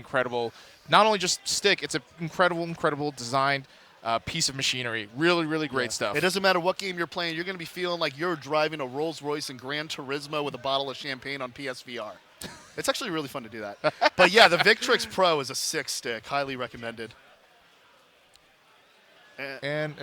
Not only just stick, it's an incredible designed piece of machinery. Really great stuff. It doesn't matter what game you're playing. You're going to be feeling like you're driving a Rolls Royce in Gran Turismo with a bottle of champagne on PSVR. It's actually really fun to do that. But yeah, the Victrix Pro is a sick stick. Highly recommended. And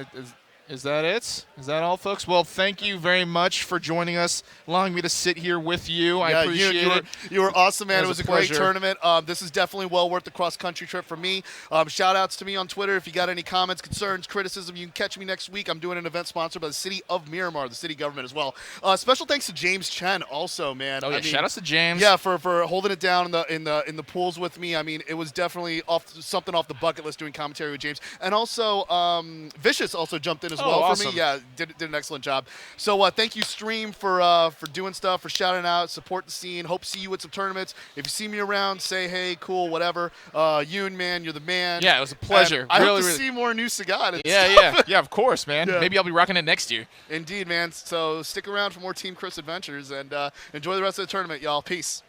is that it? Is that all, folks? Well, thank you very much for joining us, allowing me to sit here with you. I appreciate it. You were awesome, man. It was a great pleasure. tournament. This is definitely well worth the cross-country trip for me. Shout-outs to me on Twitter. If you got any comments, concerns, criticism, you can catch me next week. I'm doing an event sponsored by the city of Miramar, the city government as well. Special thanks to James Chen also, man. Oh, yeah, shout-outs to James. Yeah, for holding it down in the pools with me. I mean, it was definitely something off the bucket list doing commentary with James. And also, Vicious also jumped in as well awesome. for me. Yeah, did an excellent job. So thank you, Stream, for doing stuff, for shouting out, support the scene. Hope to see you at some tournaments. If you see me around, say hey, cool, whatever. Yoon, man, you're the man. Yeah, it was a pleasure. And I hope to see more new Sagat. Yeah, of course, man. Yeah. Maybe I'll be rocking it next year. Indeed, man. So stick around for more Team Chris adventures and enjoy the rest of the tournament, y'all. Peace.